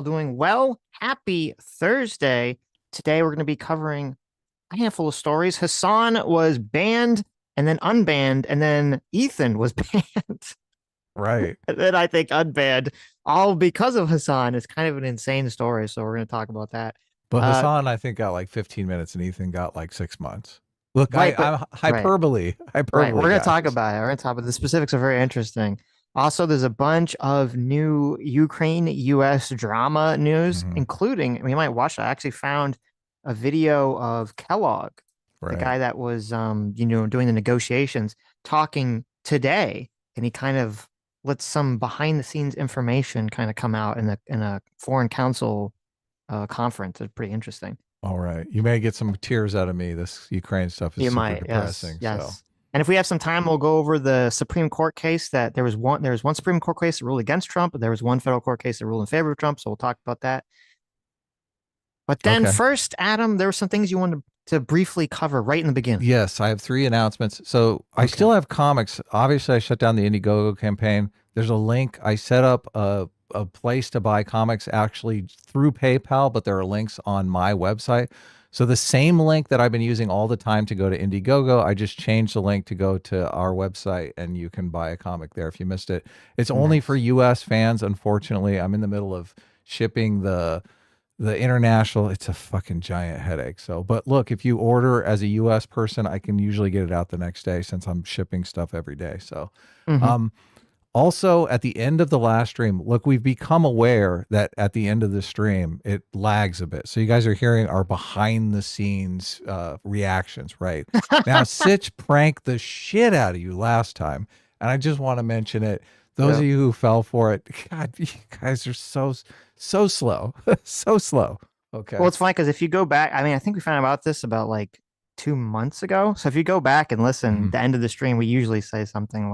Doing well. Happy Thursday. Today we're going to be covering a handful of stories. Hasan was banned and then unbanned, and then Ethan was banned. Right. And then I think unbanned, all because of Hasan. It's kind of an insane story, so we're going to talk about that. But Uh, Hassan, I think, got like 15 minutes and Ethan got like 6 months. Look, right, but I'm right, hyperbole, right. We're hyperbole, going to talk guys. about it. We're going to talk about the specifics are very interesting. Also, there's a bunch of new Ukraine US drama news, Hmm. including we might watch it. I actually found a video of Kellogg, the Right. guy that was doing the negotiations, talking today, and he kind of let some behind the scenes information kind of come out in a foreign council conference. It's pretty interesting. All right. You may get some tears out of me. This Ukraine stuff is You super might, yes, depressing. So, yes. And if we have some time, we'll go over the Supreme Court case that there was one Supreme Court case that ruled against Trump, but there was one federal court case that ruled in favor of Trump. So we'll talk about that. But then okay. first, Adam, there were some things you wanted to briefly cover right in the beginning. Yes, I have three announcements. So I Okay. still have comics. Obviously, I shut down the Indiegogo campaign. There's a link. I set up a place to buy comics actually through PayPal, but there are links on my website. So the same link that I've been using all the time to go to Indiegogo, I just changed the link to go to our website and you can buy a comic there if you missed it. It's only for Nice. US fans, unfortunately. I'm in the middle of shipping the international. It's a fucking giant headache. So, but look, if you order as a US person, I can usually get it out the next day since I'm shipping stuff every day. So, Hmm. um, also at the end of the last stream, look, we've become aware that at the end of the stream, it lags a bit. So you guys are hearing our behind the scenes reactions, right? Now, Sitch pranked the shit out of you last time. And I just want to mention it. Those Yeah. of you who fell for it, God, you guys are so slow, so slow. Well, Okay. it's funny because if you go back, I mean, I think we found out about this about like 2 months ago. So if you go back and listen, Hmm. the end of the stream, we usually say something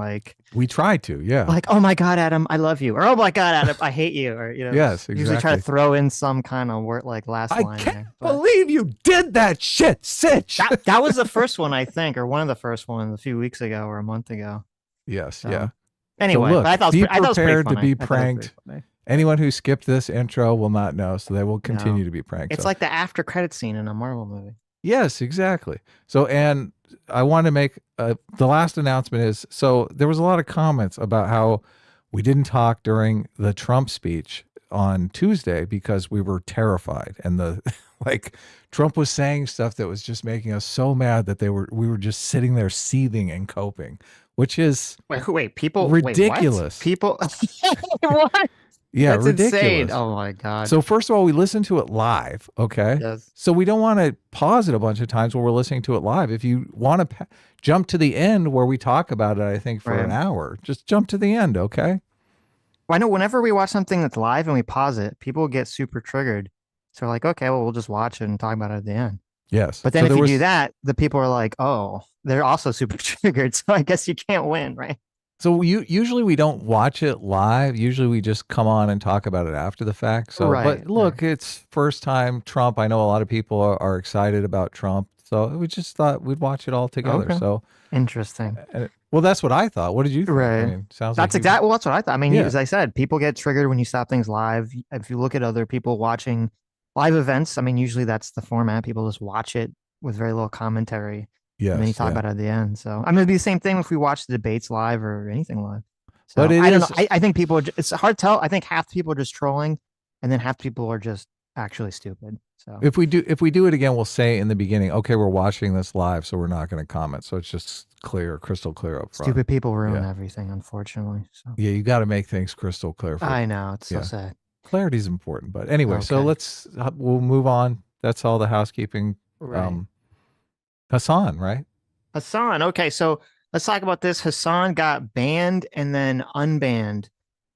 We tried to, yeah. oh my God, Adam, I love you. Or, oh my God, Adam, I hate you. Or, Yes, usually try to exactly. throw in some kind of word like last I line can't there. But believe you did that shit, Sitch. that was the first one, I think, or one of the first ones a few weeks ago or a month ago. Yes, yeah. So So anyway, but look, be I thought it was pretty prepared to funny. be I thought it was pretty pranked. funny. Anyone who skipped this intro will not know, so they will No. continue to be pranked. It's So, like the after credit scene in a Marvel movie. yes, exactly. So, and I want to make the last announcement is so there was a lot of comments about how we didn't talk during the Trump speech on Tuesday because we were terrified and the like Trump was saying stuff that was just making us so mad that we were just sitting there seething and coping, which is Wait, what? ridiculous. People, what? Yeah, That's insane. ridiculous. Oh my God. So first of all, we listen to it live, okay? Yes. So we don't want to pause it a bunch of times when we're listening to it live. If you want to jump to the end where we talk about it, I think for an Right. hour, just jump to the end, okay? Well, I know whenever we watch something that's live and we pause it, people get super triggered. So we're like, okay, well, we'll just watch it and talk about it at the end. Yes. But then So if there you do was that, the people are like, oh, they're also super triggered. So I guess you can't win, right? so you usually we don't watch it live. Usually we just come on and talk about it after the fact. So, Right. but look, it's first time Trump. I know a lot of people are excited about Trump. So we just thought we'd watch it all together. Okay. So, Interesting. well, that's what I thought. What did you think? I Right. mean, sounds like That's you, exactly well, that's what I thought. I mean, yeah. as I said, people get triggered when you stop things live. If you look at other people watching live events, I mean, usually that's the format. People just watch it with very little commentary, and then you Yes, talk yeah. about it at the end. So I mean, it'd be the same thing if we watch the debates live or anything live. But So it I don't know. is I think people, it's hard to tell. I think half the people are just trolling, and then half the people are just actually stupid. So if we do it again, we'll say in the beginning, okay, we're watching this live, so we're not going to comment. So it's just clear, crystal clear up front. stupid people ruin Yeah. everything, unfortunately. So Yeah, you got to make things crystal clear for I know it's so yeah. sad. Clarity is important. But anyway, so Okay. we'll move on. That's all the housekeeping. Right. Hassan, right? Hasan. Okay, so let's talk about this. Hasan got banned and then unbanned.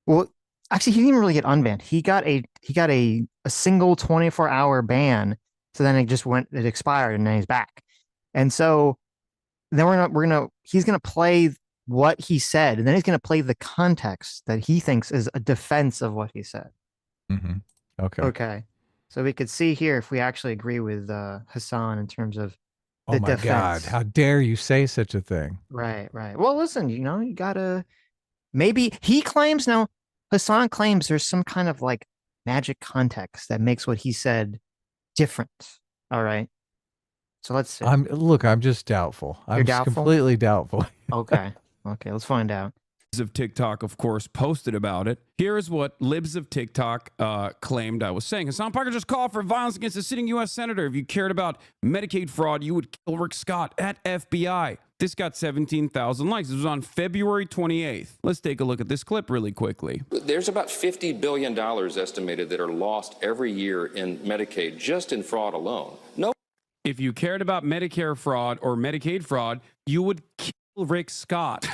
Well, actually, he didn't even really get unbanned. He got a single 24-hour ban. So then it expired and then he's back. And so then he's gonna play what he said, and then he's gonna play the context that he thinks is a defense of what he said. Mm-hmm. Okay. Okay. So we could see here if we actually agree with Hasan in terms of Oh the my God. defense. How dare you say such a thing? Right, right. Well, listen, you gotta maybe he claims now, Hasan claims there's some kind of like magic context that makes what he said different. All right. So let's see. I'm just doubtful. You're I'm doubtful? completely doubtful. Okay. Okay, let's find out. Of TikTok, of course, posted about it. Here is what libs of TikTok claimed I was saying. Hasan Parker just called for violence against a sitting U.S. senator. If you cared about Medicaid fraud, you would kill Rick Scott at FBI. This got 17,000 likes. This was on February 28th. Let's take a look at this clip really quickly. There's about $50 billion estimated that are lost every year in Medicaid, just in fraud alone. No. If you cared about Medicare fraud or Medicaid fraud, you would kill Rick Scott.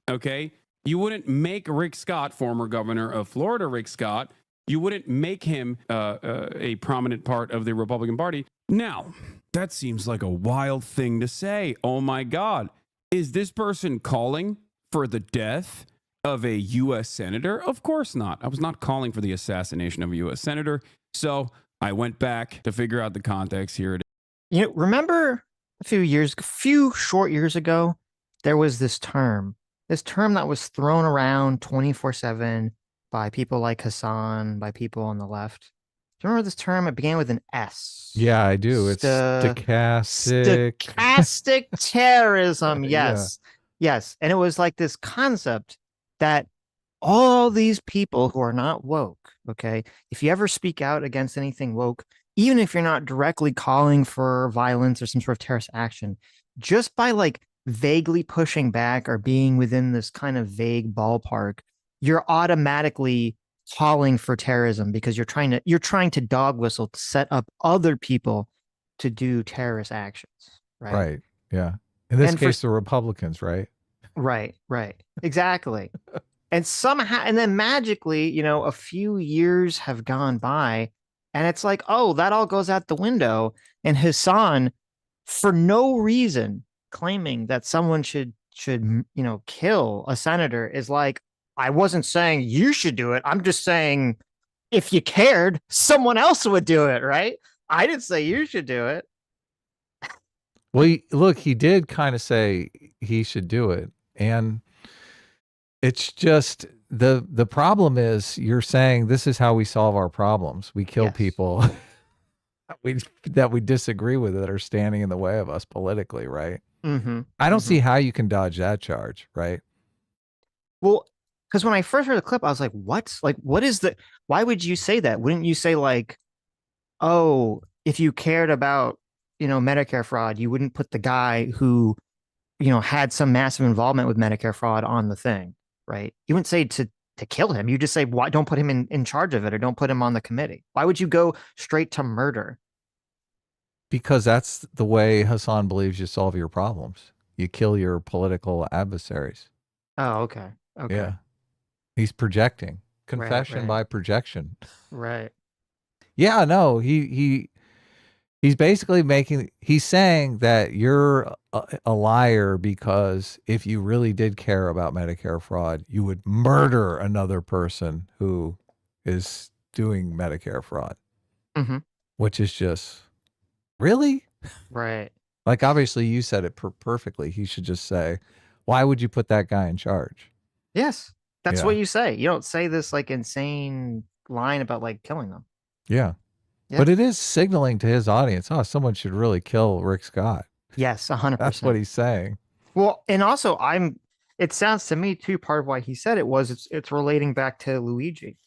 Okay? You wouldn't make Rick Scott, former governor of Florida, Rick Scott, you wouldn't make him a prominent part of the Republican Party. Now, that seems like a wild thing to say. Oh my God. Is this person calling for the death of a U.S. senator? Of course not. I was not calling for the assassination of a U.S. senator. So I went back to figure out the context. Here it is. You know, remember a few short years ago, there was this term that was thrown around 24/7 by people like Hasan, by people on the left. Do you remember this term? It began with an S. Yeah, I do. It's stochastic terrorism. Yes. Yeah. Yes. And it was like this concept that all these people who are not woke, okay, if you ever speak out against anything woke, even if you're not directly calling for violence or some sort of terrorist action, just by like vaguely pushing back or being within this kind of vague ballpark, you're automatically calling for terrorism because you're trying to dog whistle to set up other people to do terrorist actions. Right. Right. Yeah. In this case, the Republicans, right? Right. Exactly. And somehow, and then magically, you know, a few years have gone by and it's like, oh, that all goes out the window. And Hasan, for no reason, claiming that someone should kill a senator is like, I wasn't saying you should do it. I'm just saying if you cared, someone else would do it, right? I didn't say you should do it. Well, he did kind of say he should do it. And it's just the problem is you're saying this is how we solve our problems. We kill people that we disagree with that are standing in the way of us politically, right? Mm-hmm. I don't see how you can dodge that charge, right? Well, because when I first heard the clip, I was like, what? Like, what is the, why would you say that? Wouldn't you say like, oh, if you cared about, Medicare fraud, you wouldn't put the guy who, had some massive involvement with Medicare fraud on the thing, right? You wouldn't say to kill him. You just say, why don't put him in charge of it or don't put him on the committee? Why would you go straight to murder? Because that's the way Hasan believes you solve your problems. You kill your political adversaries. Oh, okay. Okay. Yeah. He's projecting. Confession right. by projection. Right. Yeah, no, he's basically he's saying that you're a liar because if you really did care about Medicare fraud, you would murder another person who is doing Medicare fraud. Mm-hmm. Which is just, really? Right. Like, obviously, you said it perfectly. He should just say, why would you put that guy in charge? Yes. That's what you say. You don't say this like insane line about like killing them. Yeah. But it is signaling to his audience, oh, someone should really kill Rick Scott. Yes, 100%. That's what he's saying. Well, and also it sounds to me too, part of why he said it was it's relating back to Luigi.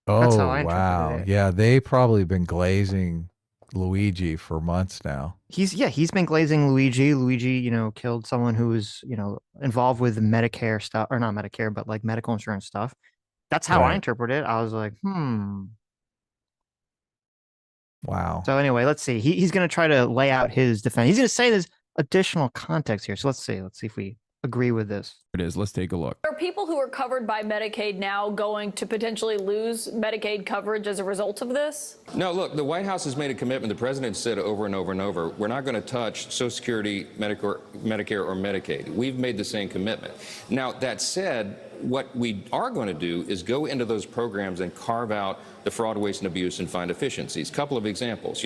That's how I wow. it. Yeah, they probably been glazing Luigi for months now. He's been glazing Luigi. Luigi, killed someone who was, involved with Medicare stuff, or not Medicare, but like medical insurance stuff. That's how I interpret it. I was like, Wow. So anyway, let's see. He's going to try to lay out his defense. He's going to say there's additional context here. So let's see. Let's see if we agree with this. It is. Let's take a look. Are people who are covered by Medicaid now going to potentially lose Medicaid coverage as a result of this? No, look, the White House has made a commitment. The president said over and over and over, we're not going to touch Social Security, Medicare, or Medicaid. We've made the same commitment. Now, that said, what we are going to do is go into those programs and carve out the fraud, waste, and abuse and find efficiencies. Couple of examples.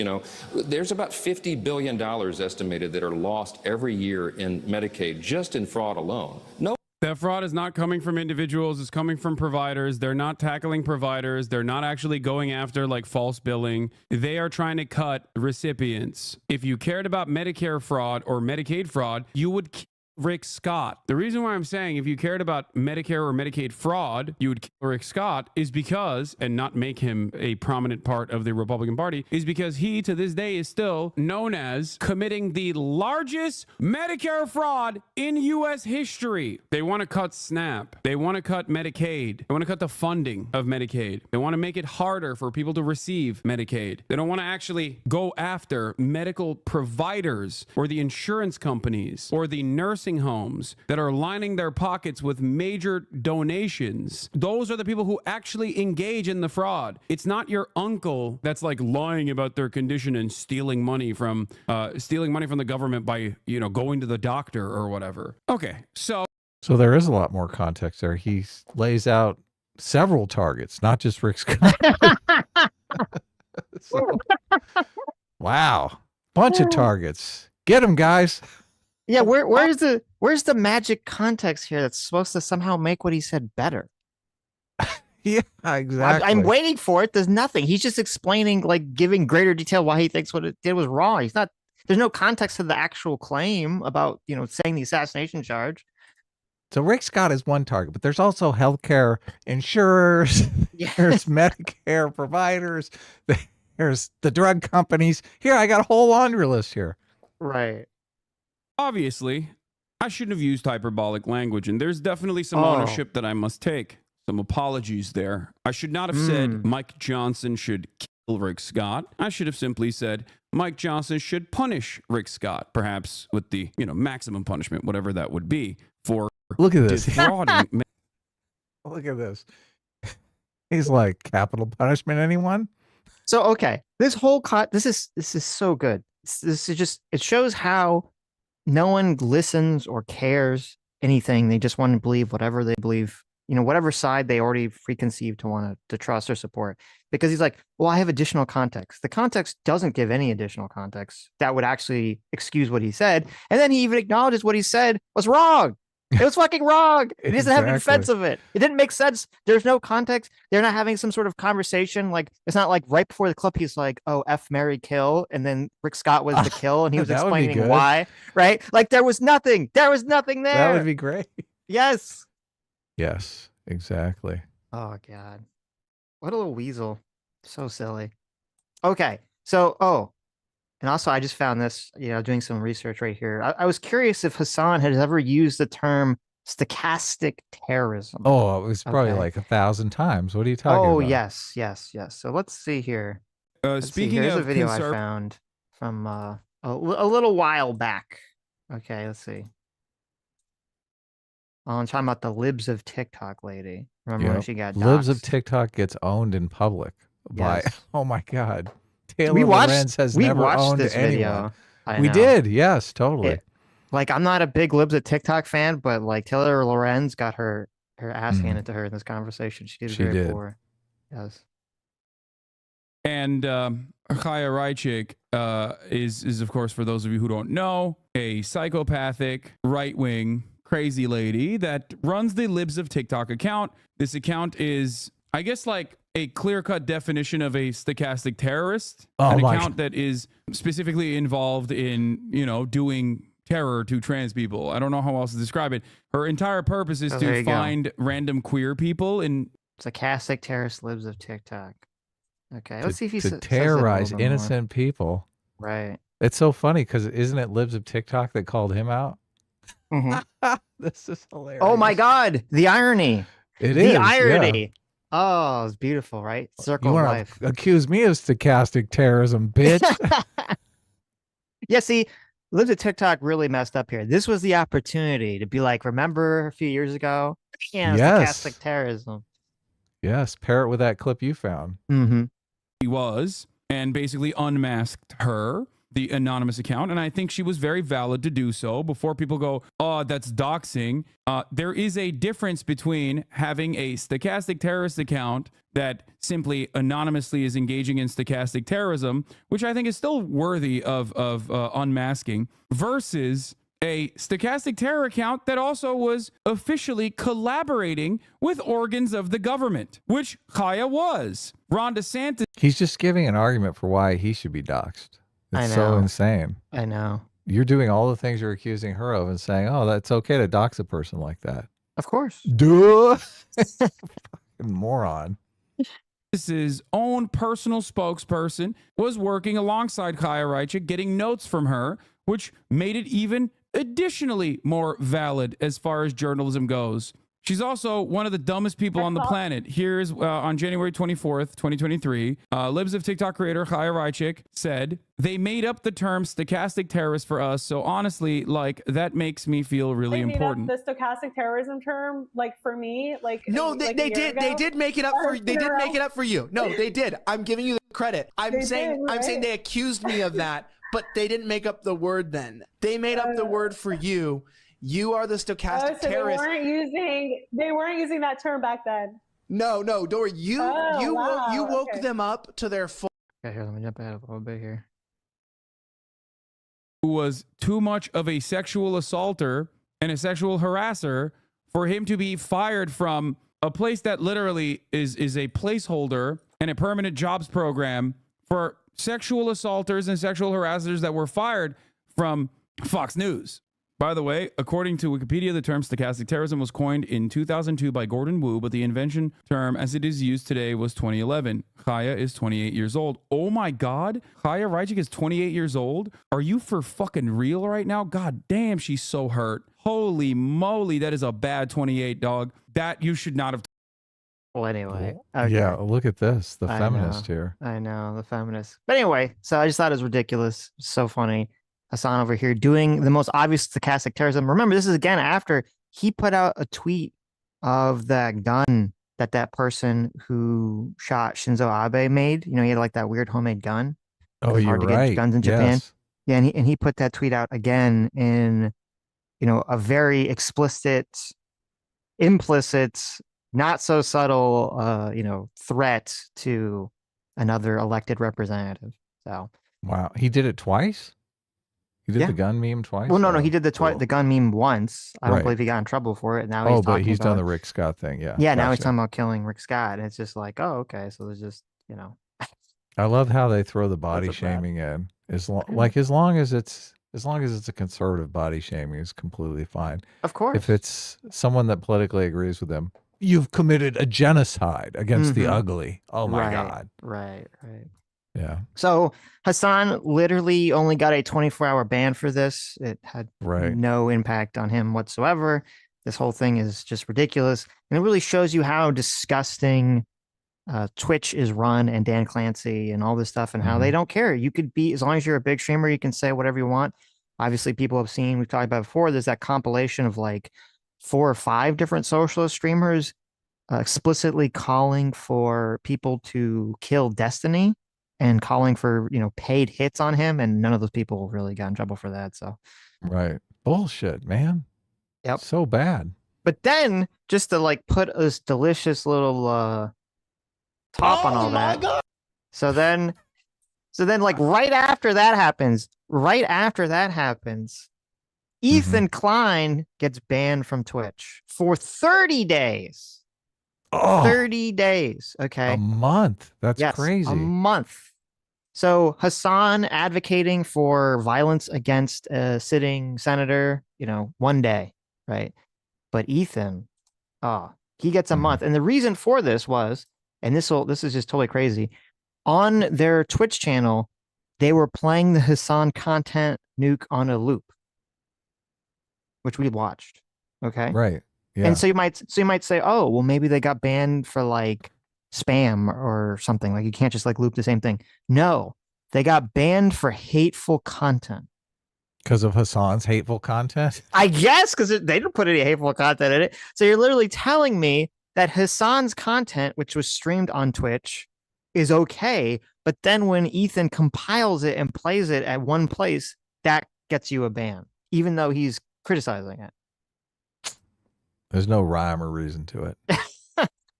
There's about $50 billion estimated that are lost every year in Medicaid just in fraud alone. No. That fraud is not coming from individuals, it's coming from providers. They're not tackling providers. They're not actually going after like false billing. They are trying to cut recipients. If you cared about Medicare fraud or Medicaid fraud, you would kill Rick Scott. The reason why I'm saying if you cared about Medicare or Medicaid fraud, you would kill Rick Scott is because, and not make him a prominent part of the Republican Party, is because he to this day is still known as committing the largest Medicare fraud in U.S. history. They want to cut SNAP. They want to cut Medicaid. They want to cut the funding of Medicaid. They want to make it harder for people to receive Medicaid. They don't want to actually go after medical providers or the insurance companies or the nursing homes that are lining their pockets with major donations. Those are the people who actually engage in the fraud. It's not your uncle that's like lying about their condition and stealing money from the government by, you know, going to the doctor or whatever. Okay, so there is a lot more context there. He lays out several targets, not just Rick Scott. So, wow, bunch of targets. Get them, guys. Yeah, where's the magic context here that's supposed to somehow make what he said better? Yeah, exactly. I'm waiting for it. There's nothing. He's just explaining, like, giving greater detail why he thinks what it did was wrong. He's not. There's no context to the actual claim about, you know, saying the assassination charge. So Rick Scott is one target, but there's also healthcare insurers, there's Medicare providers, there's the drug companies. Here, I got a whole laundry list here. Right. obviously, I shouldn't have used hyperbolic language, and there's definitely some ownership that I must take. Some apologies there. I should not have said Mike Johnson should kill Rick Scott. I should have simply said Mike Johnson should punish Rick Scott, perhaps with the, you know, maximum punishment, whatever that would be, for Look at this. defrauding. Look at this. He's like, capital punishment, anyone? So, okay, this whole this is so good. This is just, it shows how no one listens or cares anything. They just want to believe whatever they believe, you know, whatever side they already preconceived to want to trust or support. Because he's like, well, I have additional context. The context doesn't give any additional context that would actually excuse what he said. And then he even acknowledges what he said was wrong. It was fucking wrong. He doesn't have a defense of it. It didn't make sense. There's no context. They're not having some sort of conversation. Like, it's not like right before the clip, he's like, oh, F, marry, kill. And then Rick Scott was the kill. And he was explaining why, right? Like, there was nothing. There was nothing there. That would be great. Yes. Yes, exactly. Oh, God. What a little weasel. So silly. Okay. So, and also, I just found this, you know, doing some research right here. I was curious if Hasan had ever used the term stochastic terrorism. Oh, it was probably like 1,000 times. What are you talking about? Oh, yes. So let's see here. Speaking here's of a video I found from a little while back. Okay, let's see. Oh, I'm talking about the libs of TikTok lady. Remember when she got libs of doxxed? TikTok gets owned in public by, Yes. oh my God. Taylor Lorenz has never owned this anyone. video. We did, yes, totally. Like, I'm not a big libs of TikTok fan, but like Taylor Lorenz got her ass handed to her in this conversation. She did very poor. Yes. And Chaya Raichik is, of course, for those of you who don't know, a psychopathic, right-wing, crazy lady that runs the Libs of TikTok account. This account is, I guess, like a clear-cut definition of a stochastic terrorist. An account that is specifically involved in, you know, doing terror to trans people. I don't know how else to describe it. Her entire purpose is to find random queer people in stochastic terrorist libs of TikTok. Okay, let's see if he to terrorize innocent people. Right. It's so funny because isn't it Libs of TikTok that called him out? This is hilarious. Oh my God, the irony. It is the irony. Yeah. Oh, it's beautiful, right? Circle you of wanna life. Accuse me of stochastic terrorism, bitch. Yeah, see, Libs of TikTok really messed up here. This was the opportunity to be like, remember a few years ago? Yeah, stochastic terrorism. Yes, pair it with that clip you found. he was, and basically unmasked her, the anonymous account. And I think she was very valid to do so. Before people go, oh, that's doxing. There is a difference between having a stochastic terrorist account that simply anonymously is engaging in stochastic terrorism, which I think is still worthy of unmasking, versus a stochastic terror account that also was officially collaborating with organs of the government, which Chaya was. Ron DeSantis. He's just giving an argument for why he should be doxxed. I It's know. so insane. I know. You're doing all the things you're accusing her of and saying, oh, that's okay to dox a person like that. Of course. Duh. Moron. His own personal spokesperson was working alongside Chaya Raichik, getting notes from her, which made it even additionally more valid as far as journalism goes. She's also one of the dumbest people on the planet. Here's on January 24th, 2023, Libs of TikTok creator Chaya Raichik said, they made up the term stochastic terrorist for us. So honestly, like, that makes me feel really important. The stochastic terrorism term, like, for me, like, no, they did. They did make it up for. They did make it up for you. No, they did. I'm giving you the credit. I'm saying they accused me of that, but they didn't make up the word. Then they made up the word for you. You are the stochastic terrorist. They weren't using that term back then. No, Dory, you woke them up to their full. Okay, here, let me jump ahead a little bit here. Who was too much of a sexual assaulter and a sexual harasser for him to be fired from a place that literally is a placeholder and a permanent jobs program for sexual assaulters and sexual harassers that were fired from Fox News. By the way, according to Wikipedia, the term stochastic terrorism was coined in 2002 by Gordon Wu, but the invention term as it is used today was 2011. Chaya is 28 years old. Oh my God. Chaya Raichik is 28 years old. Are you for fucking real right now? God damn, she's so hurt. Holy moly, that is a bad 28, dog. That you should not have. Well, anyway. Okay. Yeah, look at this. The feminist here. I know, the feminist. But anyway, so I just thought it was ridiculous. So funny. Hasan over here doing the most obvious stochastic terrorism. Remember, this is again after he put out a tweet of that gun that person who shot Shinzo Abe made. You know, he had like that weird homemade gun. Oh, you're right. Get guns in Japan. Yes. Yeah, and he put that tweet out again in, you know, a very explicit, implicit, not so subtle, you know, threat to another elected representative. So Wow, he did it twice. He did the gun meme twice? Well, no, he did the gun meme once. I don't Right. believe he got in trouble for it. Now he's done the Rick Scott thing. Yeah. Yeah, now he's talking about killing Rick Scott. And it's just like, oh, okay. So there's just, you know. I love how they throw the body shaming in. As long as it's a conservative body shaming is completely fine. Of course. If it's someone that politically agrees with them, you've committed a genocide against the ugly. Oh my God. Right. Yeah. So Hasan literally only got a 24-hour ban for this. It had no impact on him whatsoever. This whole thing is just ridiculous. And it really shows you how disgusting Twitch is run and Dan Clancy and all this stuff and how they don't care. You could be, as long as you're a big streamer, you can say whatever you want. Obviously, people have seen, we've talked about before, there's that compilation of like 4 or 5 different socialist streamers explicitly calling for people to kill Destiny and calling for, you know, paid hits on him. And none of those people really got in trouble for that. So, right. Bullshit, man. Yep. So bad. But then just to like put this delicious little top on all that. God. So then like right after that happens, Ethan Klein gets banned from Twitch for 30 days. Oh, 30 days. Okay. A month. That's crazy. A month. So Hasan advocating for violence against a sitting senator, you know, one day, right? But Ethan, he gets a month. And the reason for this was, and this is just totally crazy, on their Twitch channel, they were playing the Hasan content nuke on a loop, which we watched. Okay. Right. Yeah. And so you might say, oh, well, maybe they got banned for like spam or something. Like you can't just like loop the same thing. No, they got banned for hateful content. Because of Hasan's hateful content? I guess because they didn't put any hateful content in it. So you're literally telling me that Hasan's content, which was streamed on Twitch, is okay. But then when Ethan compiles it and plays it at one place, that gets you a ban, even though he's criticizing it. There's no rhyme or reason to it.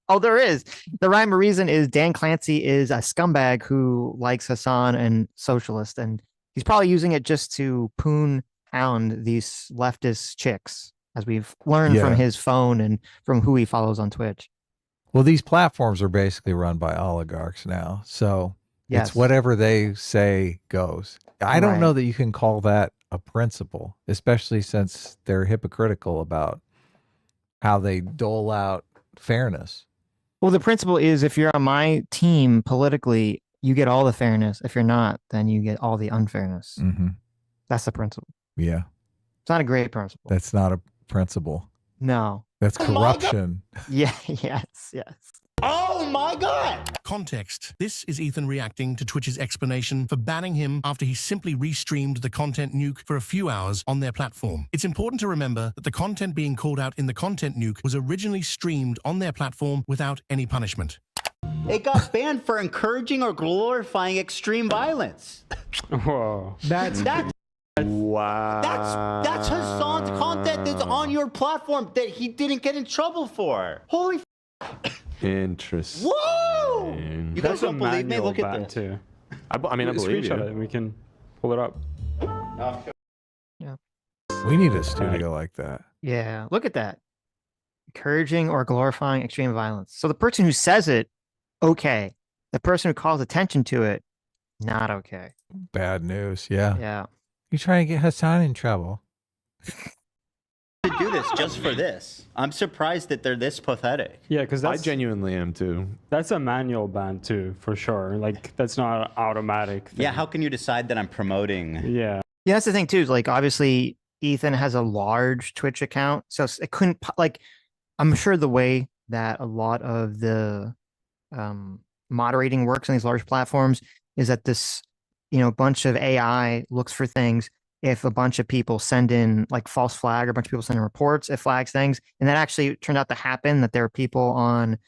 Oh, there is. The rhyme or reason is Dan Clancy is a scumbag who likes Hasan and socialist, and he's probably using it just to poon hound these leftist chicks, as we've learned from his phone and from who he follows on Twitch. Well, these platforms are basically run by oligarchs now. So it's Yes. whatever they say goes. I don't know Right. that you can call that a principle, especially since they're hypocritical about how they dole out fairness. Well, the principle is if you're on my team politically, you get all the fairness. If you're not, then you get all the unfairness. Mm-hmm. That's the principle. Yeah. It's not a great principle. That's not a principle. No. That's corruption. Yeah. Yes. Yes. Oh my God! Context. This is Ethan reacting to Twitch's explanation for banning him after he simply restreamed the content nuke for a few hours on their platform. It's important to remember that the content being called out in the content nuke was originally streamed on their platform without any punishment. It got banned for encouraging or glorifying extreme violence. Whoa. That's Wow. that's Hasan's content that's on your platform that he didn't get in trouble for. Holy Interesting. whoa! You guys don't believe me? Look at this. Too. I mean, I believe Screenshot you. it. We can pull it up. We need a studio like that. Yeah. Look at that. Encouraging or glorifying extreme violence. So the person who says it, okay. The person who calls attention to it, not okay. Bad news. Yeah. Yeah. You're trying to get Hasan in trouble. To do this just for this. I'm surprised that they're this pathetic. Yeah, because I that's genuinely am too. that's a manual ban too, for sure. Like that's not an automatic thing. Yeah, how can you decide that I'm promoting? Yeah. Yeah, that's the thing too. Is like obviously Ethan has a large Twitch account, so it couldn't like. I'm sure the way that a lot of the moderating works on these large platforms is that this, bunch of AI looks for things. If a bunch of people send in like false flag, or a bunch of people send in reports, it flags things, and that actually turned out to happen. That there were people on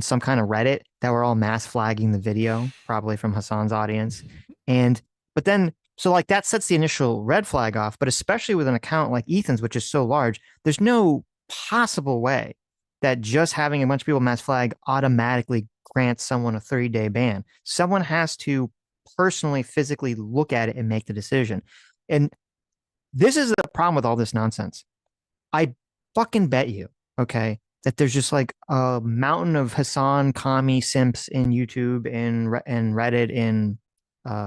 some kind of Reddit that were all mass flagging the video, probably from Hasan's audience, but then. So like that sets the initial red flag off, but especially with an account like Ethan's, which is so large, there's no possible way that just having a bunch of people mass flag automatically grants someone a 30-day ban. Someone has to personally, physically look at it and make the decision. And this is the problem with all this nonsense. I fucking bet you, okay, that there's just like a mountain of Hasan commie simps in YouTube and Reddit in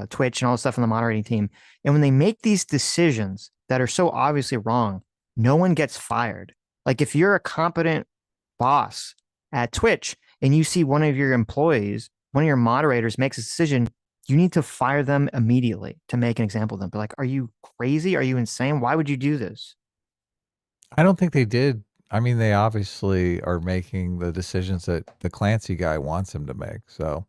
Twitch and all the stuff on the moderating team. And when they make these decisions that are so obviously wrong, no one gets fired. Like if you're a competent boss at Twitch and you see one of your employees, one of your moderators makes a decision, you need to fire them immediately to make an example of them. But like, are you crazy? Are you insane? Why would you do this? I don't think they did. I mean, they obviously are making the decisions that the Clancy guy wants him to make. So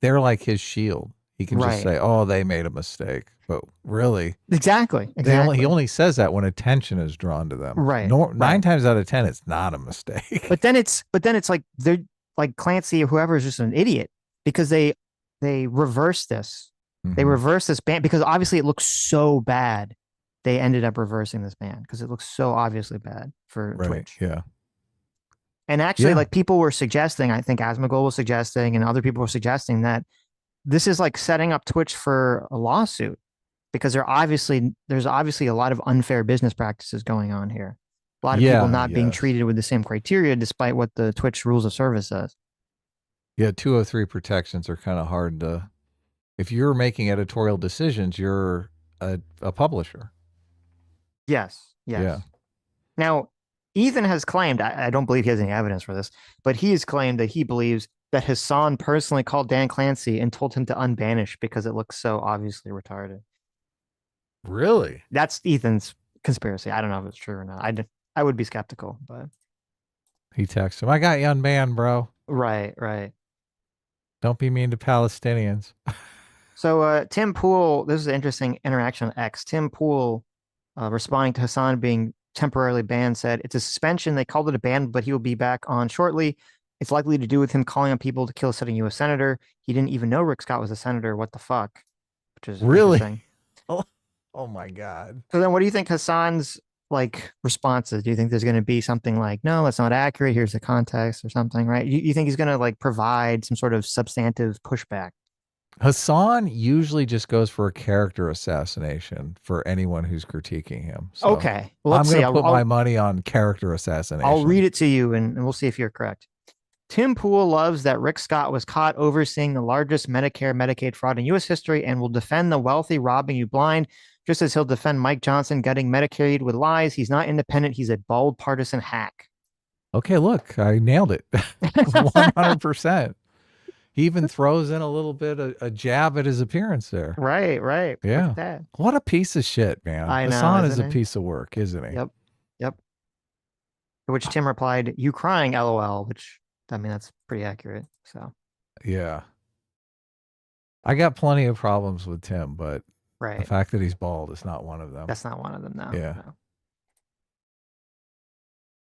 they're like his shield. He can just say, "Oh, they made a mistake," but really, Exactly. he only says that when attention is drawn to them. Right. 9 times out of 10, it's not a mistake. But then it's like they're like Clancy or whoever is just an idiot because they reverse this. They reverse this ban because obviously it looks so bad. They ended up reversing this ban because it looks so obviously bad for Twitch. Yeah. And actually, like people were suggesting, I think Asmongold was suggesting, and other people were suggesting that this is like setting up Twitch for a lawsuit because there's obviously a lot of unfair business practices going on here. A lot of people not being treated with the same criteria, despite what the Twitch rules of service says. Yeah, 203 protections are kind of hard to. If you're making editorial decisions, you're a publisher. Yes. Yeah. Now, Ethan has claimed, I don't believe he has any evidence for this, but he has claimed that he believes that Hasan personally called Dan Clancy and told him to unbanish because it looks so obviously retarded. Really? That's Ethan's conspiracy. I don't know if it's true or not. I would be skeptical, but He texts him, "I got you unbanned, bro. right. Don't be mean to Palestinians." So Tim Pool, this is an interesting interaction on X. Tim Pool, responding to Hasan being temporarily banned, said, "It's a suspension. They called it a ban, but he will be back on shortly. It's likely to do with him calling on people to kill a sitting U.S. senator. He didn't even know Rick Scott was a senator. What the fuck?" Which is Really? interesting. Oh my God. So then what do you think Hasan's like responses? Do you think there's going to be something like, no, that's not accurate. Here's the context or something, right? You think he's going to like provide some sort of substantive pushback? Hasan usually just goes for a character assassination for anyone who's critiquing him. So Okay, well, I'm let's going see. to put my money on character assassination. I'll read it to you, and we'll see if you're correct. Tim Pool loves that Rick Scott was caught overseeing the largest Medicare Medicaid fraud in U.S. history and will defend the wealthy robbing you blind, just as he'll defend Mike Johnson getting Medicaid with lies. He's not independent. He's a bald partisan hack. Okay, look, I nailed it. 100%. He even throws in a little bit of a jab at his appearance there. Right. Look Yeah. at that. What a piece of shit, man. I know, Hasan is isn't a he? piece of work, isn't he? Yep. To which Tim replied, "You crying, LOL," which, I mean, that's pretty accurate. So, Yeah. I got plenty of problems with Tim, but the right. fact that he's bald is not one of them. That's not one of them, no. Yeah. No.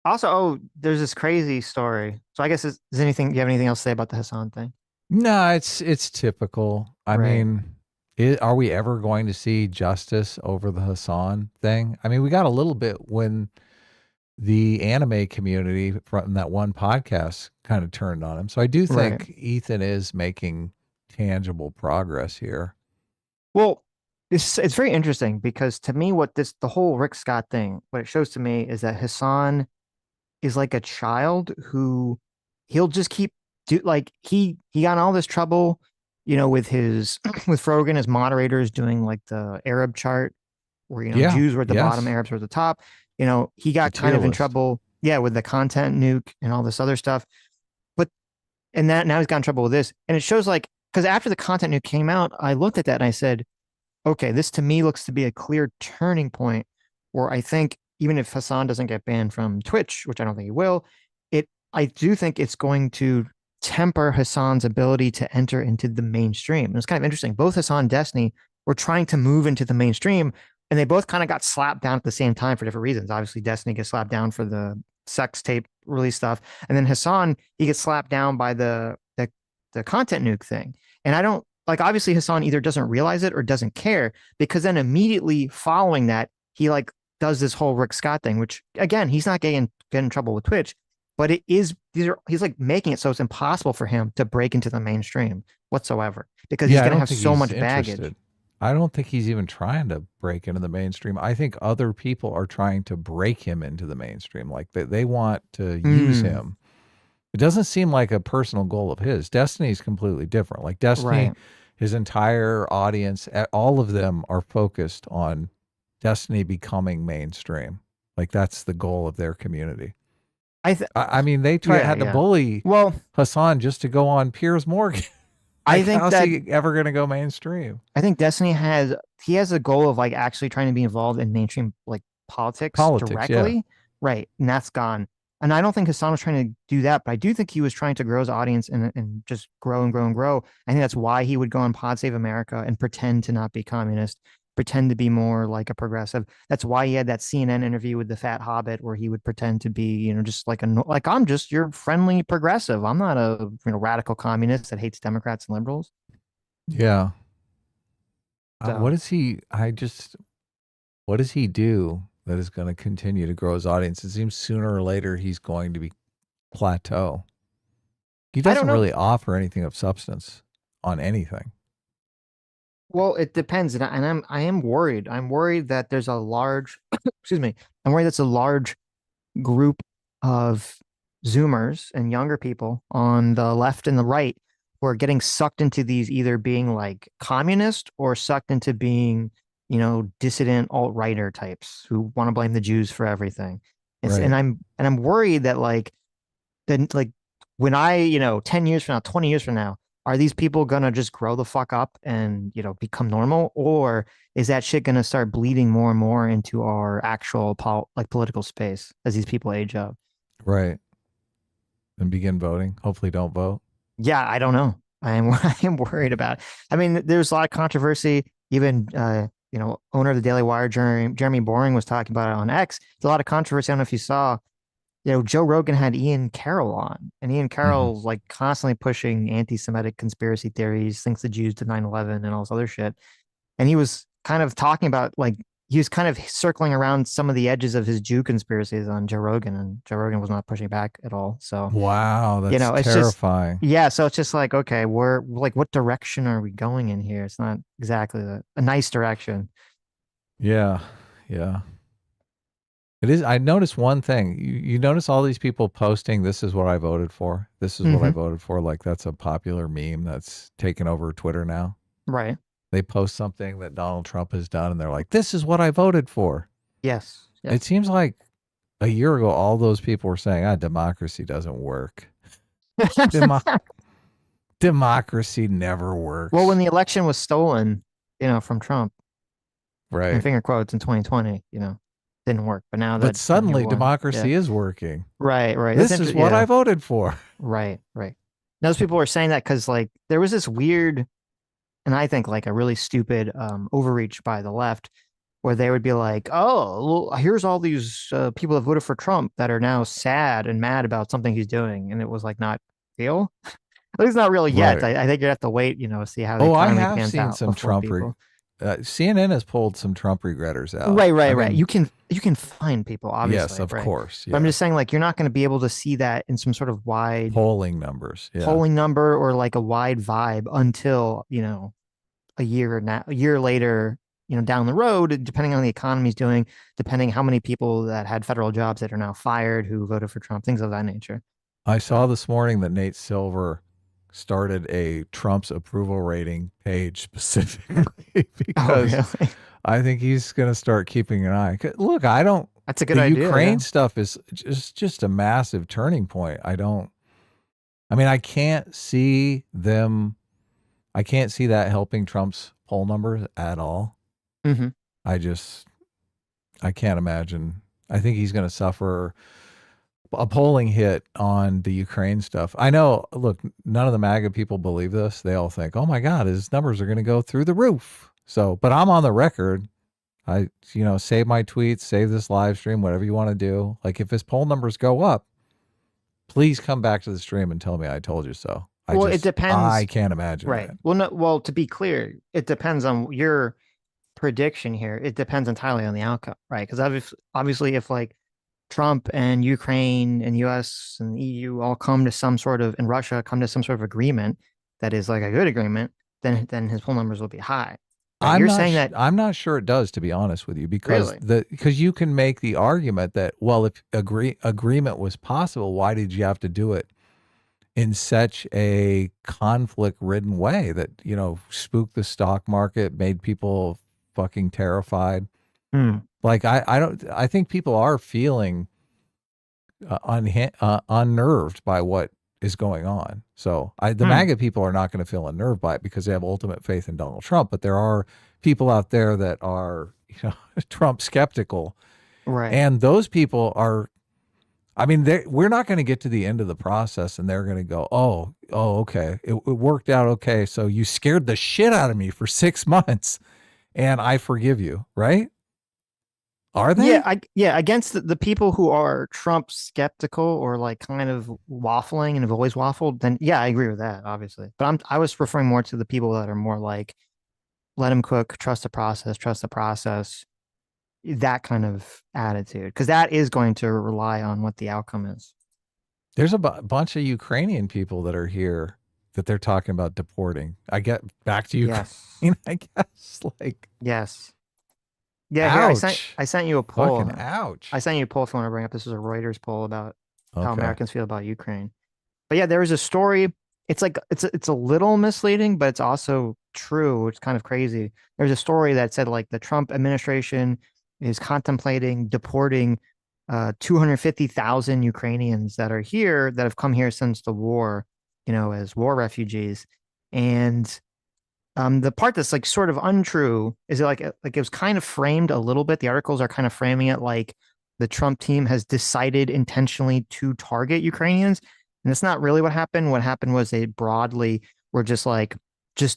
Also, there's this crazy story. So I guess, do you have anything else to say about the Hasan thing? No, it's typical. I Right. mean, are we ever going to see justice over the Hasan thing? I mean, we got a little bit when the anime community from that one podcast kind of turned on him. So I do think Right. Ethan is making tangible progress here. Well, it's very interesting because to me, the whole Rick Scott thing, what it shows to me is that Hasan is like a child who he'll just keep he got in all this trouble, with his with Frogan as moderators doing like the Arab chart where Yeah. Jews were at the Yes. bottom, Arabs were at the top. He got The kind tier of in list. trouble, with the content nuke and all this other stuff. But now he's got in trouble with this, and it shows because after the content nuke came out, I looked at that and I said, okay, this to me looks to be a clear turning point where I think even if Hasan doesn't get banned from Twitch, which I don't think he will, I do think it's going to temper Hasan's ability to enter into the mainstream. And it's kind of interesting. Both Hasan and Destiny were trying to move into the mainstream, and they both kind of got slapped down at the same time for different reasons. Obviously, Destiny gets slapped down for the sex tape release stuff, and then Hasan, he gets slapped down by the content nuke thing. And I don't obviously Hasan either doesn't realize it or doesn't care, because then immediately following that, he does this whole Rick Scott thing, which again, he's not getting in trouble with Twitch, but he's making it so it's impossible for him to break into the mainstream whatsoever, because he's going to have so much baggage. I don't think he's even trying to break into the mainstream. I think other people are trying to break him into the mainstream. Like they want to use him. It doesn't seem like a personal goal of his. Destiny is completely different. Like Destiny, his entire audience, all of them are focused on Destiny becoming mainstream. Like that's the goal of their community. I mean, they had to bully Hasan just to go on Piers Morgan. I think how's that he ever going to go mainstream? I think Destiny has a goal of actually trying to be involved in mainstream politics directly, right? And that's gone. And I don't think Hasan was trying to do that, but I do think he was trying to grow his audience and just grow and grow and grow. I think that's why he would go on Pod Save America and pretend to not be communist, pretend to be more like a progressive. That's why he had that CNN interview with the Fat Hobbit where he would pretend to be, just I'm just your friendly progressive. I'm not a radical communist that hates Democrats and liberals. Yeah. So. What does he do that is going to continue to grow his audience? It seems sooner or later he's going to be plateau. He doesn't really offer anything of substance on anything. Well, it depends, and I am worried. I'm worried that there's a large, excuse me. I'm worried that's a large group of Zoomers and younger people on the left and the right who are getting sucked into these either being communist or sucked into being, dissident alt-righter types who want to blame the Jews for everything. And I'm worried that when 10 years from now, 20 years from now, are these people gonna just grow the fuck up and become normal, or is that shit gonna start bleeding more and more into our actual political space as these people age up? Right. And begin voting. Hopefully, don't vote. Yeah, I don't know. I am worried about it. I mean, there's a lot of controversy. Even owner of the Daily Wire, Jeremy Boring, was talking about it on X. There's a lot of controversy. I don't know if you saw. Joe Rogan had Ian Carroll on, and Ian Carroll's constantly pushing anti-Semitic conspiracy theories, thinks the Jews did 9/11 and all this other shit. And he was kind of talking about he was kind of circling around some of the edges of his Jew conspiracies on Joe Rogan, and Joe Rogan was not pushing back at all. So, Wow, that's it's terrifying. just, yeah. So it's just like, okay, we're like, what direction are we going in here? It's not exactly a nice direction. Yeah. Yeah. It is. I noticed one thing. You notice all these people posting, "This is what I voted for. This is what I voted for." Like that's a popular meme that's taken over Twitter now. Right. They post something that Donald Trump has done, and they're like, "This is what I voted for." Yes. It seems like a year ago, all those people were saying, democracy doesn't work. Democracy never works. Well, when the election was stolen, from Trump, in right. finger quotes in 2020, didn't work. But now that But suddenly he won, democracy is working. Right. This is what I voted for. Right. Those people were saying that because like there was this weird, and I think like a really stupid overreach by the left, where they would be like, "Oh, well, here's all these people that voted for Trump that are now sad and mad about something he's doing," and it was like not real. At least not real yet. Right. I think you have to wait, see how the I economy have pans seen out some before Trump. people. CNN has pulled some Trump regretters out. Right. You can find people, obviously. Yes, of course. Yeah. But I'm just saying, like, you're not going to be able to see that in some sort of wide polling numbers, polling number or like a wide vibe until a year later, down the road, depending on the economy's doing, depending how many people that had federal jobs that are now fired who voted for Trump, things of that nature. I saw this morning that Nate Silver started a Trump's approval rating page specifically because really? I think he's going to start keeping an eye. Look, That's a good the idea. Ukraine stuff is just a massive turning point. I can't see that helping Trump's poll numbers at all. Mm-hmm. I can't imagine. I think he's going to suffer a polling hit on the Ukraine stuff. I know, look, none of the MAGA people believe this. They all think, oh my God, his numbers are going to go through the roof. So, but I'm on the record. I, save my tweets, save this live stream, whatever you want to do. Like if his poll numbers go up, please come back to the stream and tell me I told you so. It depends. I can't imagine. Right. That. Well, no, well, to be clear, it depends on your prediction here. It depends entirely on the outcome, right? Because obviously if like Trump and Ukraine and US and EU all come to some sort of, and Russia come to some sort of agreement that is like a good agreement, then his poll numbers will be high. Right? You're saying that I'm not sure it does, to be honest with you, because because you can make the argument that, well, if agreement was possible, why did you have to do it in such a conflict-ridden way that spooked the stock market, made people fucking terrified? Like I think people are feeling unnerved by what is going on. So the MAGA people are not going to feel unnerved by it because they have ultimate faith in Donald Trump. But there are people out there that are Trump skeptical, right? And those people are. I mean, we're not going to get to the end of the process, and they're going to go, oh, okay, it worked out okay. So you scared the shit out of me for 6 months, and I forgive you, right? Are they? Yeah. Against the people who are Trump skeptical or like kind of waffling and have always waffled, then yeah, I agree with that, obviously. But I was referring more to the people that are more like, let him cook, trust the process, that kind of attitude, because that is going to rely on what the outcome is. There's a bunch of Ukrainian people that are here that they're talking about deporting. I get back to Ukraine. Yes. I guess yes. Yeah, here, I sent you a poll. Fucking ouch. I sent you a poll if you want to bring up. This is a Reuters poll about how Americans feel about Ukraine. But yeah, there was a story. It's like it's a little misleading, but it's also true. It's kind of crazy. There's a story that said like the Trump administration is contemplating deporting 250,000 Ukrainians that are here that have come here since the war, as war refugees. And the part that's like sort of untrue is like it was kind of framed a little bit. The articles are kind of framing it like the Trump team has decided intentionally to target Ukrainians. And that's not really what happened. What happened was they broadly were just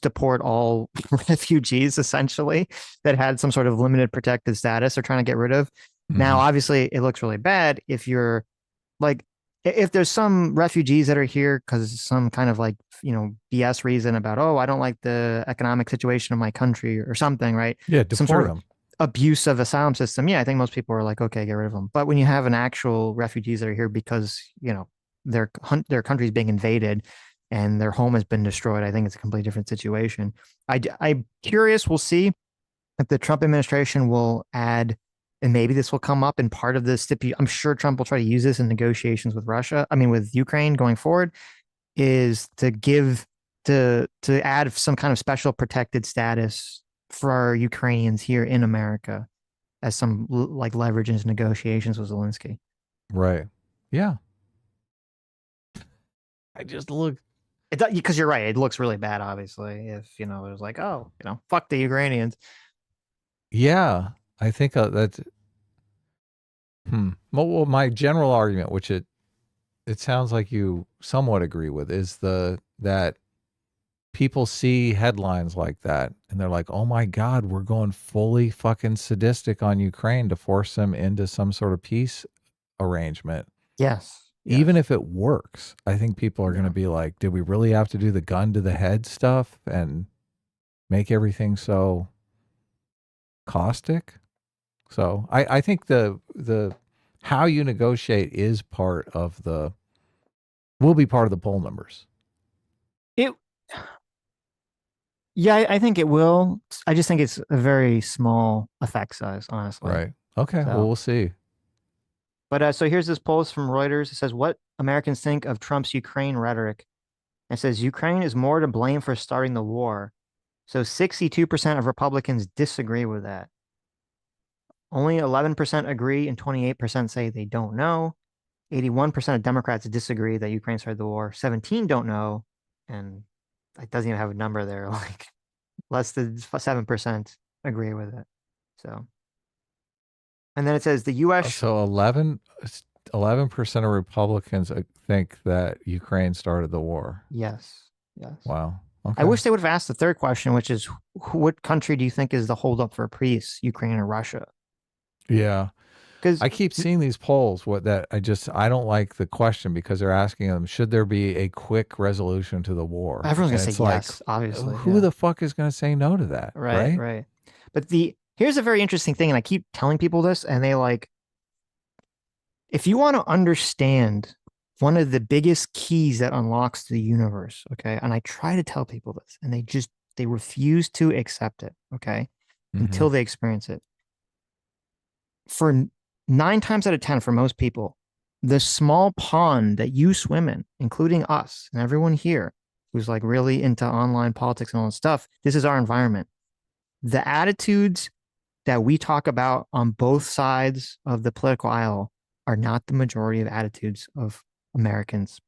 deport all refugees, essentially, that had some sort of limited protected status they're trying to get rid of. Now, obviously, it looks really bad if you're like, if there's some refugees that are here because some kind of like, BS reason about, I don't like the economic situation of my country or something, right? Yeah, deport them. abuse of asylum system, yeah, I think most people are like, okay, get rid of them. But when you have an actual refugees that are here because, you know, their country's being invaded and their home has been destroyed, I think it's a completely different situation. I'm curious, we'll see if the Trump administration will add, and maybe this will come up in part of the I'm sure Trump will try to use this in negotiations with with Ukraine going forward, is to add some kind of special protected status for our Ukrainians here in America as some like leverage into negotiations with Zelensky. Right. Yeah. I just look. Because you're right. It looks really bad, obviously, if, you know, it was like, oh, you know, fuck the Ukrainians. Yeah. I think that's. Well, my general argument, which it sounds like you somewhat agree with, is that people see headlines like that and they're like, oh my God, we're going fully fucking sadistic on Ukraine to force them into some sort of peace arrangement. Yes. Even if it works, I think people are going to be like, did we really have to do the gun to the head stuff and make everything so caustic? So I think the how you negotiate is will be part of the poll numbers. Yeah, I think it will. I just think it's a very small effect size, honestly. Right. Okay. So, well, we'll see. But so here's this post from Reuters. It says, what Americans think of Trump's Ukraine rhetoric. It says, Ukraine is more to blame for starting the war. So 62% of Republicans disagree with that. Only 11% agree and 28% say they don't know. 81% of Democrats disagree that Ukraine started the war. 17 don't know. And it doesn't even have a number there. Like less than 7% agree with it. So, and then it says the U.S. So 11% of Republicans think that Ukraine started the war. Yes. Yes. Wow. Okay. I wish they would have asked the third question, which is what country do you think is the holdup for peace, Ukraine or Russia? Yeah. Because I keep seeing these polls I don't like the question because they're asking them, should there be a quick resolution to the war? Everyone's going to say yes, obviously. Who the fuck is going to say no to that? Right. But here's a very interesting thing, and I keep telling people this, and they like, if you want to understand one of the biggest keys that unlocks the universe, okay, and I try to tell people this, and they refuse to accept it, okay, until they experience it. For 9 times out of 10, for most people, the small pond that you swim in, including us and everyone here who's like really into online politics and all that stuff, this is our environment. The attitudes that we talk about on both sides of the political aisle are not the majority of attitudes of Americans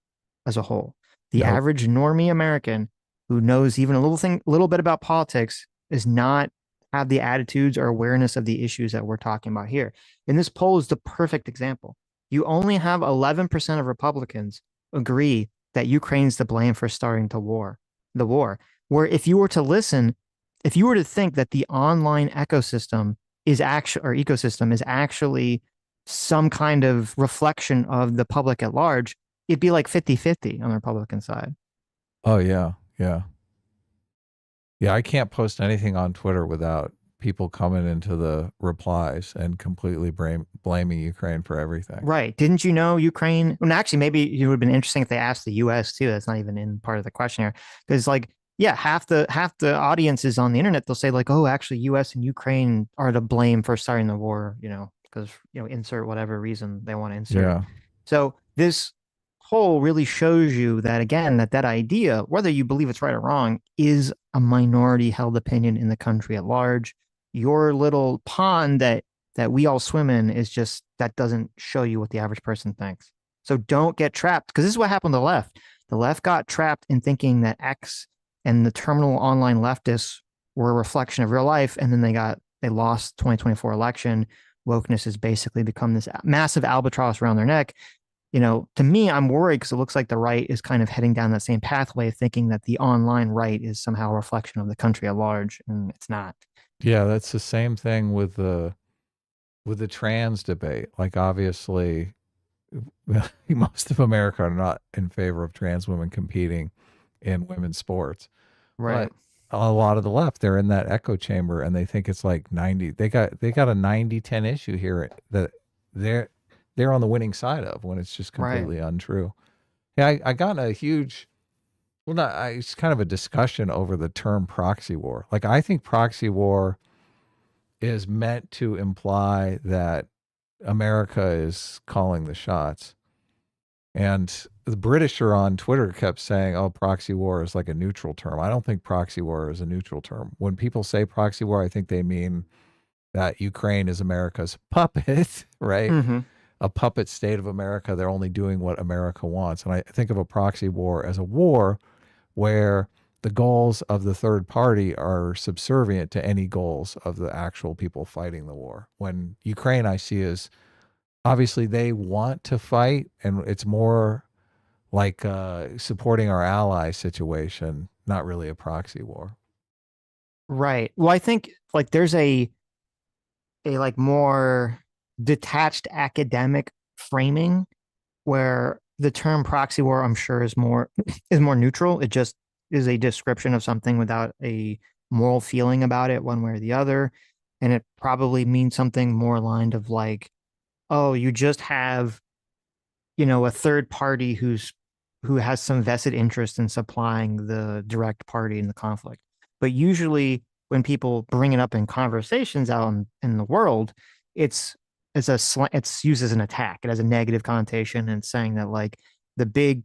as a whole. The average normie American who knows even a little bit about politics is not have the attitudes or awareness of the issues that we're talking about here. And this poll is the perfect example. You only have 11% of Republicans agree that Ukraine's to blame for starting the war. Where if you were to think that the online ecosystem is actually some kind of reflection of the public at large, it'd be like 50-50 on the Republican side. Oh, yeah. Yeah. Yeah, I can't post anything on Twitter without people coming into the replies and completely blaming Ukraine for everything. Right. Didn't you know Ukraine? Well, actually, maybe it would have been interesting if they asked the U.S. too. That's not even in part of the question here. Because half the audiences on the internet, they'll say like, oh, actually, U.S. and Ukraine are to blame for starting the war, because, insert whatever reason they want to insert. Yeah. So this poll really shows you that, again, that idea, whether you believe it's right or wrong, is a minority held opinion in the country at large. Your little pond that we all swim in is just, that doesn't show you what the average person thinks. So don't get trapped, because this is what happened to the left. The left got trapped in thinking that X and the terminal online leftists were a reflection of real life, and then they lost 2024 election. Wokeness has basically become this massive albatross around their neck. To me, I'm worried because it looks like the right is kind of heading down that same pathway, thinking that the online right is somehow a reflection of the country at large, and it's not. Yeah, that's the same thing with the trans debate. Like, obviously, most of America are not in favor of trans women competing in women's sports. Right. a lot of the left, they're in that echo chamber and they think it's like 90. They got a 90-10 issue here that they're on the winning side of, when it's just completely untrue. Yeah, I got a huge, well, not, it's kind of a discussion over the term proxy war. Like, I think proxy war is meant to imply that America is calling the shots. And the British are on Twitter kept saying, oh, proxy war is like a neutral term. I don't think proxy war is a neutral term. When people say proxy war, I think they mean that Ukraine is America's puppet, right? Mm-hmm. A puppet state of America. They're only doing what America wants. And I think of a proxy war as a war where the goals of the third party are subservient to any goals of the actual people fighting the war. When Ukraine, I see as obviously they want to fight, and it's more like supporting our ally situation, not really a proxy war. Right. Well, I think like there's a like more detached academic framing where the term proxy war, I'm sure, is more neutral. It just is a description of something without a moral feeling about it one way or the other. And it probably means something more aligned of like, oh, you just have, a third party who has some vested interest in supplying the direct party in the conflict. But usually when people bring it up in conversations out in the world, it's used as an attack. It has a negative connotation, and saying that like the big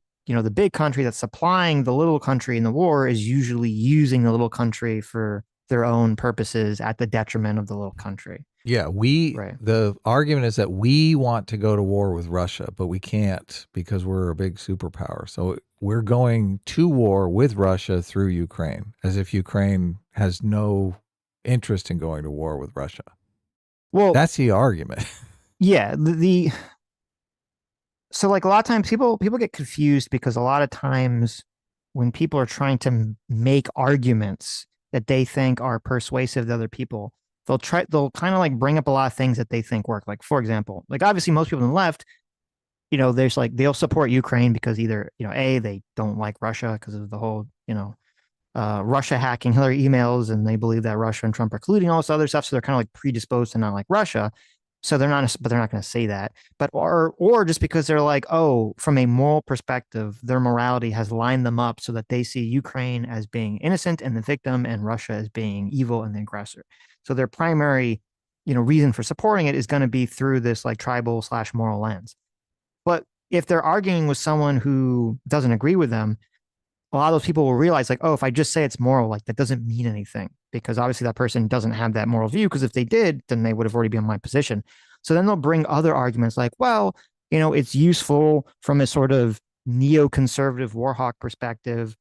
country that's supplying the little country in the war is usually using the little country for their own purposes at the detriment of the little country. Yeah, the argument is that we want to go to war with Russia, but we can't because we're a big superpower. So we're going to war with Russia through Ukraine, as if Ukraine has no interest in going to war with Russia. Well, that's the argument. Yeah, so like a lot of times people get confused because a lot of times when people are trying to make arguments that they think are persuasive to other people, they'll kind of like bring up a lot of things that they think work. Like, for example, like obviously most people on the left, there's like, they'll support Ukraine because either, A, they don't like Russia because of the whole, Russia hacking Hillary emails, and they believe that Russia and Trump are colluding, all this other stuff. So they're kind of like predisposed to not like Russia. So they're not going to say that. But or just because they're like, oh, from a moral perspective, their morality has lined them up so that they see Ukraine as being innocent and the victim, and Russia as being evil and the aggressor. So their primary, reason for supporting it is going to be through this like tribal / moral lens. But if they're arguing with someone who doesn't agree with them, a lot of those people will realize like, oh, if I just say it's moral, like that doesn't mean anything, because obviously that person doesn't have that moral view, because if they did, then they would have already been in my position. So then they'll bring other arguments like, well, it's useful from a sort of neoconservative warhawk perspective,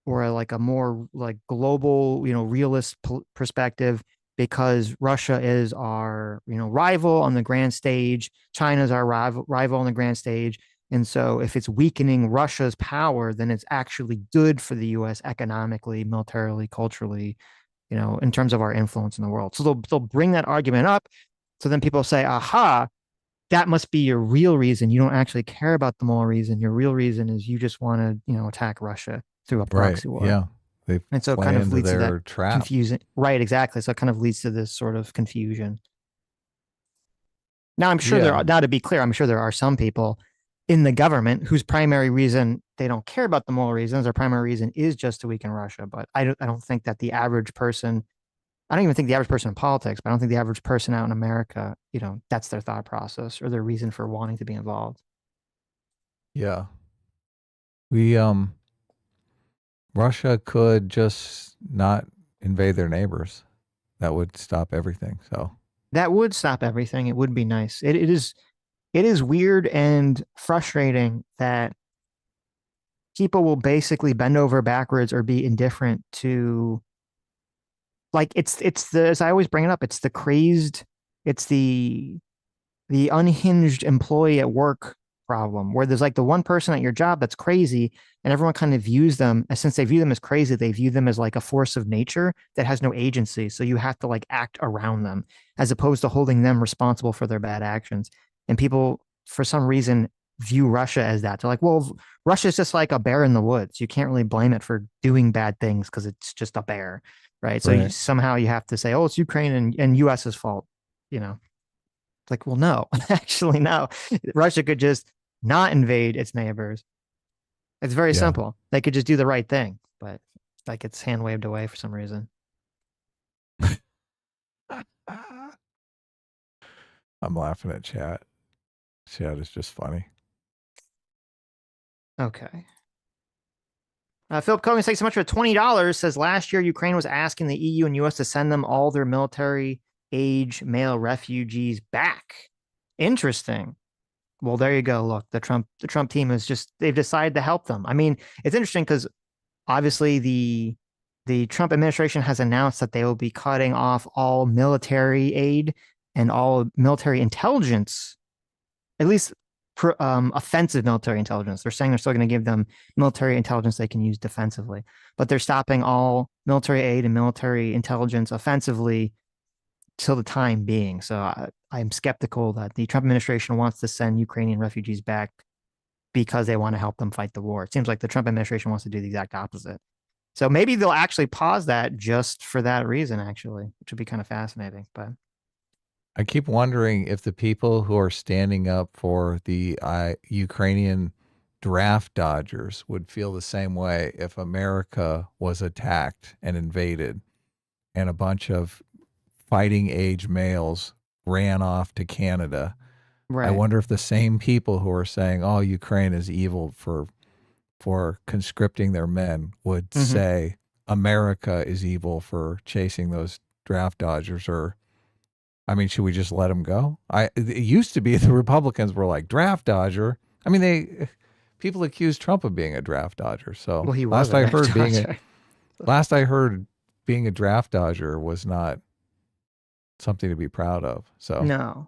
or like a more like global, realist perspective, because Russia is our, rival on the grand stage. China's our rival on the grand stage. And so if it's weakening Russia's power, then it's actually good for the U.S. economically, militarily, culturally, in terms of our influence in the world. So they'll bring that argument up. So then people say, aha, that must be your real reason. You don't actually care about the moral reason. Your real reason is you just want to, attack Russia through a proxy war. Yeah. And so it kind of leads to that trap. confusing. Right, exactly. So it kind of leads to this sort of confusion. Now, I'm sure now to be clear, I'm sure there are some people in the government whose primary reason, they don't care about the moral reasons. Their primary reason is just to weaken Russia. But I don't think that the average person, I don't even think the average person in politics, but I don't think the average person out in America, that's their thought process or their reason for wanting to be involved. Yeah. Russia could just not invade their neighbors. That would stop everything. So that would stop everything. It would be nice. It is weird and frustrating that people will basically bend over backwards or be indifferent to, like, it's the, as I always bring it up, it's the crazed, it's the unhinged employee at work problem, where there's like the one person at your job that's crazy, and everyone kind of views them, and since they view them as crazy, they view them as like a force of nature that has no agency. So you have to like act around them, as opposed to holding them responsible for their bad actions. And people, for some reason, view Russia as that. They're like, well, Russia's just like a bear in the woods. You can't really blame it for doing bad things because it's just a bear, right? So Right. somehow you have to say, oh, it's Ukraine and US's fault, you know? It's like, well, no, actually, no. Russia could just not invade its neighbors. It's very Yeah. simple. They could just do the right thing, but like it's hand waved away for some reason. I'm laughing at chat. Chat is just funny. Okay. Philip Cogan, thanks so much for $20. Says last year Ukraine was asking the EU and US to send them all their military age male refugees back. Interesting. Well, there you go. Look, the Trump team is just they've decided to help them. I mean, it's interesting because obviously the Trump administration has announced that they will be cutting off all military aid and all military intelligence, at least offensive military intelligence. They're saying they're still going to give them military intelligence they can use defensively, but they're stopping all military aid and military intelligence offensively till the time being. So I'm skeptical that the Trump administration wants to send Ukrainian refugees back because they want to help them fight the war. It seems like the Trump administration wants to do the exact opposite. So maybe they'll actually pause that just for that reason, actually, which would be kind of fascinating. But I keep wondering if the people who are standing up for the Ukrainian draft dodgers would feel the same way if America was attacked and invaded and a bunch of fighting age males ran off to Canada. right. I wonder if the same people who are saying, oh, Ukraine is evil for conscripting their men would say America is evil for chasing those draft dodgers. Or I mean, should we just let them go? It used to be the Republicans were like draft dodger. I mean, people accused Trump of being a draft dodger. So Well, he last was I heard being a draft dodger was not something to be proud of. So no.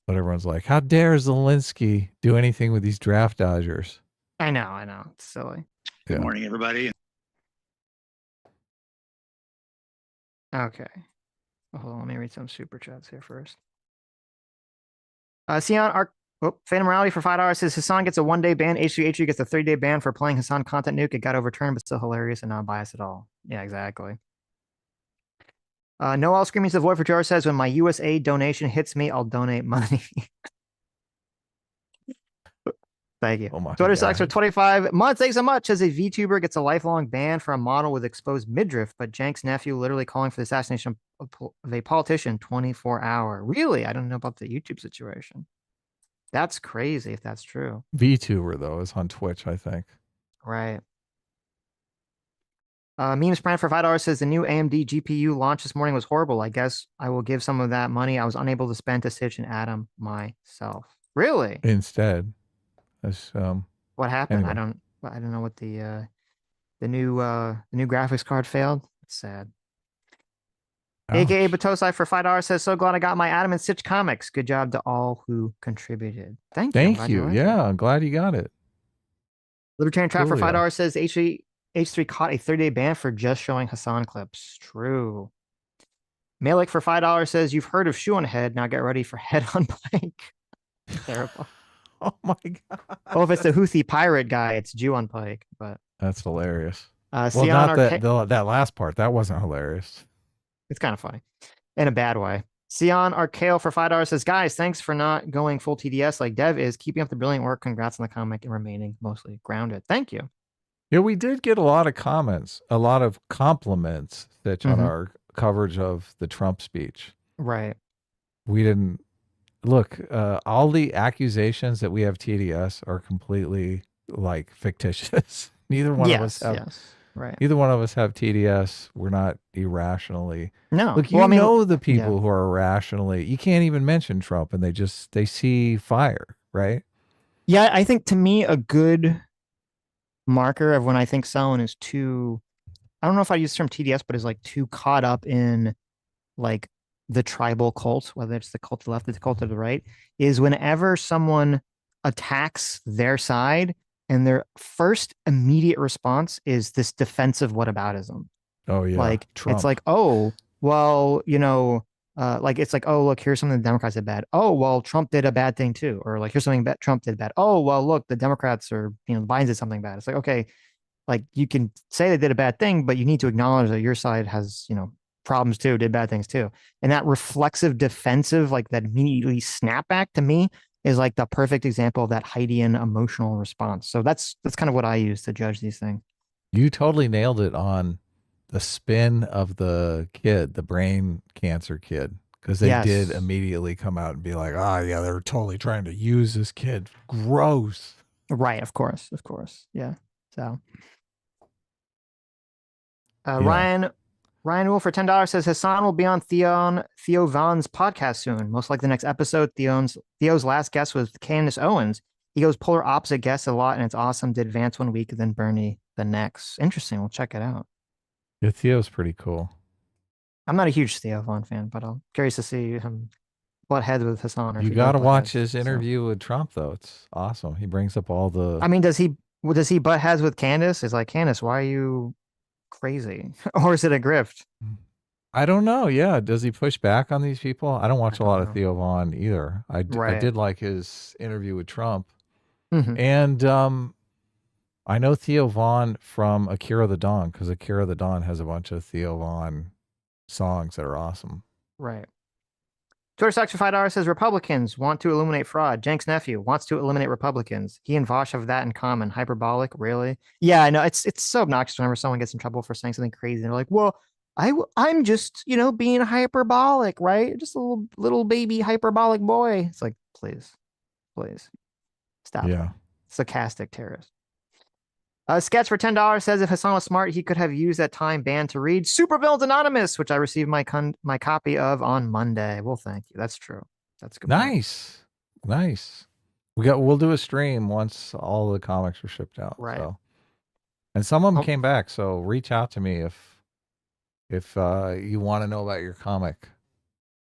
but everyone's like, how dare Zelensky do anything with these draft dodgers? I know. It's silly. Good morning, everybody. Okay. Hold on, let me read some super chats here first. Sion Phantom Morality for $5 says Hasan gets a 1-day ban. H3 gets a 30-day ban for playing Hasan content nuke. It got overturned, but still hilarious and not biased at all. Yeah, exactly. Noel Screaming to the Void for Jar says, when my USA donation hits me, I'll donate money. Thank you. Oh my Twitter God. sucks for 25 months. Thanks so much. As a VTuber gets a lifelong ban for a model with exposed midriff, but Jank's nephew literally calling for the assassination of a politician 24-hour. Really? I don't know about the YouTube situation. That's crazy if that's true. VTuber, though, is on Twitch, I think. Right. Memes Brand for $5 says the new AMD GPU launch this morning was horrible. I guess I will give some of that money I was unable to spend to Sitch and Adam myself. Really? Instead, that's What happened? anyway. I don't know what the new graphics card failed. It's sad. AKA Ouch. Batosai for $5 says, so glad I got my Adam and Sitch comics. Good job to all who contributed. Thank you. Thank you. Yeah, I'm glad you got it. Libertarian Trap for Coolio. $5 says H3 caught a 30-day ban for just showing Hasan clips. True. Malik for $5 says, you've heard of shoe on head. Now get ready for head on pike. Terrible. Oh my God. Oh, if it's the Houthi pirate guy, it's Jew on pike. But That's hilarious. Well, not that last part. That wasn't hilarious. It's kind of funny in a bad way. Sion Arcale for $5 says, guys, thanks for not going full TDS like Dev is. Keeping up the brilliant work. Congrats on the comic and remaining mostly grounded. Thank you. Yeah, we did get a lot of comments, a lot of compliments, Sitch, on our coverage of the Trump speech. Right. We didn't look. All the accusations that we have TDS are completely like fictitious. Neither one of us have. Right. Neither one of us have TDS. We're not irrationally. No. Look, you know the people who are irrationally. You can't even mention Trump, and they see fire, right? Yeah, I think to me a good marker of when I think someone is too, I don't know if I use the term TDS, but is like too caught up in like the tribal cult, whether it's the cult to the left or the cult to the right, is whenever someone attacks their side and their first immediate response is this defensive whataboutism. Oh yeah. Like Trump. it's like, oh, well, like it's like, oh look, here's something the Democrats did bad. Oh well, Trump did a bad thing too, or like here's something that Trump did bad. Oh well, look, the Democrats or Biden did something bad. It's like, okay, like you can say they did a bad thing, but you need to acknowledge that your side has problems too, did bad things too, and that reflexive defensive, like that immediately snapback to me is like the perfect example of that Heidian emotional response. So that's kind of what I use to judge these things. You totally nailed it on the spin of the kid, the brain cancer kid, because they did immediately come out and be like, "Ah, yeah, they're totally trying to use this kid. Gross." Right, of course, yeah. So, Yeah. Ryan Wolf for $10 says Hasan will be on Theo Vaughn's podcast soon. Most likely the next episode. Theo's last guest was Candace Owens. He goes polar opposite guests a lot, and it's awesome. Did Vance one week, and then Bernie the next. Interesting. We'll check it out. Yeah, Theo's pretty cool. I'm not a huge Theo Vaughn fan, but I'm curious to see him butt heads with Hasan. Or You got to watch his interview with Trump, though. It's awesome. He brings up all the. I mean, does he butt heads with Candace? It's like, Candace, why are you crazy? Or is it a grift? I don't know. Yeah. Does he push back on these people? I don't watch a lot of Theo Vaughn either. I did like his interview with Trump. Mm-hmm. And I know Theo Vaughn from Akira the Dawn, because Akira the Dawn has a bunch of Theo Vaughn songs that are awesome. Right. Twitter Stocks for $5 says Republicans want to eliminate fraud. Jenk's nephew wants to eliminate Republicans. He and Vosh have that in common. Hyperbolic, really? Yeah, I know. It's so obnoxious whenever someone gets in trouble for saying something crazy. And they're like, well, I'm just, being hyperbolic, right? Just a little baby hyperbolic boy. It's like, please stop. Yeah. Sarcastic terrorist. Sketch for $10 says if Hasan was smart, he could have used that time banned to read Supervillains Anonymous, which I received my copy of on Monday. Well, thank you. That's true. That's good. Nice. We'll do a stream once all the comics are shipped out. Right. So. And some of them came back, so reach out to me if you want to know about your comic.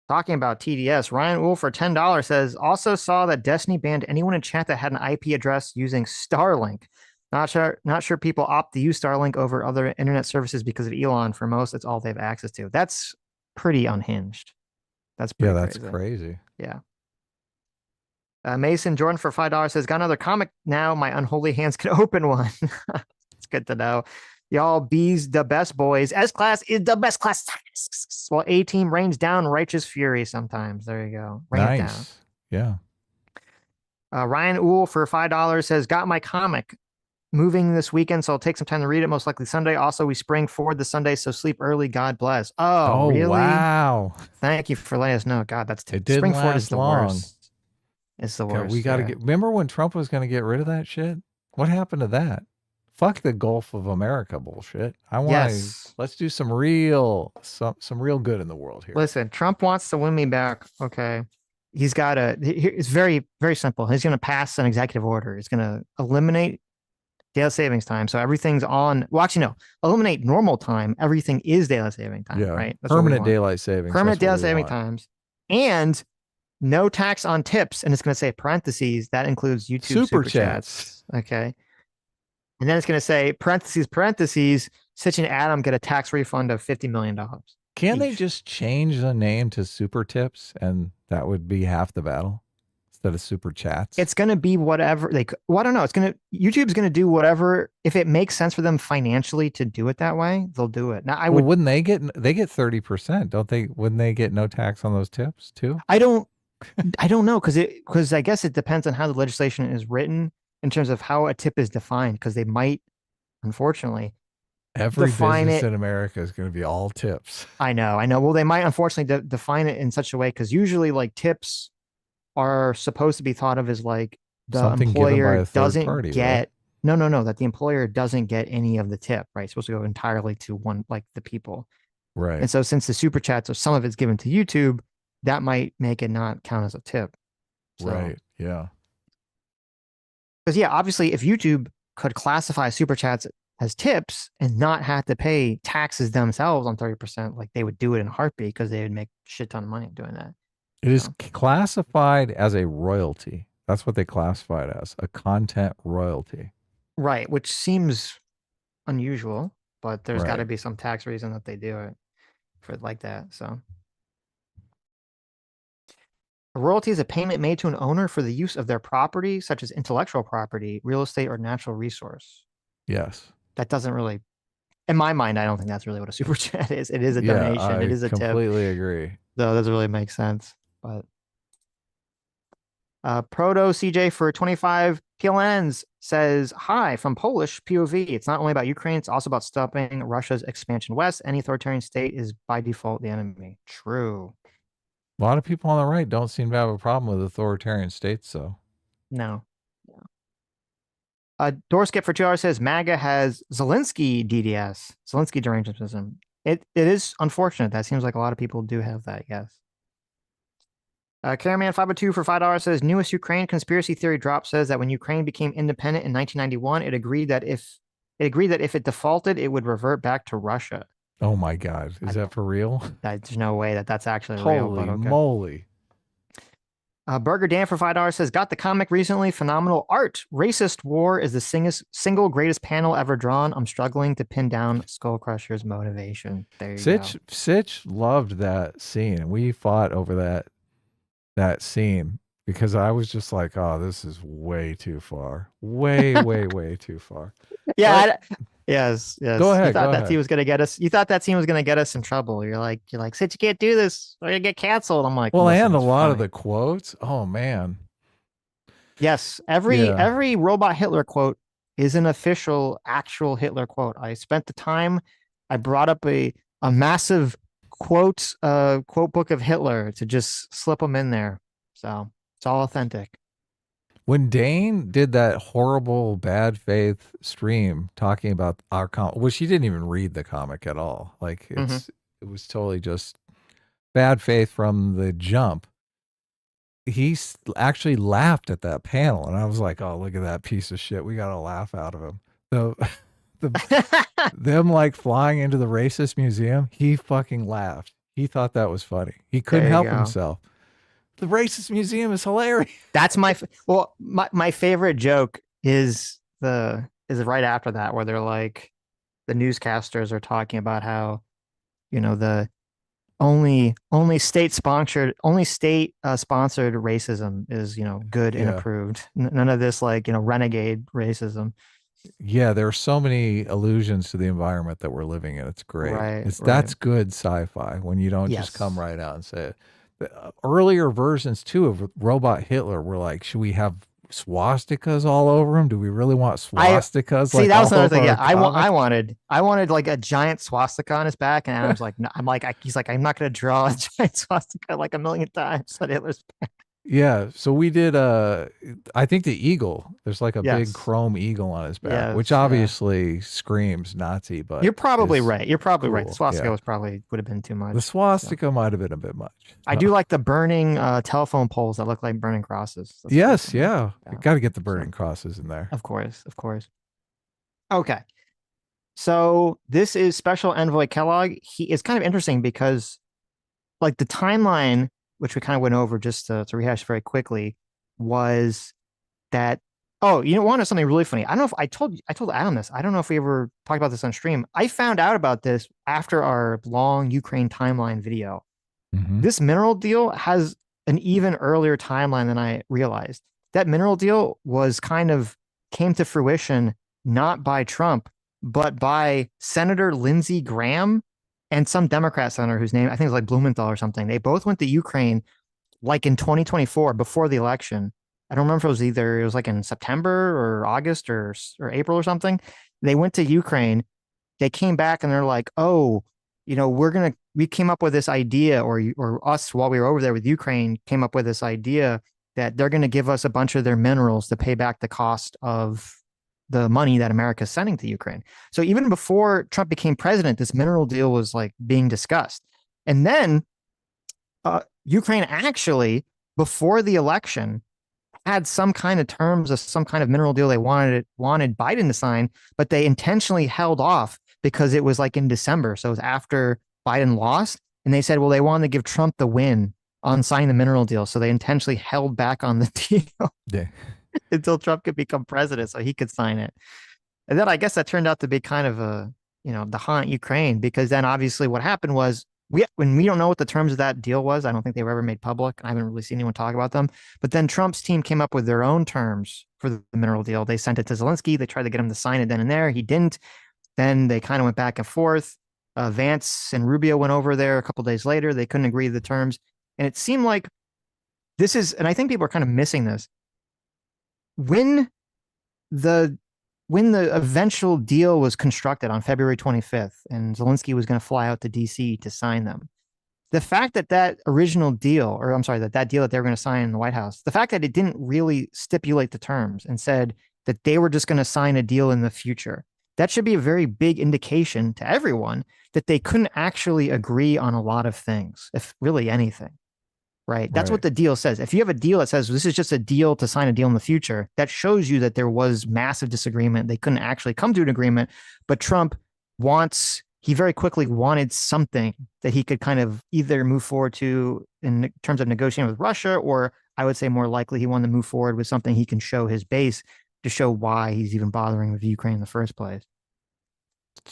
Talking about TDS, Ryan Wolf for $10 says also saw that Destiny banned anyone in chat that had an IP address using Starlink. Not sure people opt to use Starlink over other internet services because of Elon. For most, it's all they have access to. That's pretty unhinged. That's pretty crazy. Yeah. Mason Jordan for $5 says, got another comic now. My unholy hands can open one. It's good to know. Y'all bees the best boys. S-Class is the best class. While A-Team rains down righteous fury sometimes. There you go. Rain it down. Yeah. Ryan Uhl for $5 says, got my comic. Moving this weekend, so I'll take some time to read it. Most likely Sunday. Also, we spring forward the Sunday, so sleep early. God bless. Oh, really? Wow. Thank you for letting us know. God, that's it. Didn't spring forward last is the long. worst. It's the worst. We got to get. Remember when Trump was going to get rid of that shit? What happened to that? Fuck the Gulf of America bullshit. I want to. Let's do some real good in the world here. Listen, Trump wants to win me back. Okay. He's got it's very, very simple. He's going to pass an executive order. He's going to eliminate daylight savings time. So everything's on. Well, actually, no. Eliminate normal time. Everything is daylight saving time. Yeah. Right. That's permanent daylight savings. Permanent daylight saving times, and no tax on tips. And it's going to say parentheses that includes YouTube super chats. Okay. And then it's going to say parentheses. Sitch and Adam get a tax refund of $50 million. Can they just change the name to Super Tips, and that would be half the battle? Instead of super chats, it's going to be whatever I don't know. YouTube's going to do whatever. If it makes sense for them financially to do it that way, they'll do it. Now, wouldn't they get 30%? Don't they? Wouldn't they get no tax on those tips too? I don't know. Cause I guess it depends on how the legislation is written in terms of how a tip is defined. Cause they might, unfortunately, every business in America is going to be all tips. I know. Well, they might unfortunately define it in such a way. Cause usually like tips are supposed to be thought of as like the employer doesn't get that the employer doesn't get any of the tip, right? It's supposed to go entirely to one, like the people. Right. And so since the super chats or some of it's given to YouTube, that might make it not count as a tip. So, right. Yeah. Because yeah, obviously if YouTube could classify super chats as tips and not have to pay taxes themselves on 30%, like they would do it in a heartbeat because they would make a shit ton of money doing that. It is classified as a royalty. That's what they classify it as, a content royalty. Right, which seems unusual, but there's got to be some tax reason that they do it for like that. So A royalty is a payment made to an owner for the use of their property, such as intellectual property, real estate, or natural resource. Yes. That doesn't really, in my mind, I don't think that's really what a super chat is. It is a Yeah, donation. It I is a tip. completely agree. So it doesn't really make sense. But Proto CJ for 25 PLNs says, hi, from Polish POV. It's not only about Ukraine, it's also about stopping Russia's expansion west. Any authoritarian state is by default the enemy. True. A lot of people on the right don't seem to have a problem with authoritarian states, though. No. Doorskip for 2 hours says MAGA has Zelensky DDS, Zelensky derangementism. It is unfortunate. That seems like a lot of people do have that, yes. Caraman 502 for $5 says newest Ukraine conspiracy theory drop says that when Ukraine became independent in 1991, it agreed that if it defaulted, it would revert back to Russia. Oh my God. Is that for real? There's no way that that's actually real. Holy But okay. moly. Burger Dan for $5 says, got the comic recently. Phenomenal art. Racist War is the single greatest panel ever drawn. I'm struggling to pin down Skullcrusher's motivation. There you go. Sitch loved that scene. And we fought over that scene because I was just like, oh, this is way too far. Way too far. Yeah. Yes. Go ahead. You thought that scene was going to get us. You thought that scene was going to get us in trouble. You're like, Sitch, you can't do this. We're going to get canceled. I'm like, well, and a lot of the quotes. Oh man. Yes. Every robot Hitler quote is an actual Hitler quote. I spent the time. I brought up a massive quote book of Hitler to just slip them in there. So it's all authentic. When Dane did that horrible bad faith stream talking about our comic, which he didn't even read the comic at all. Like it was totally just bad faith from the jump. He actually laughed at that panel, and I was like, "Oh, look at that piece of shit! We got a laugh out of him." Them like flying into the racist museum. He fucking laughed. He thought that was funny. He couldn't help himself. The racist museum is hilarious. That's my favorite joke is right after that, where they're like, the newscasters are talking about how, the only state sponsored racism is, good and approved. None of this renegade racism. Yeah, there are so many allusions to the environment that we're living in. It's great. Right, That's good sci-fi when you don't just come right out and say it. The earlier versions too of Robot Hitler were like, should we have swastikas all over him? Do we really want swastikas? See, that was another thing. Yeah, I wanted like a giant swastika on his back, and Adam's like, no, he's like, I'm not going to draw a giant swastika like a million times on Hitler's back. Yeah, so we did I think the eagle. There's like a big chrome eagle on his back, which obviously screams Nazi, but you're probably right. You're probably right. The swastika would have been too much. The swastika might have been a bit much. I do like the burning telephone poles that look like burning crosses. That's You got to get the burning crosses in there. Of course. Okay. So this is Special Envoy Kellogg. It's kind of interesting because like the timeline, which we kind of went over just to rehash very quickly, was that, want to know something really funny? I don't know if I told Adam this. I don't know if we ever talked about this on stream. I found out about this after our long Ukraine timeline video. This mineral deal has an even earlier timeline than I realized. That mineral deal came to fruition not by Trump, but by Senator Lindsey Graham and some Democrat senator whose name I think is like Blumenthal or something. They both went to Ukraine like in 2024 before the election. I don't remember if it was like in September or August or April or something. They went to Ukraine. They came back and they're like, oh, we came up with this idea, or us while we were over there with Ukraine came up with this idea that they're going to give us a bunch of their minerals to pay back the cost of the money that America is sending to Ukraine. So even before Trump became president, this mineral deal was like being discussed. And then Ukraine actually, before the election, had some kind of terms of some kind of mineral deal they wanted Biden to sign, but they intentionally held off because it was like in December. So it was after Biden lost. And they said, well, they wanted to give Trump the win on signing the mineral deal. So they intentionally held back on the deal. Yeah. Until Trump could become president so he could sign it. And then I guess that turned out to be kind of the haunt Ukraine, because then obviously what happened was when we don't know what the terms of that deal was. I don't think they were ever made public. I haven't really seen anyone talk about them. But then Trump's team came up with their own terms for the mineral deal. They sent it to Zelensky. They tried to get him to sign it then and there. He didn't. Then they kind of went back and forth. Vance and Rubio went over there a couple days later. They couldn't agree to the terms. And it seemed like this is, and I think people are kind of missing this. When the eventual deal was constructed on February 25th and Zelensky was going to fly out to DC to sign them, the fact that that original deal, or I'm sorry, that deal that they were going to sign in the White House, the fact that it didn't really stipulate the terms and said that they were just going to sign a deal in the future, that should be a very big indication to everyone that they couldn't actually agree on a lot of things, if really anything. Right. That's what the deal says. If you have a deal that says this is just a deal to sign a deal in the future, that shows you that there was massive disagreement. They couldn't actually come to an agreement. But Trump he very quickly wanted something that he could kind of either move forward to in terms of negotiating with Russia, or I would say more likely he wanted to move forward with something he can show his base to show why he's even bothering with Ukraine in the first place.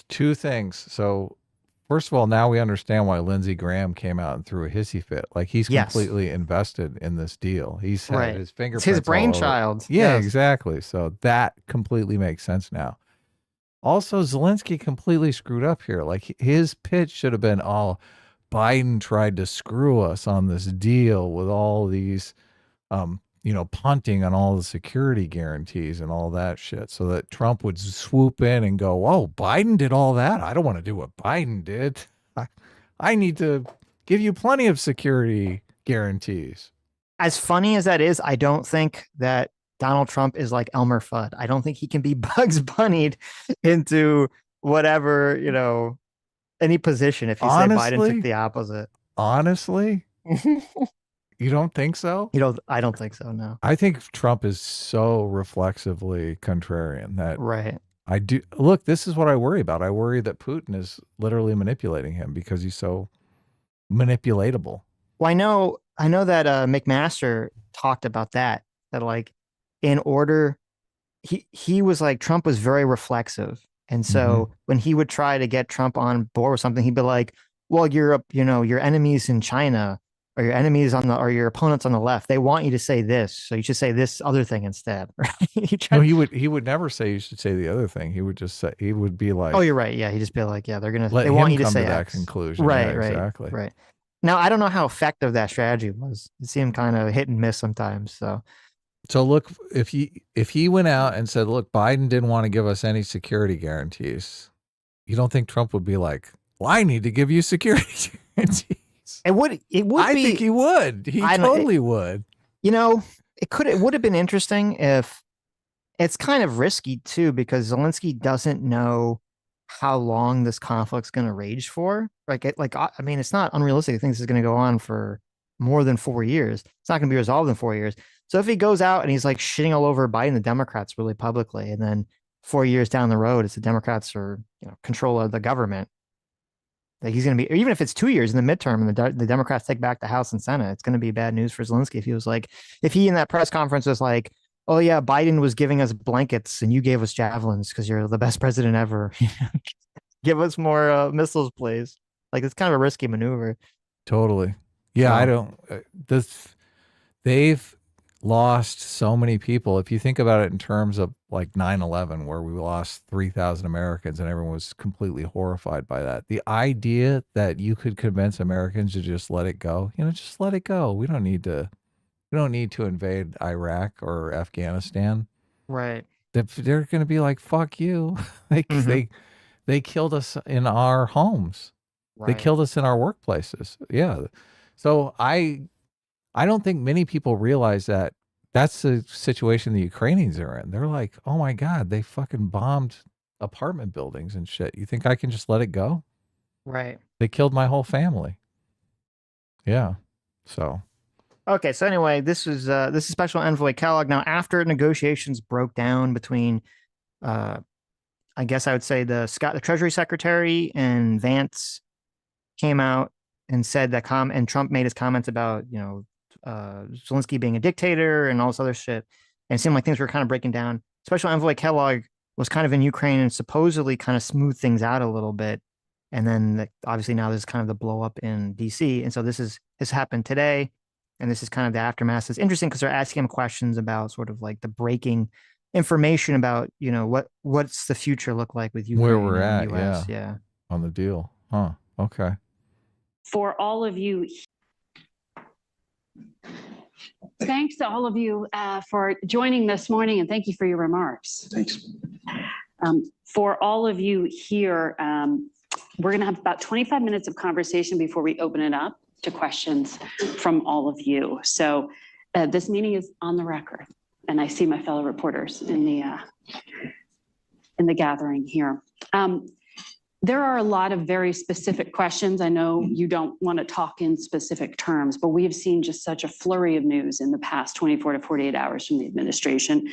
Two things. So first of all, now we understand why Lindsey Graham came out and threw a hissy fit. Like he's completely invested in this deal. He's had his fingerprints. It's his brainchild. Yeah, exactly. So that completely makes sense now. Also, Zelensky completely screwed up here. Like his pitch should have been, "Oh, Biden tried to screw us on this deal with all these, punting on all the security guarantees and all that shit," so that Trump would swoop in and go, "Oh, Biden did all that? I don't want to do what Biden did. I need to give you plenty of security guarantees." As funny as that is, I don't think that Donald Trump is like Elmer Fudd. I don't think he can be Bugs Bunnied into whatever, any position if you say Biden took the opposite. Honestly? You don't think so? I don't think so, no. I think Trump is so reflexively contrarian that right. I do. Look, this is what I worry about. I worry that Putin is literally manipulating him because he's so manipulatable. Well, I know that McMaster talked about that like in order, he was like, Trump was very reflexive. And so when he would try to get Trump on board with something, he'd be like, well, your enemies in China or your enemies or your opponents on the left, they want you to say this. So you should say this other thing instead. Right? No, he would never say you should say the other thing. He would just say, he would be like, oh, you're right. Yeah. He'd just be like, yeah, they want you to say that X. conclusion. Right. Yeah, right. Exactly. Right. Now, I don't know how effective that strategy was. It seemed kind of hit and miss sometimes. So look, if he went out and said, look, Biden didn't want to give us any security guarantees, you don't think Trump would be like, well, I need to give you security guarantees? It would I think he would. He totally would. It would have been interesting if it's kind of risky too, because Zelensky doesn't know how long this conflict's going to rage for. I mean, it's not unrealistic to think this is going to go on for more than 4 years. It's not going to be resolved in 4 years. So if he goes out and he's like shitting all over Biden, the Democrats really publicly, and then 4 years down the road, it's the Democrats or control of the government, like he's going to be, even if it's 2 years in the midterm and the Democrats take back the House and Senate, it's going to be bad news for Zelensky. If he in that press conference was like, oh yeah, Biden was giving us blankets and you gave us javelins because you're the best president ever. Give us more missiles, please. Like it's kind of a risky maneuver. Totally. Yeah, I don't. They've lost so many people. If you think about it in terms of like 9/11, where we lost 3,000 Americans and everyone was completely horrified by that. The idea that you could convince Americans to just let it go, just let it go. We don't need to invade Iraq or Afghanistan. Right. They're going to be like, fuck you. They killed us in our homes. Right. They killed us in our workplaces. Yeah. So I don't think many people realize that that's the situation the Ukrainians are in. They're like, oh my God, they fucking bombed apartment buildings and shit. You think I can just let it go? Right. They killed my whole family. Yeah. So. Okay. So anyway, this is Special Envoy Kellogg. Now, after negotiations broke down between, I guess I would say the Treasury Secretary and Vance came out and said that and Trump made his comments about, Zelensky being a dictator and all this other shit. And it seemed like things were kind of breaking down. Special Envoy Kellogg was kind of in Ukraine and supposedly kind of smoothed things out a little bit. And then obviously now there's kind of the blow up in DC. And so this happened today. And this is kind of the aftermath. It's interesting because they're asking him questions about sort of like the breaking information about, what's the future look like with Ukraine Where we're and at, US. yeah. On the deal. Huh. Okay. For all of you, thanks to all of you for joining this morning, and thank you for your remarks. Thanks. For all of you here, we're going to have about 25 minutes of conversation before we open it up to questions from all of you. So this meeting is on the record, and I see my fellow reporters in the gathering here. There are a lot of very specific questions. I know you don't want to talk in specific terms, but we have seen just such a flurry of news in the past 24 to 48 hours from the administration,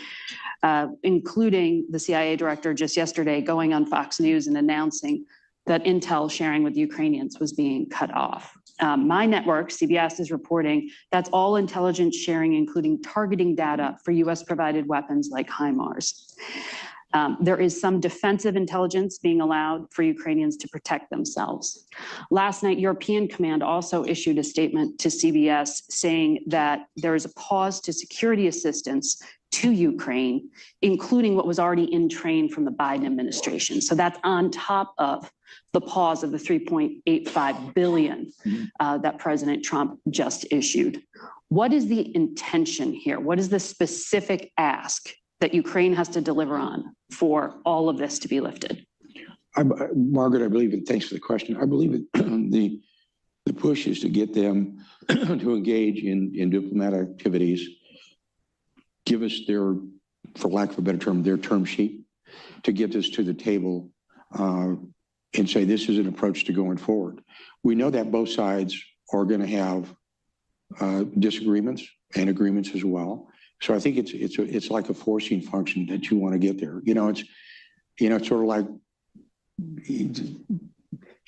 including the CIA director just yesterday going on Fox News and announcing that intel sharing with Ukrainians was being cut off. My network, CBS, is reporting that's all intelligence sharing, including targeting data for US provided weapons like HIMARS. There is some defensive intelligence being allowed for Ukrainians to protect themselves. Last night, European Command also issued a statement to CBS saying that there is a pause to security assistance to Ukraine, including what was already in train from the Biden administration. So that's on top of the pause of the $3.85 billion that President Trump just issued. What is the intention here? What is the specific ask that Ukraine has to deliver on for all of this to be lifted? Margaret, I believe, and thanks for the question. I believe that the push is to get them to engage in diplomatic activities, give us their, for lack of a better term, their term sheet, to get this to the table and say this is an approach to going forward. We know that both sides are going to have disagreements and agreements as well. So I think it's like a forcing function that you want to get there. It's sort of like,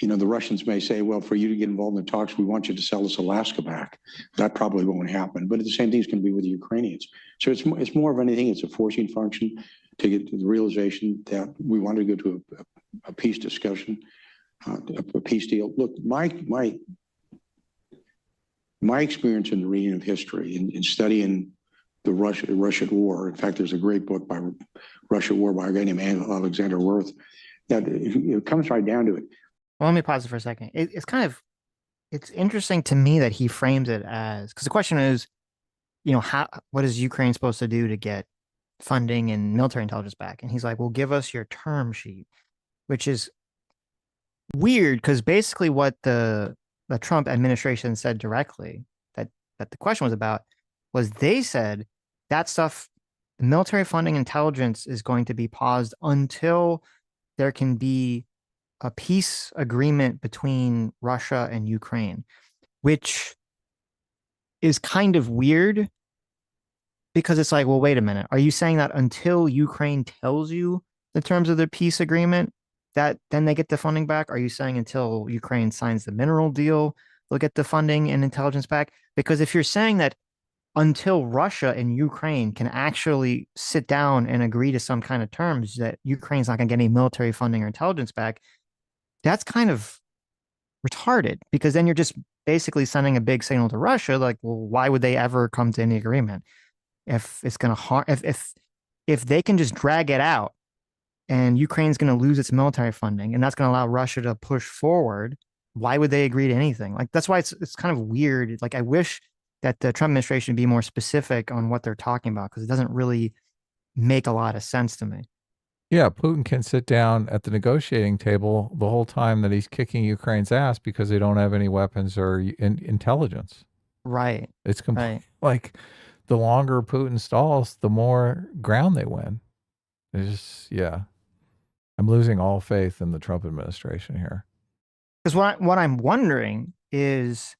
the Russians may say, well, for you to get involved in the talks, we want you to sell us Alaska back. That probably won't happen. But the same thing is going to be with the Ukrainians. So it's more of anything. It's a forcing function to get to the realization that we want to go to a peace discussion, a peace deal. Look, my experience in the reading of history and studying the Russian War. In fact, there's a great book by Russian War by a guy named Alexander Worth that it comes right down to it. Well, let me pause it for a second. It's interesting to me that he frames it as, because the question is, what is Ukraine supposed to do to get funding and military intelligence back? And he's like, well, give us your term sheet, which is weird because basically what the Trump administration said directly that the question was about was they said that stuff, the military funding intelligence is going to be paused until there can be a peace agreement between Russia and Ukraine, which is kind of weird because it's like, well, wait a minute. Are you saying that until Ukraine tells you the terms of the peace agreement, that then they get the funding back? Are you saying until Ukraine signs the mineral deal, they'll get the funding and intelligence back? Because if you're saying that until Russia and Ukraine can actually sit down and agree to some kind of terms that Ukraine's not going to get any military funding or intelligence back, that's kind of retarded, because then you're just basically sending a big signal to Russia, like, well, why would they ever come to any agreement if it's going to harm, if they can just drag it out and Ukraine's going to lose its military funding and that's going to allow Russia to push forward, why would they agree to anything? Like, that's why it's kind of weird. Like, I wish that the Trump administration would be more specific on what they're talking about, because it doesn't really make a lot of sense to me. Yeah, Putin can sit down at the negotiating table the whole time that he's kicking Ukraine's ass because they don't have any weapons or intelligence. Right. It's like the longer Putin stalls, the more ground they win. It's just, yeah. I'm losing all faith in the Trump administration here. Because what I'm wondering is,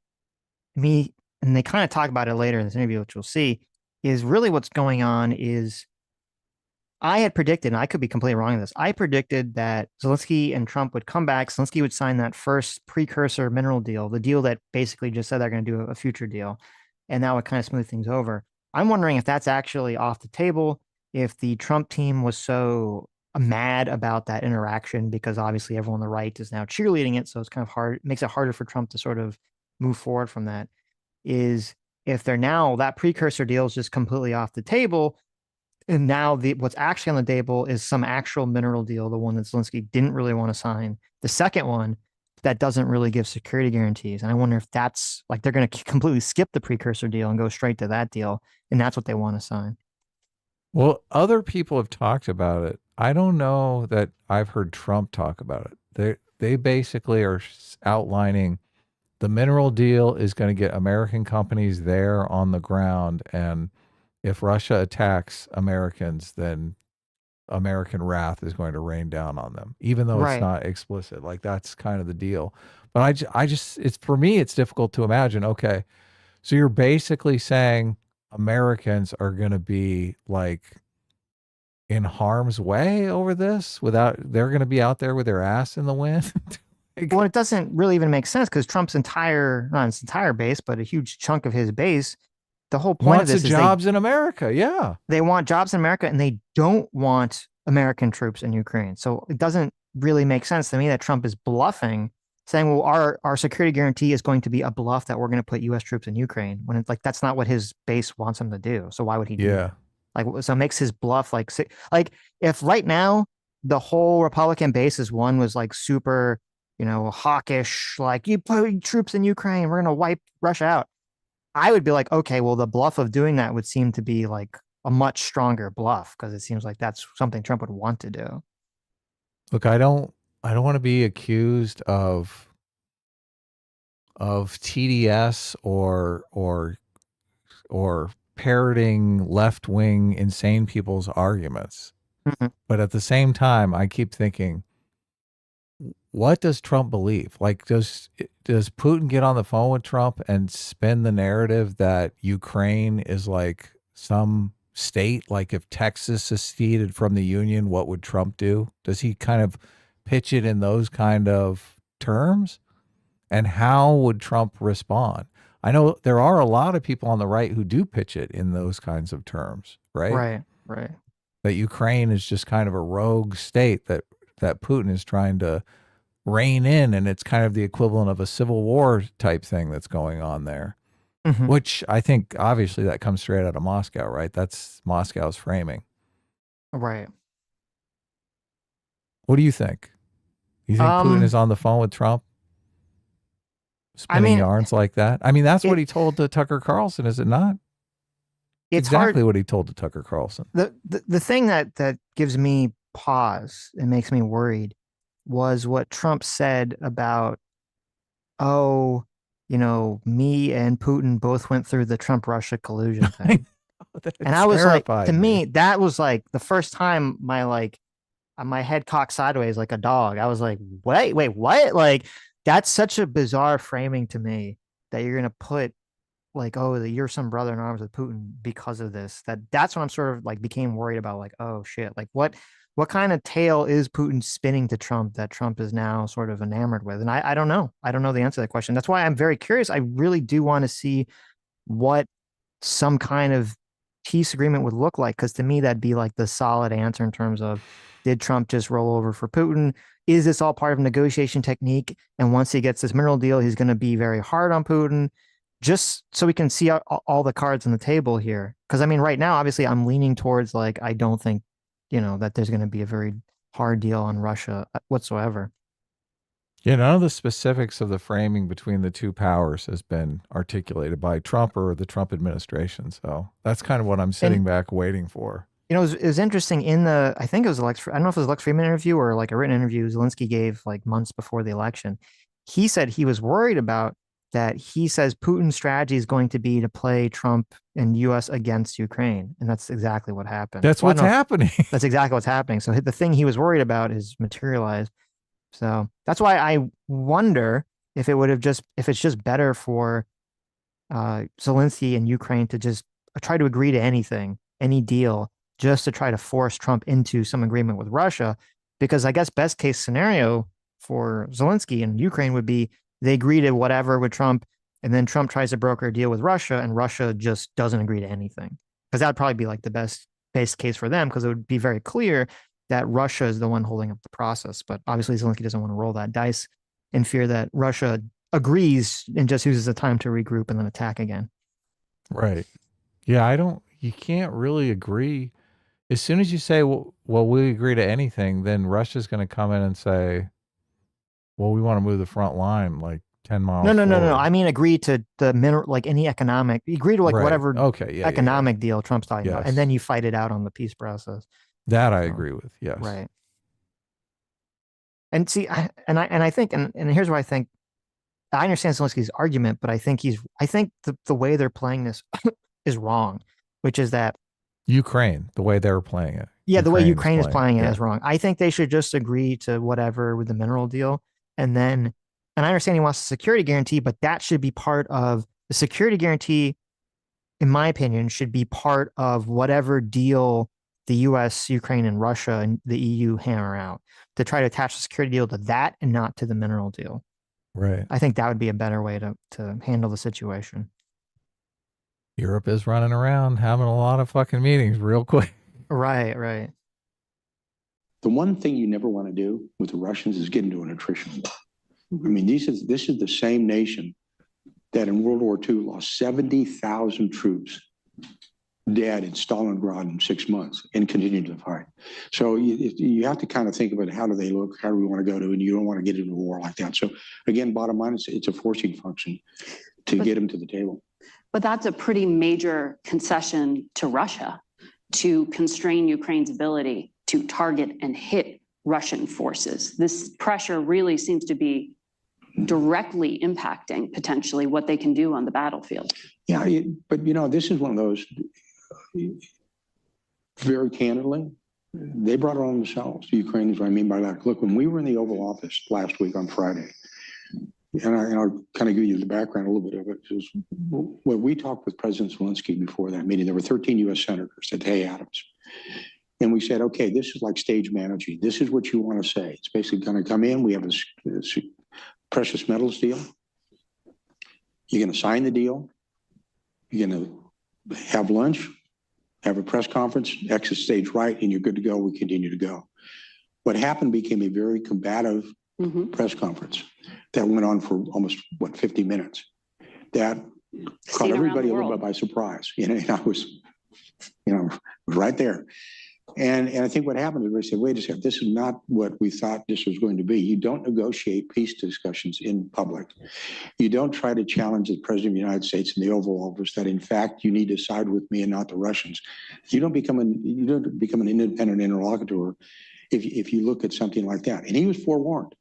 and they kind of talk about it later in this interview, which we'll see, is really what's going on is, I had predicted, and I could be completely wrong in this, I predicted that Zelensky and Trump would come back. Zelensky would sign that first precursor mineral deal, the deal that basically just said they're going to do a future deal, and that would kind of smooth things over. I'm wondering if that's actually off the table, if the Trump team was so mad about that interaction because obviously everyone on the right is now cheerleading it. So it's kind of hard, makes it harder for Trump to sort of move forward from that. Is if they're now that precursor deal is just completely off the table. And now what's actually on the table is some actual mineral deal, the one that Zelensky didn't really want to sign. The second one that doesn't really give security guarantees. And I wonder if that's like they're going to completely skip the precursor deal and go straight to that deal. And that's what they want to sign. Well, other people have talked about it. I don't know that I've heard Trump talk about it. They basically are outlining the mineral deal is going to get American companies there on the ground. And if Russia attacks Americans, then American wrath is going to rain down on them, even though it's not explicit. Like that's kind of the deal. But I just, it's for me, it's difficult to imagine. Okay, so you're basically saying Americans are going to be like in harm's way over this they're going to be out there with their ass in the wind. Well, it doesn't really even make sense because Trump's not his entire base, but a huge chunk of his base. The whole point of this is jobs in America. Yeah. They want jobs in America and they don't want American troops in Ukraine. So it doesn't really make sense to me that Trump is bluffing, saying, well, our security guarantee is going to be a bluff that we're going to put US troops in Ukraine when it's like, that's not what his base wants him to do. So why would he do that? Like, so it makes his bluff like if right now the whole Republican base was like super, hawkish, like you put troops in Ukraine, we're going to wipe Russia out. I would be like, okay, well, the bluff of doing that would seem to be like a much stronger bluff because it seems like that's something Trump would want to do. Look, I don't want to be accused of TDS or parroting left-wing insane people's arguments. Mm-hmm. But at the same time, I keep thinking, what does Trump believe? Like, does Putin get on the phone with Trump and spin the narrative that Ukraine is like some state? Like if Texas seceded from the Union, what would Trump do? Does he kind of pitch it in those kind of terms? And how would Trump respond? I know there are a lot of people on the right who do pitch it in those kinds of terms, right? Right. That Ukraine is just kind of a rogue state that Putin is trying to rein in, and it's kind of the equivalent of a civil war type thing that's going on there, which I think obviously that comes straight out of Moscow, right? That's Moscow's framing. Right. What do you think? You think Putin is on the phone with Trump? Spinning yarns like that? I mean, that's what he told to Tucker Carlson, is it not? It's exactly what he told to Tucker Carlson. The thing that gives me pause and makes me worried was what Trump said about, me and Putin both went through the Trump-Russia collusion thing. And I was like, to me, that was like the first time my head cocked sideways like a dog. I was like, wait, what? Like, that's such a bizarre framing to me that you're going to put like, you're some brother in arms with Putin because of this. That's when I'm sort of like became worried about like, oh shit, like what kind of tale is Putin spinning to Trump that Trump is now sort of enamored with? And I don't know. I don't know the answer to that question. That's why I'm very curious. I really do want to see what some kind of peace agreement would look like. Because to me, that'd be like the solid answer in terms of, did Trump just roll over for Putin? Is this all part of a negotiation technique? And once he gets this mineral deal, he's going to be very hard on Putin, just so we can see all the cards on the table here. Because I mean, right now, obviously, I'm leaning towards like, I don't think, that there's going to be a very hard deal on Russia whatsoever. Yeah, none of the specifics of the framing between the two powers has been articulated by Trump or the Trump administration. So that's kind of what I'm sitting back waiting for. It was interesting I think it was I don't know if it was a Lex Friedman interview or like a written interview Zelensky gave like months before the election. He said he was worried about that. He says Putin's strategy is going to be to play Trump and U.S. against Ukraine. And that's exactly what happened. That's what's happening. That's exactly what's happening. So the thing he was worried about is materialized. So that's why I wonder if it's just better for Zelensky and Ukraine to just try to agree to anything, any deal, just to try to force Trump into some agreement with Russia. Because I guess best case scenario for Zelensky and Ukraine would be they agree to whatever with Trump, and then Trump tries to broker a deal with Russia, and Russia just doesn't agree to anything. Because that would probably be like the best case for them, because it would be very clear that Russia is the one holding up the process. But obviously Zelensky doesn't want to roll that dice in fear that Russia agrees and just uses the time to regroup and then attack again. Right. Yeah, you can't really agree. As soon as you say, well, we agree to anything, then Russia's going to come in and say, well, we want to move the front line like 10 miles. No. I mean, agree to the mineral, like any economic, agree to like whatever economic deal Trump's talking about. And then you fight it out on the peace process. That I agree with. Yes. Right. And see, I think, and here's why I think, I understand Zelensky's argument, but I think the way they're playing this is wrong, which is that Ukraine, the way they're playing it. Yeah, the way Ukraine is playing it is wrong. I think they should just agree to whatever with the mineral deal. And then, and I understand he wants a security guarantee, but that should be part of the security guarantee, in my opinion, should be part of whatever deal the US, Ukraine, and Russia and the EU hammer out to try to attach the security deal to that and not to the mineral deal. Right. I think that would be a better way to handle the situation. Europe is running around having a lot of fucking meetings real quick. Right. The one thing you never want to do with the Russians is get into an attrition war. I mean, this is the same nation that in World War II lost 70,000 troops dead in Stalingrad in 6 months and continued to fight. So you have to kind of think about how do they look, how do we want to go to, and you don't want to get into a war like that. So again, bottom line, it's a forcing function to get them to the table. But that's a pretty major concession to Russia to constrain Ukraine's ability to target and hit Russian forces. This pressure really seems to be directly impacting potentially what they can do on the battlefield. Yeah, but this is one of those, very candidly, they brought it on themselves, the Ukrainians. What I mean by that, look, when we were in the Oval Office last week on Friday, and I'll kind of give you the background a little bit of it. When we talked with President Zelensky before that meeting, there were 13 U.S. senators at Hay Adams. And we said, okay, this is like stage managing. This is what you want to say. It's basically going to come in. We have a precious metals deal. You're going to sign the deal. You're going to have lunch, have a press conference, exit stage right, and you're good to go. We continue to go. What happened became a very combative press conference that went on for almost 50 minutes. That caught everybody a little bit by surprise. And I was, right there. And I think what happened is they said, wait a second, this is not what we thought this was going to be. You don't negotiate peace discussions in public. You don't try to challenge the President of the United States in the Oval Office that, in fact, you need to side with me and not the Russians. You don't become an independent interlocutor if you look at something like that. And he was forewarned.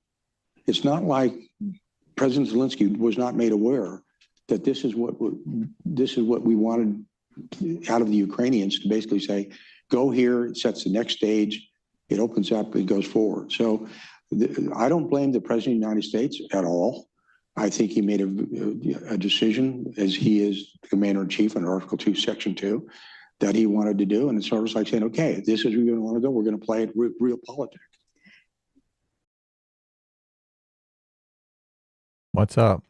It's not like President Zelensky was not made aware that this is what we wanted out of the Ukrainians, to basically say, go here, it sets the next stage, it opens up, it goes forward. So I don't blame the President of the United States at all. I think he made a decision, as he is the Commander-in-Chief under Article 2, Section 2, that he wanted to do. And it's sort of like saying, okay, this is where you want to go. We're going to play it real politics. What's up?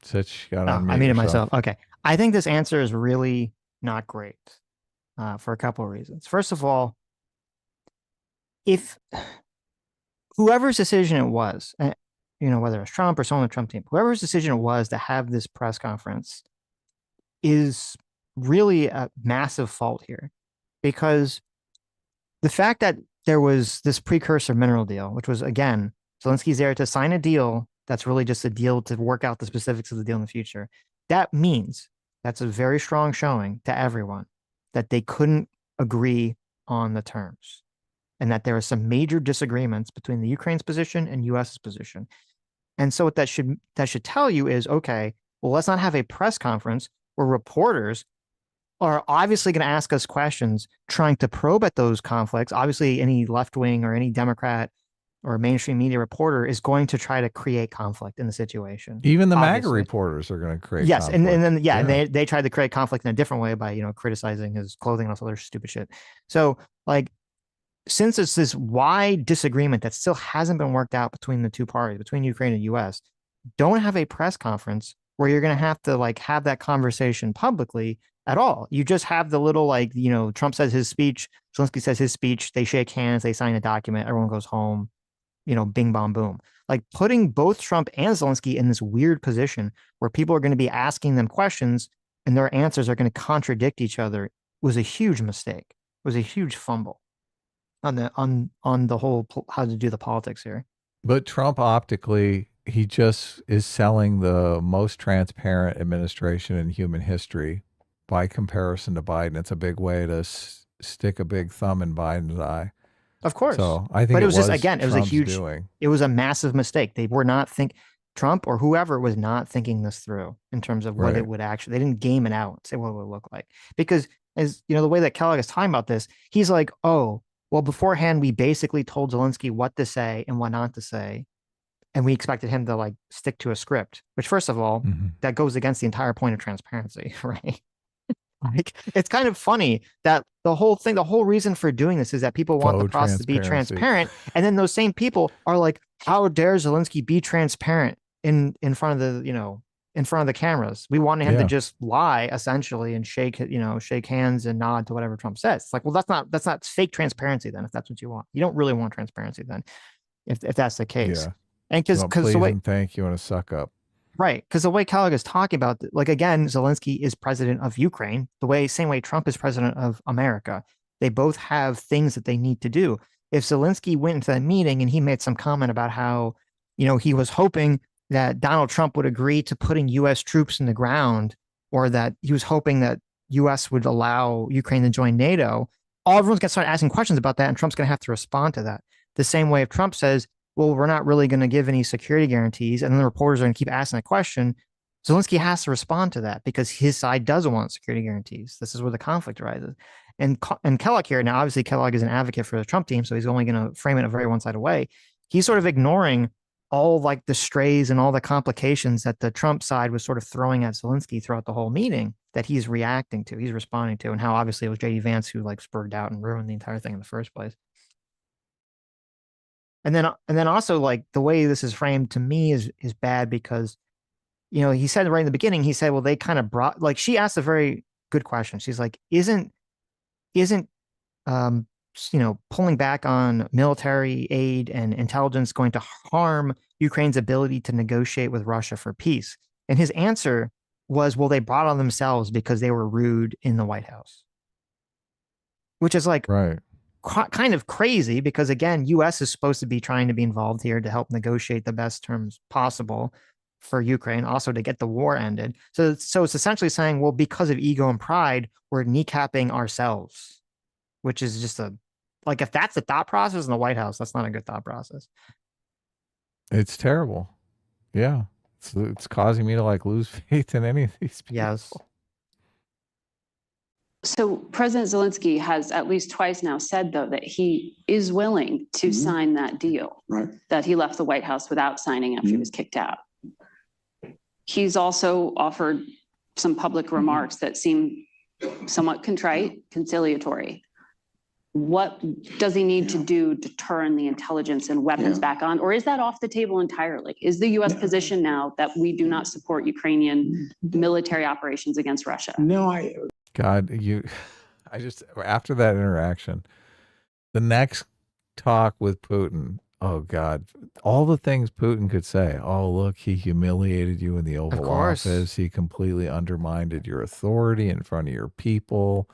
Sitch got on. I muted myself. Okay. I think this answer is really not great for a couple of reasons. First of all, if whoever's decision it was, whether it's Trump or someone on the Trump team, whoever's decision it was to have this press conference is really a massive fault here, because the fact that there was this precursor mineral deal, which was, again, Zelensky's there to sign a deal that's really just a deal to work out the specifics of the deal in the future. That means that's a very strong showing to everyone that they couldn't agree on the terms, and that there are some major disagreements between the Ukraine's position and US's position. And so what that should tell you is, okay, well, let's not have a press conference where reporters are obviously going to ask us questions trying to probe at those conflicts. Obviously, any left-wing or any Democrat or mainstream media reporter is going to try to create conflict in the situation. Even the MAGA reporters are going to create conflict. And then and they tried to create conflict in a different way by criticizing his clothing and all this other stupid shit. So since it's this wide disagreement that still hasn't been worked out between the two parties, between Ukraine and US, don't have a press conference where you're going to have to have that conversation publicly at all. You just have the little, like, Trump says his speech, Zelensky says his speech, they shake hands, they sign a document, everyone goes home, bing, bong, boom. Like putting both Trump and Zelensky in this weird position where people are going to be asking them questions and their answers are going to contradict each other was a huge mistake. It was a huge fumble on the whole how to do the politics here. But Trump optically, he just is selling the most transparent administration in human history by comparison to Biden. It's a big way to stick a big thumb in Biden's eye. Of course. So I think but it was just, again, Trump's it was a huge, it was a massive mistake. They were not Trump or whoever was not thinking this through in terms of what it would actually, they didn't game it out, say what it would look like. Because as the way that Kellogg is talking about this, he's like, oh, well, beforehand, we basically told Zelensky what to say and what not to say. And we expected him to like stick to a script, which first of all, that goes against the entire point of transparency, right? Like, it's kind of funny that the whole reason for doing this is that people want the process to be transparent. And then those same people are like, how dare Zelensky be transparent in front of the, in front of the cameras? We wanted him to just lie essentially and shake hands and nod to whatever Trump says. It's like, well, that's not fake transparency then, if that's what you want. You don't really want transparency then, if that's the case. Yeah. And because the way, thank you, want to suck up. Right. Because the way Kellogg is talking about, like, again, Zelensky is president of Ukraine, same way Trump is president of America. They both have things that they need to do. If Zelensky went into that meeting and he made some comment about how, he was hoping that Donald Trump would agree to putting U.S. troops in the ground, or that he was hoping that U.S. would allow Ukraine to join NATO, everyone's going to start asking questions about that, and Trump's going to have to respond to that. The same way if Trump says, well, we're not really going to give any security guarantees, and then the reporters are going to keep asking a question, Zelensky has to respond to that because his side doesn't want security guarantees. This is where the conflict arises. And Kellogg here, now obviously Kellogg is an advocate for the Trump team, so he's only going to frame it a very one-sided way. He's sort of ignoring all like the strays and all the complications that the Trump side was sort of throwing at Zelensky throughout the whole meeting that he's reacting to, he's responding to, and how obviously it was J.D. Vance who like spurred out and ruined the entire thing in the first place. And then also, like, the way this is framed to me is bad because, he said right in the beginning, he said, well, they kind of brought, like, she asked a very good question. She's like, isn't pulling back on military aid and intelligence going to harm Ukraine's ability to negotiate with Russia for peace? And his answer was, well, they brought on themselves because they were rude in the White House, which is like, right, kind of crazy because, again, U.S. is supposed to be trying to be involved here to help negotiate the best terms possible for Ukraine, also to get the war ended. So it's essentially saying, well, because of ego and pride, we're kneecapping ourselves, which is just if that's the thought process in the White House, that's not a good thought process. It's terrible. Yeah. It's causing me to like lose faith in any of these people. Yes. So President Zelensky has at least twice now said, though, that he is willing to sign that deal, that he left the White House without signing after he was kicked out. He's also offered some public remarks that seem somewhat contrite, conciliatory. What does he need to do to turn the intelligence and weapons back on? Or is that off the table entirely? Is the U.S. position now that we do not support Ukrainian military operations against Russia? No, God, after that interaction, the next talk with Putin, oh God, all the things Putin could say. Oh, look, he humiliated you in the Oval Office. He completely undermined your authority in front of your people.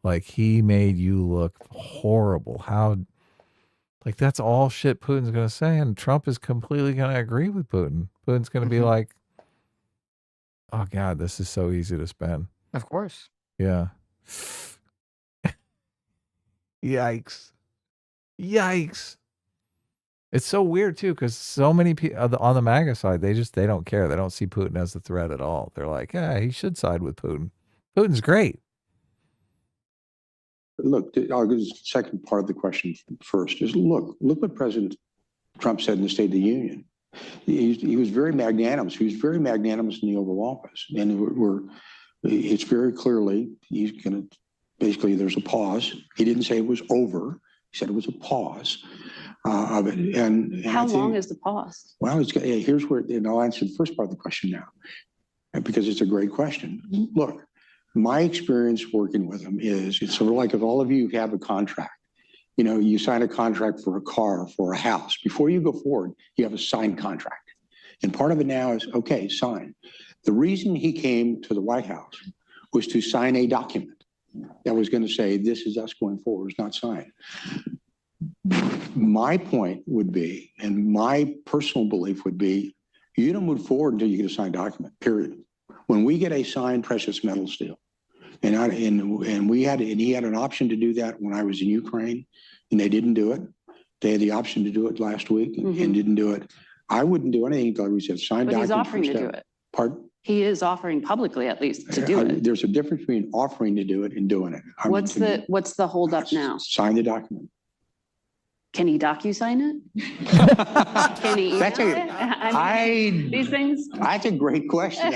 Like, he made you look horrible. That's all shit Putin's going to say. And Trump is completely going to agree with Putin. Putin's going to be like, oh God, this is so easy to spend. Of course. Yeah. Yikes. It's so weird too, because so many people on the MAGA side, they don't care. They don't see Putin as a threat at all. They're like, yeah, he should side with Putin. Putin's great. Look, I'll go to the second part of the question first. Look what President Trump said in the State of the Union. He was very magnanimous. He was very magnanimous in the Oval Office, and it's very clearly he's going to basically, there's a pause. He didn't say it was over. He said it was a pause of it. And how long is the pause? Well, here's where, and I'll answer the first part of the question now, because it's a great question. Look, My experience working with them is it's sort of like if all of you have a contract, you sign a contract for a car, for a house. Before you go forward, you have a signed contract. And part of it now is, okay, sign. The reason he came to the White House was to sign a document that was going to say, this is us going forward, it's not signed. My point would be, and my personal belief would be, you don't move forward until you get a signed document, period. When we get a signed precious metals deal, and he had an option to do that when I was in Ukraine, and they didn't do it. They had the option to do it last week and didn't do it. I wouldn't do anything until we said signed document. But he's offering to do it. Pardon? He is offering publicly, at least, to do it. There's a difference between offering to do it and doing it. What's the holdup now? Sign the document. Can he docu-sign it? Can he email it? These things? That's a great question.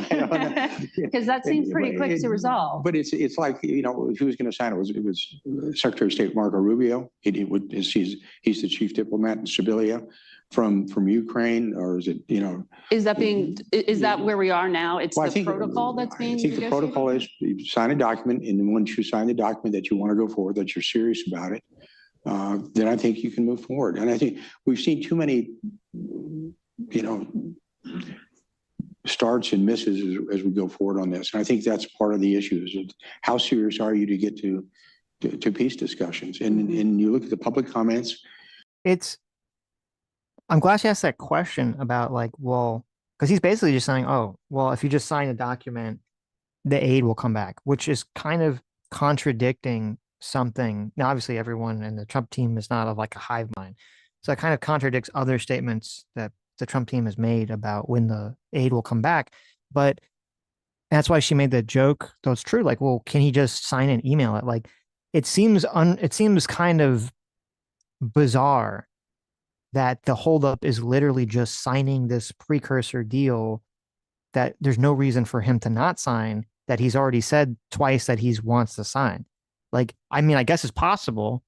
Because that seems pretty quick to resolve. But it's like, who was going to sign it? It was Secretary of State Marco Rubio. He's the chief diplomat in Sibilia from Ukraine, or is it, Is that where we are now? It's the protocol that's being I think the protocol is you sign a document, and then once you sign the document that you want to go forward, that you're serious about it, then I think you can move forward. And I think we've seen too many, starts and misses as we go forward on this. And I think that's part of the issue is how serious are you to get to peace discussions? And you look at the public comments. I'm glad she asked that question about because he's basically just saying, oh, well, if you just sign a document, the aid will come back, which is kind of contradicting something. Now, obviously, everyone in the Trump team is not of a hive mind. So it kind of contradicts other statements that the Trump team has made about when the aid will come back. But that's why she made the joke, though it's true, well, can he just sign and email it? It seems kind of bizarre that the holdup is literally just signing this precursor deal that there's no reason for him to not sign, that he's already said twice that he wants to sign. I guess it's possible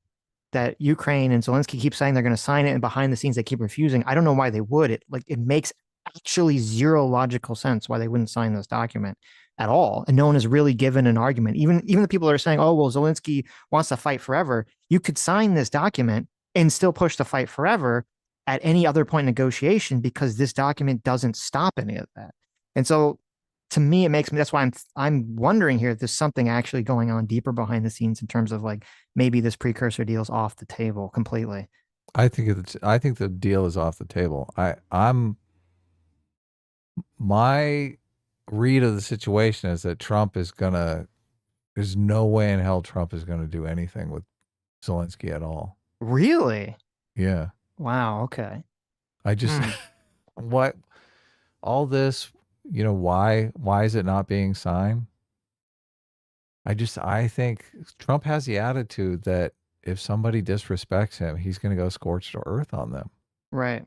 that Ukraine and Zelensky keep saying they're going to sign it, and behind the scenes they keep refusing. I don't know why they would. It makes actually zero logical sense why they wouldn't sign this document at all. And no one has really given an argument. Even the people that are saying, oh, well, Zelensky wants to fight forever. You could sign this document and still push the fight forever at any other point in negotiation, because this document doesn't stop any of that. And so to me, that's why I'm wondering here if there's something actually going on deeper behind the scenes in terms of maybe this precursor deal's off the table completely. I think the deal is off the table. My read of the situation is that there's no way in hell Trump is gonna do anything with Zelensky at all. Really? Yeah. Wow. Okay. I just what all this, why is it not being signed? I think Trump has the attitude that if somebody disrespects him, he's going to go scorched earth on them. Right.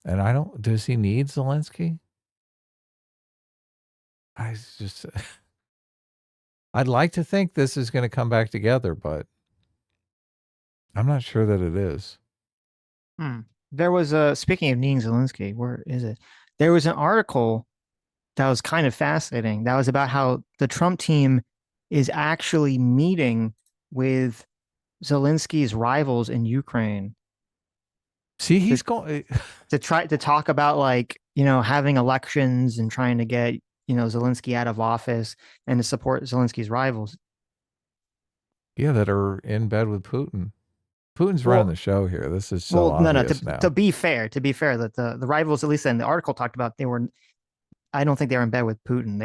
And does he need Zelensky? I'd like to think this is going to come back together, but I'm not sure that it is. There was speaking of needing Zelensky, where is it? There was an article that was kind of fascinating. That was about how the Trump team is actually meeting with Zelensky's rivals in Ukraine. See, he's going to try to talk about having elections and trying to get, Zelensky out of office and to support Zelensky's rivals. Yeah, that are in bed with Putin. Putin's running the show here. This is so obvious now. To be fair, that the rivals, at least in the article talked about, I don't think they were in bed with Putin.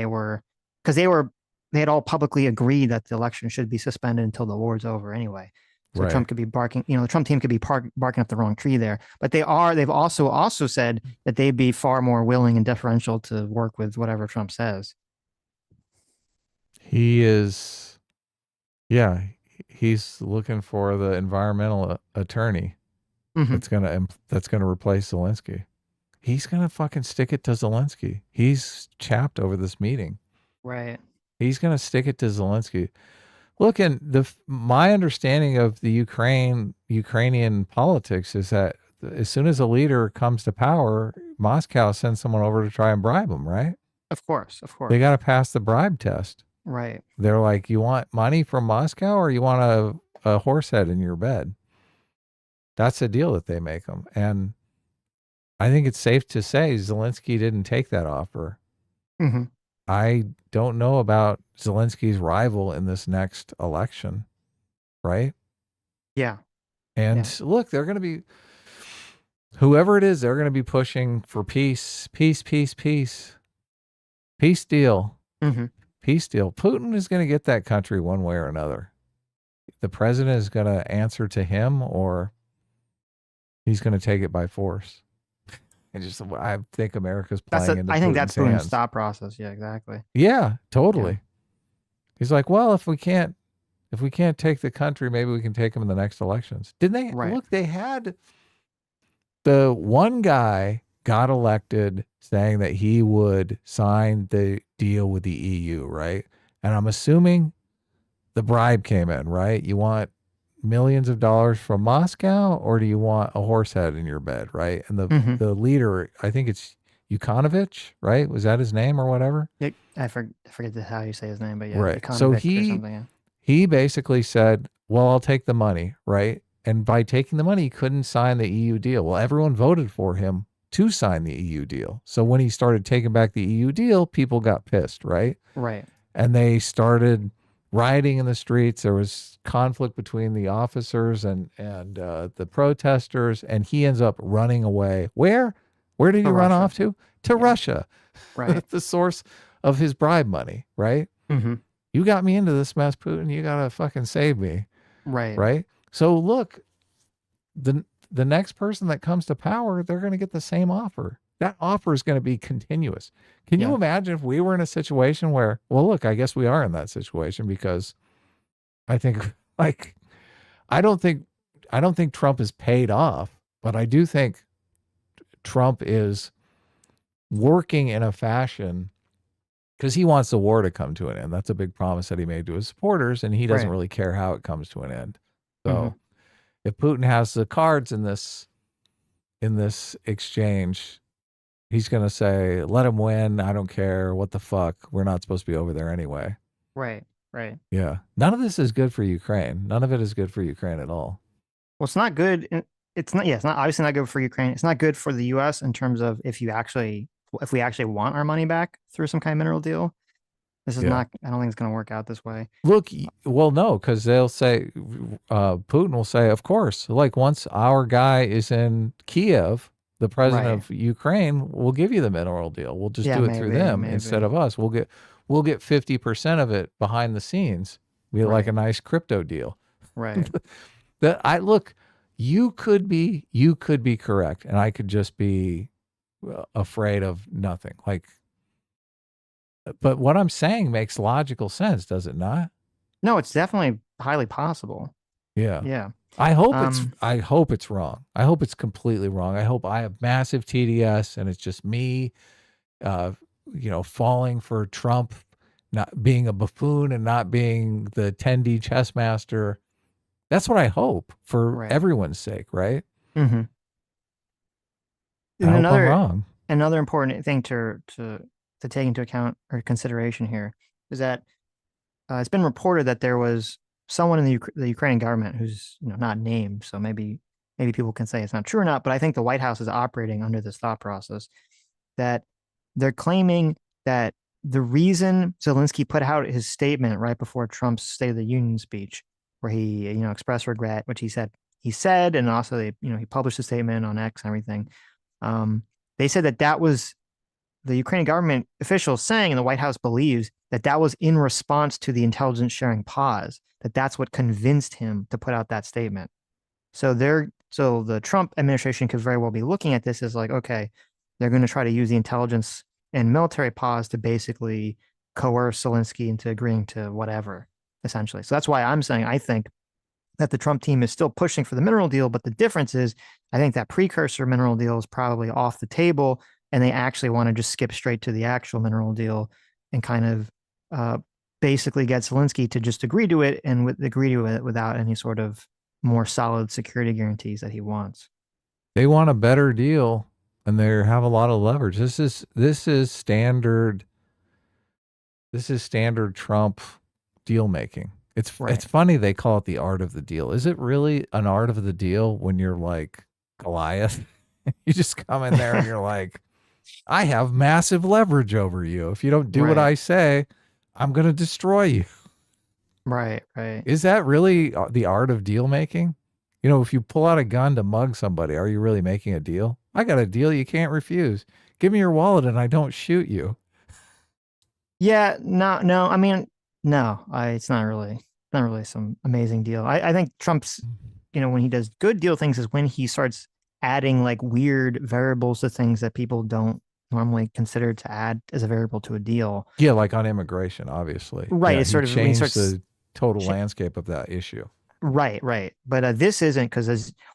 They had all publicly agreed that the election should be suspended until the war's over anyway. So right. Trump could be barking, the Trump team could be barking up the wrong tree there. But they've also said that they'd be far more willing and deferential to work with whatever Trump says. He is, yeah. He's looking for the environmental attorney that's gonna replace Zelensky. He's gonna fucking stick it to Zelensky. He's chapped over this meeting. Right. He's gonna stick it to Zelensky. Look, and my understanding of the Ukrainian politics is that as soon as a leader comes to power, Moscow sends someone over to try and bribe him. Right. Of course. They got to pass the bribe test. Right. They're like, you want money from Moscow or you want a horse head in your bed? That's the deal that they make them. And I think it's safe to say Zelensky didn't take that offer. Mm-hmm. I don't know about Zelensky's rival in this next election, right? Yeah. And look, they're going to be, whoever it is, they're going to be pushing for peace, peace, peace, peace, peace deal, peace deal. Putin is going to get that country one way or another. The president is going to answer to him, or he's going to take it by force. I think America's playing into I think Putin's that's Putin's hands. thought process. Yeah, exactly. Yeah, totally. Yeah. He's like, well, if we can't take the country, maybe we can take them in the next elections. Didn't they? Right. Look, they had the one guy got elected saying that he would sign the deal with the EU, right? And I'm assuming the bribe came in, right? You want millions of dollars from Moscow, or do you want a horse head in your bed, right? And the leader, I think it's Yukonovich, right? Was that his name or whatever? Yeah, I forget how you say his name, but yeah, right. Econ So yeah. he basically said, well, I'll take the money, right? And by taking the money, he couldn't sign the EU deal. Well, everyone voted for him to sign the EU deal. So when he started taking back the EU deal, people got pissed, right? Right. And they started rioting in the streets. There was conflict between the officers and the protesters, and he ends up running away. Where did he run off to? To Russia, right? The source of his bribe money, right? Mm-hmm. You got me into this mess, Putin. You gotta fucking save me, right? Right. So look, the next person that comes to power, they're going to get the same offer. That offer is going to be continuous. Can you imagine if we were in a situation where, well, look, I guess we are in that situation, because I think, like, I don't think Trump is paid off, but I do think Trump is working in a fashion because he wants the war to come to an end. That's a big promise that he made to his supporters, and he doesn't really care how it comes to an end. So if Putin has the cards in this exchange, he's going to say, let him win. I don't care. What the fuck? We're not supposed to be over there anyway. Right. Right. Yeah. None of this is good for Ukraine. None of it is good for Ukraine at all. Well, it's not good. It's not obviously not good for Ukraine. It's not good for the U.S. in terms of if we actually want our money back through some kind of mineral deal. This is not, I don't think it's going to work out this way. Look, well, no, because they'll say, Putin will say, of course, like once our guy is in Kiev, the president of Ukraine, will give you the mineral deal. We'll just do it through them instead of us. We'll get 50% of it behind the scenes. Be like a nice crypto deal. Right. You could be correct, and I could just be afraid of nothing. But what I'm saying makes logical sense, does it not? No, it's definitely highly possible. Yeah. Yeah. I hope it's wrong. I hope it's completely wrong. I hope I have massive TDS and it's just me falling for Trump, not being a buffoon and not being the 10D chess master. That's what I hope for everyone's sake, right? Mm-hmm. I hope I'm wrong. Another important thing to take into account or consideration here is that it's been reported that there was someone in the Ukrainian government who's not named, so maybe people can say it's not true or not, but I think the White House is operating under this thought process that they're claiming that the reason Zelensky put out his statement right before Trump's State of the Union speech, where he expressed regret, which he said, and also he published a statement on X and everything. They said that was the Ukrainian government officials saying, and the White House believes that was in response to the intelligence sharing pause, that's what convinced him to put out that statement. So the Trump administration could very well be looking at this as like, okay, they're going to try to use the intelligence and military pause to basically coerce Zelensky into agreeing to whatever, essentially. So that's why I'm saying I think that the Trump team is still pushing for the mineral deal, but the difference is I think that precursor mineral deal is probably off the table, and they actually want to just skip straight to the actual mineral deal and kind of basically get Zelensky to just agree to it and agree to it without any sort of more solid security guarantees that he wants. They want a better deal, and they have a lot of leverage. This is standard standard Trump deal making. It's Right. funny they call it the art of the deal. Is it really an art of the deal when you're like Goliath? You just come in there and you're like, I have massive leverage over you. If you don't do what Right. I say, I'm going to destroy you. Right. Right. Is that really the art of deal making? You know, if you pull out a gun to mug somebody, are you really making a deal? I got a deal you can't refuse. Give me your wallet and I don't shoot you. Yeah. No. I mean, no. It's not really some amazing deal. I think Trump's, when he does good deal things is when he starts adding like weird variables to things that people don't normally consider to add as a variable to a deal. Yeah, like on immigration, obviously. Right. Yeah, It's sort of when he changed starts the total landscape of that issue. Right. But this isn't because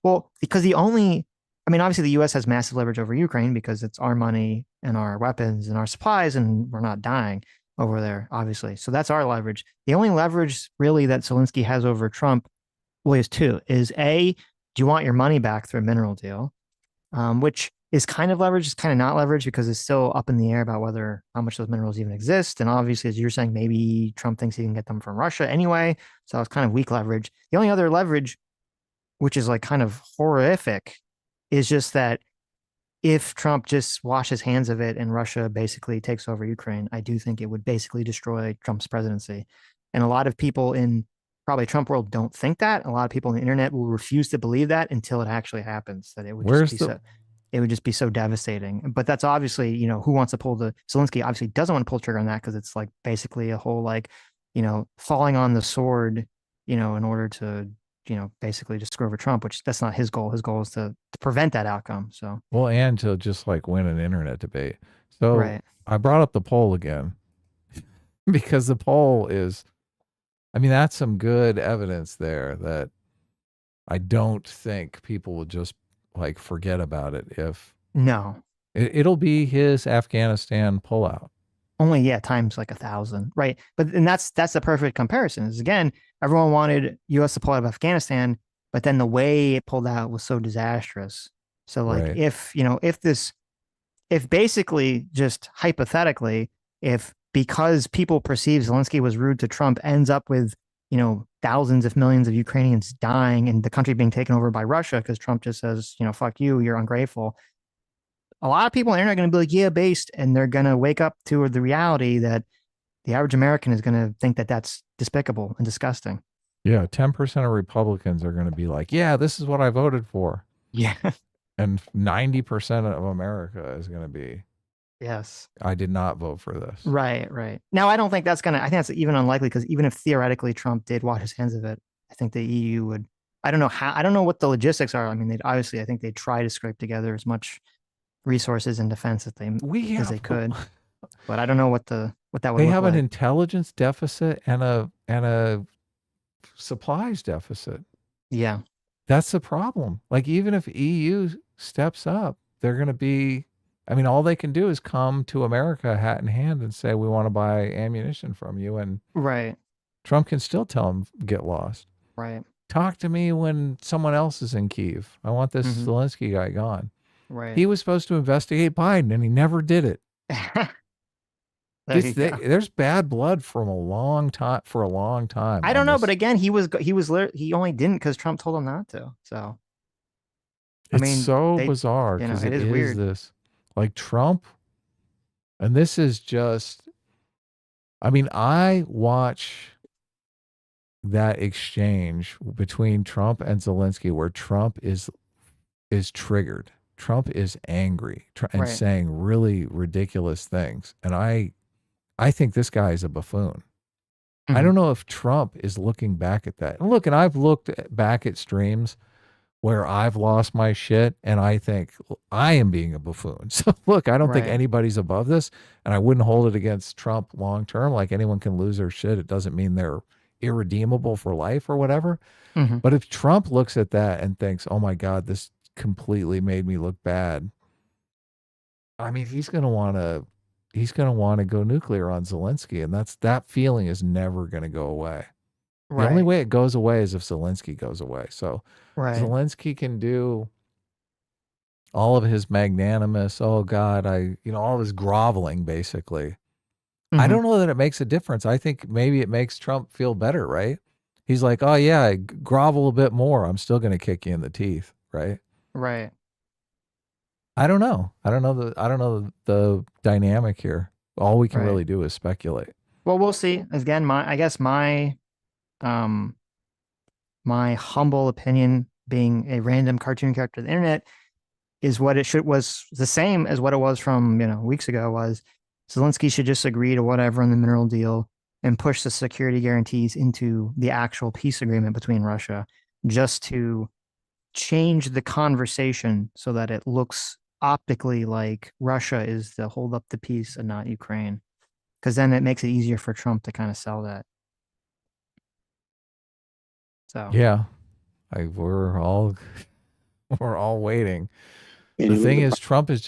obviously the U.S. has massive leverage over Ukraine because it's our money and our weapons and our supplies, and we're not dying over there, obviously. So that's our leverage. The only leverage really that Zelensky has over Trump, well, is two: is A, do you want your money back through a mineral deal, which is kind of leverage, is kind of not leverage because it's still up in the air about how much those minerals even exist. And obviously, as you're saying, maybe Trump thinks he can get them from Russia anyway. So it's kind of weak leverage. The only other leverage, which is like kind of horrific, is just that if Trump just washes hands of it and Russia basically takes over Ukraine, I do think it would basically destroy Trump's presidency. And a lot of people in probably Trump world don't think that. A lot of people on the internet will refuse to believe that until it actually happens, that it would just be so devastating. But that's obviously, who wants to Zelensky obviously doesn't want to pull the trigger on that because it's like basically a whole falling on the sword, in order to, basically just screw over Trump, which that's not his goal. His goal is to prevent that outcome. So, well, and to just like win an internet debate. So right. I brought up the poll again because the poll is, that's some good evidence there that I don't think people will just like forget about it if no, it'll be his Afghanistan pullout. Only times like 1,000, right? And that's the perfect comparison. Is again, everyone wanted U.S. to pull out of Afghanistan, but then the way it pulled out was so disastrous. So like Right. if basically just hypothetically, if because people perceive Zelensky was rude to Trump ends up with thousands of millions of Ukrainians dying and the country being taken over by Russia because Trump just says, fuck you, you're ungrateful. A lot of people on the internet are going to be like, yeah, based, and they're going to wake up to the reality that the average American is going to think that that's despicable and disgusting. Yeah, 10% of Republicans are going to be like, yeah, this is what I voted for. Yeah. And 90% of America is going to be, yes, I did not vote for this. Right. Now, I don't think I think that's even unlikely because even if theoretically Trump did wash his hands of it, I think the EU would, I don't know what the logistics are. I mean, I think they'd try to scrape together as much resources and defense as they could, but I don't know what that would They look have like. an intelligence deficit and a supplies deficit. Yeah, that's the problem. Like even if EU steps up, they're going to be. All they can do is come to America hat in hand and say we want to buy ammunition from you, and right. Trump can still tell them get lost. Right. Talk to me when someone else is in Kyiv. I want this Zelensky guy gone. Right. He was supposed to investigate Biden, and he never did it. There's bad blood from a long time. For a long time, I don't know, but again, he only didn't because Trump told him not to. So, it's bizarre because it is weird. This like Trump, and this is just. I watch that exchange between Trump and Zelensky, where Trump is triggered. Trump is angry and saying really ridiculous things. And I think this guy is a buffoon. Mm-hmm. I don't know if Trump is looking back at that. And I've looked back at streams where I've lost my shit and I think I am being a buffoon. So I don't think anybody's above this, and I wouldn't hold it against Trump long term. Like anyone can lose their shit. It doesn't mean they're irredeemable for life or whatever. Mm-hmm. But if Trump looks at that and thinks, oh my God, this completely made me look bad. He's going to want to go nuclear on Zelensky, and that feeling is never going to go away. The only way it goes away is if Zelensky goes away. So Zelensky can do all of his magnanimous, oh God, all of his groveling basically. I don't know that it makes a difference. I think maybe it makes Trump feel better, right? He's like, oh yeah, grovel a bit more. I'm still going to kick you in the teeth, right? Right. I don't know. I don't know the dynamic here. All we can Right. really do is speculate. Well, we'll see. Again, I guess my humble opinion, being a random cartoon character of the internet, is what it was the same as what it was from weeks ago. Was Zelensky should just agree to whatever in the mineral deal and push the security guarantees into the actual peace agreement between Russia, just to change the conversation so that it looks optically like Russia is the hold up the peace and not Ukraine, because then it makes it easier for Trump to kind of sell that. So yeah, we're all waiting. The thing is, Trump is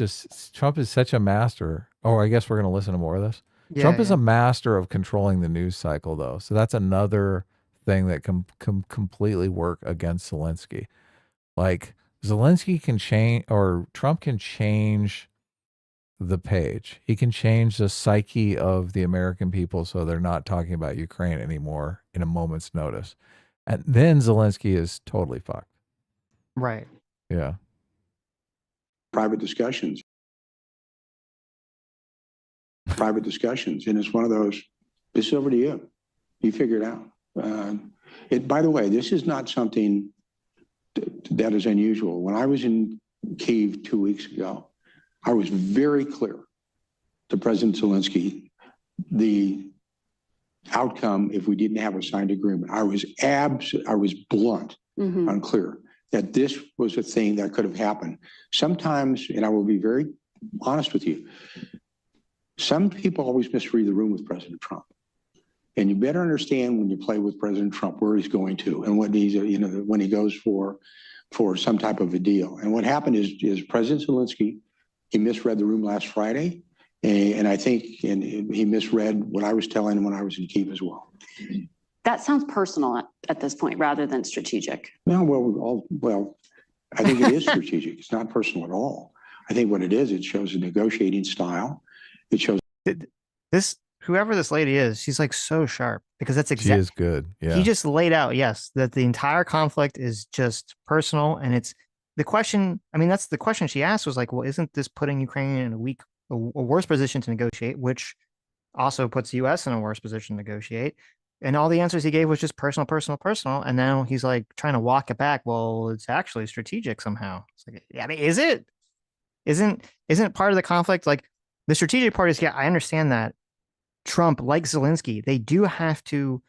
such a master. Oh, I guess we're going to listen to more of this. Yeah, Trump is a master of controlling the news cycle, though. So that's another thing that can completely work against Zelensky. Like Zelensky can change, or Trump can change the page. He can change the psyche of the American people so they're not talking about Ukraine anymore in a moment's notice. And then Zelensky is totally fucked. Right. Yeah. Private discussions. And it's one of those, this is over to you. You figure it out. By the way, this is not something that is unusual. When I was in Kyiv 2 weeks ago, I was very clear to President Zelensky the outcome if we didn't have a signed agreement. I was blunt, unclear that this was a thing that could have happened. Sometimes, and I will be very honest with you, some people always misread the room with President Trump. And you better understand when you play with President Trump where he's going to and what he's, when he goes for some type of a deal. And what happened is President Zelensky, he misread the room last Friday, and I think he misread what I was telling him when I was in Kyiv as well. That sounds personal at this point rather than strategic. No, well, I think it is strategic. It's not personal at all. I think what it is, it shows a negotiating style. It shows this. Whoever this lady is, she's like so sharp, because that's exactly. She is good. Yeah. He just laid out, yes, that the entire conflict is just personal, and it's the question. I mean, that's the question she asked, was like, well, isn't this putting Ukraine in a worse position to negotiate, which also puts the U.S. in a worse position to negotiate? And all the answers he gave was just personal, personal, personal. And now he's like trying to walk it back. Well, it's actually strategic somehow. It's like, I mean, is it? Isn't part of the conflict like the strategic part is? Yeah, I understand that. Trump, like Zelensky, they do have to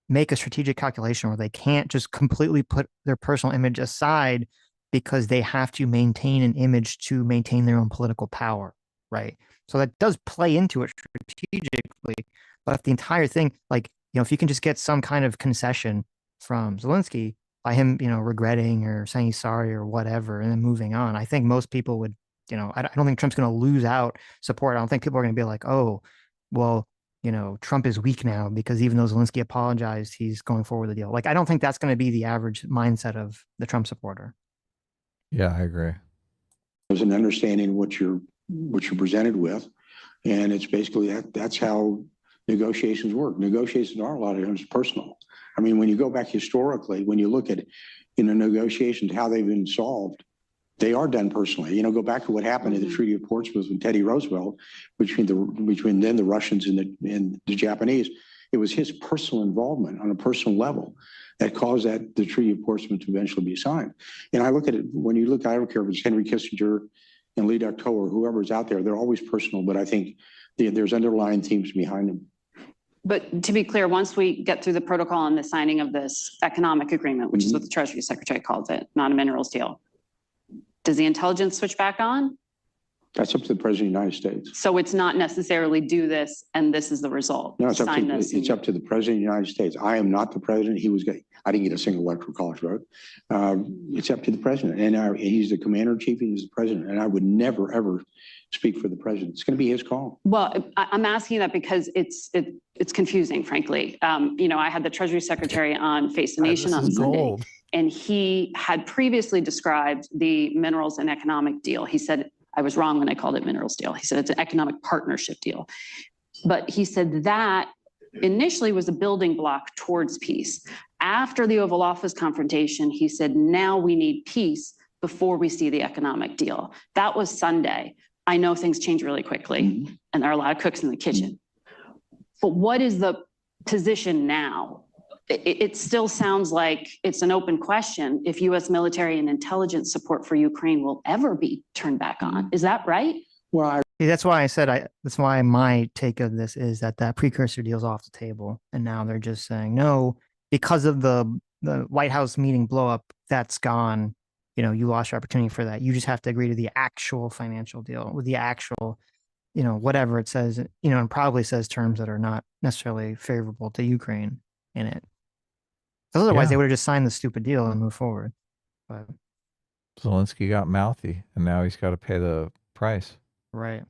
make a strategic calculation where they can't just completely put their personal image aside because they have to maintain an image to maintain their own political power, right? So that does play into it strategically. But if the entire thing, like, if you can just get some kind of concession from Zelensky by him, regretting or saying he's sorry or whatever, and then moving on, I think most people would, I don't think Trump's going to lose out support. I don't think people are going to be like, oh, well, Trump is weak now because even though Zelensky apologized, he's going forward with the deal. Like, I don't think that's going to be the average mindset of the Trump supporter. Yeah, I agree. There's an understanding what you're presented with, and it's basically that's how negotiations work. Negotiations are a lot of times personal. I mean, when you go back historically, when you look at negotiations, how they've been solved, they are done personally. Go back to what happened in the Treaty of Portsmouth with Teddy Roosevelt between then the Russians and the Japanese. It was his personal involvement on a personal level that caused the Treaty of Portsmouth to eventually be signed. And I look at it, when you look, I don't care if it's Henry Kissinger and Lee Ductot or whoever's out there, they're always personal, but I think there's underlying themes behind them. But to be clear, once we get through the protocol and the signing of this economic agreement, which is what the Treasury Secretary calls it, not a minerals deal, does the intelligence switch back on? That's up to the President of the United States. So it's not necessarily do this and this is the result. No, it's up to the President of the United States. I am not the President. I didn't get a single electoral college vote. It's up to the President. And he's the Commander-in-Chief, he's the President. And I would never, ever speak for the President. It's going to be his call. Well, I'm asking that because it's confusing, frankly. I had the Treasury Secretary on Face the Nation on Sunday, and he had previously described the minerals and economic deal. He said, I was wrong when I called it minerals deal. He said it's an economic partnership deal. But he said that initially was a building block towards peace. After the Oval Office confrontation, he said, now we need peace before we see the economic deal. That was Sunday. I know things change really quickly, and there are a lot of cooks in the kitchen. But what is the position now? It still sounds like it's an open question if U.S. military and intelligence support for Ukraine will ever be turned back on. Is that right? Well, that's why I said that's why my take of this is that precursor deal's off the table, and now they're just saying no because of the White House meeting blow up. That's gone. You know, you lost your opportunity for that. You just have to agree to the actual financial deal with the actual, you know, whatever it says, you know, and probably says terms that are not necessarily favorable to Ukraine in it. Otherwise, they would have just signed the stupid deal and moved forward. But Zelensky got mouthy, and now he's got to pay the price. Right.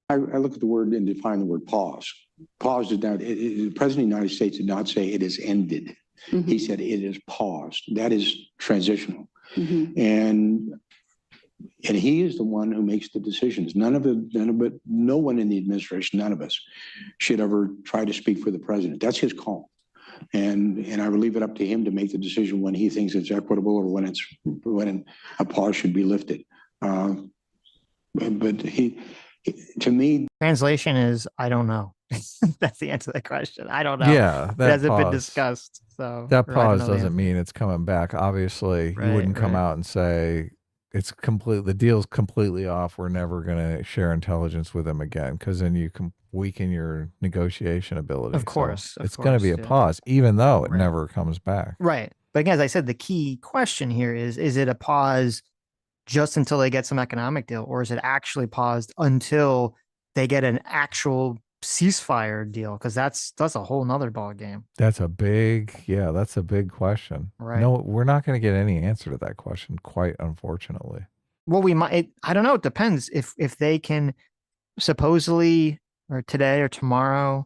I look at the word and define the word pause. Pause is not, the President of the United States did not say it is ended. He said it is paused. That is transitional. And he is the one who makes the decisions. No one in the administration, none of us should ever try to speak for the president. That's his call. And I would leave it up to him to make the decision when he thinks it's equitable or when a pause should be lifted. But to me, translation is I don't know. That's the answer to that question. I don't know. Yeah, it hasn't been discussed. So that pause doesn't mean it's coming back. Obviously, Right, you wouldn't come right. out and say it's the deal's completely off. We're never going to share intelligence with them again, because then you can weaken your negotiation ability. Of course, it's going to be a pause, even though it never comes back. Right. But again, as I said, the key question here is it a pause just until they get some economic deal, or is it actually paused until they get an actual ceasefire deal? Because that's a whole nother ball game. That's a big question. Right. No, we're not going to get any answer to that question, quite unfortunately. Well, we might. I don't know. It depends if they can supposedly, or today or tomorrow,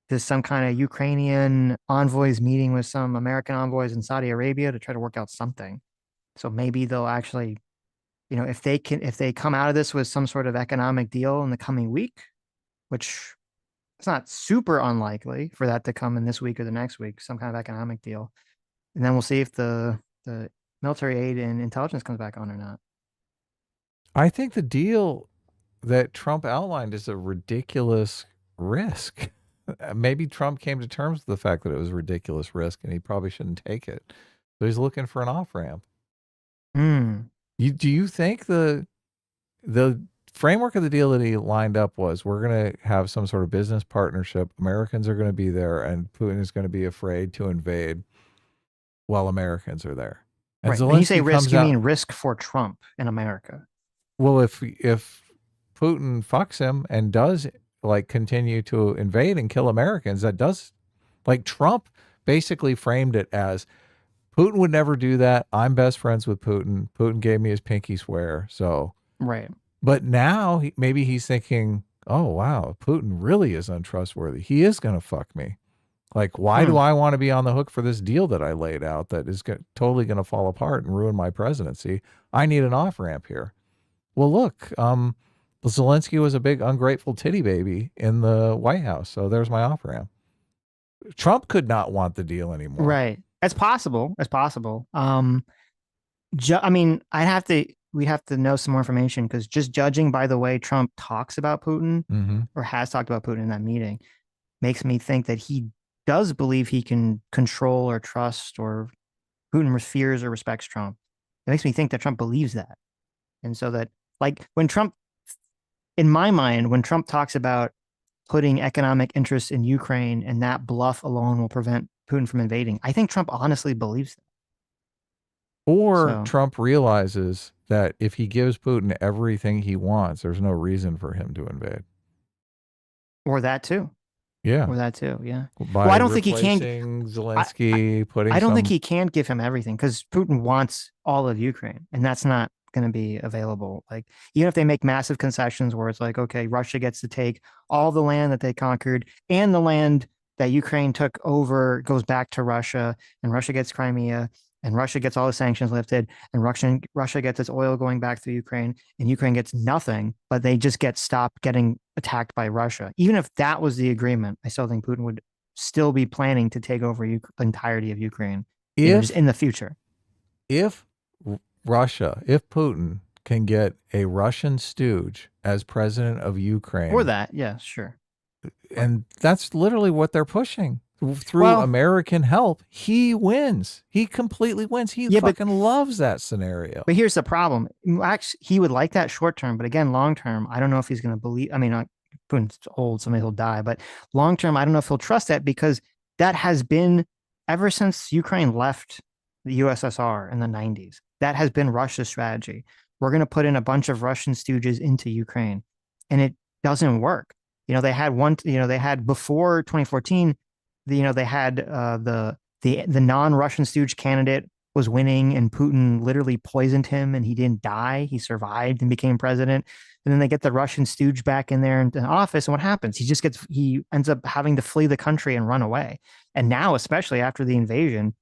there's some kind of Ukrainian envoys meeting with some American envoys in Saudi Arabia to try to work out something. So maybe they'll actually, you know, if they come out of this with some sort of economic deal in the coming week, which it's not super unlikely for that to come in this week or the next week, some kind of economic deal. And then we'll see if the military aid and intelligence comes back on or not. I think the deal that Trump outlined is a ridiculous risk. Maybe Trump came to terms with the fact that it was a ridiculous risk and he probably shouldn't take it. So he's looking for an off-ramp. Do you think the framework of the deal that he lined up was we're going to have some sort of business partnership, Americans are going to be there, and Putin is going to be afraid to invade while Americans are there? And right. When you say risk, you mean risk for Trump in America. Well, if Putin fucks him and does like continue to invade and kill Americans, that does, like, Trump basically framed it as Putin would never do that. I'm best friends with Putin. Putin gave me his pinky swear. So, right. But now maybe he's thinking, oh, wow, Putin really is untrustworthy. He is going to fuck me. Like, why do I want to be on the hook for this deal that I laid out that is totally going to fall apart and ruin my presidency? I need an off-ramp here. Well, look, Zelensky was a big ungrateful titty baby in the White House. So there's my off-ramp. Trump could not want the deal anymore. Right. That's possible. That's possible. I mean, we'd have to know some more information, because just judging by the way Trump talks about Putin or has talked about Putin in that meeting makes me think that he does believe he can control or trust, or Putin fears or respects Trump. It makes me think that Trump believes that. And so that, like, when Trump, in my mind, when Trump talks about putting economic interests in Ukraine and that bluff alone will prevent Putin from invading, I think Trump honestly believes that. Or Trump realizes that if he gives Putin everything he wants, there's no reason for him to invade. Or that too. Yeah. Or that too. Yeah. Well, I don't think he can. Zelensky I don't think he can give him everything, because Putin wants all of Ukraine, and that's not going to be available. Like, even if they make massive concessions where it's like, okay, Russia gets to take all the land that they conquered, and the land that Ukraine took over goes back to Russia, and Russia gets Crimea, and Russia gets all the sanctions lifted, and Russia gets its oil going back through Ukraine, and Ukraine gets nothing, but they just get stopped getting attacked by Russia. Even if that was the agreement, I still think Putin would still be planning to take over the entirety of Ukraine in the future. If Putin can get a Russian stooge as president of Ukraine, or that, yeah, sure. And that's literally what they're pushing. Through American help, he wins. He completely wins. He fucking loves that scenario. But here's the problem. Actually, he would like that short term, but again, long term, I don't know if he's going to believe. I mean, Putin's old, so maybe he'll die. But long term, I don't know if he'll trust that, because that has been ever since Ukraine left the USSR in the 90s. That has been Russia's strategy. We're going to put in a bunch of Russian stooges into Ukraine, and it doesn't work. You know, they had before 2014. They had the non-Russian stooge candidate was winning, and Putin literally poisoned him, and he didn't die. He survived and became president. And then they get the Russian stooge back in there in office, and what happens? He ends up having to flee the country and run away. And now, especially after the invasion,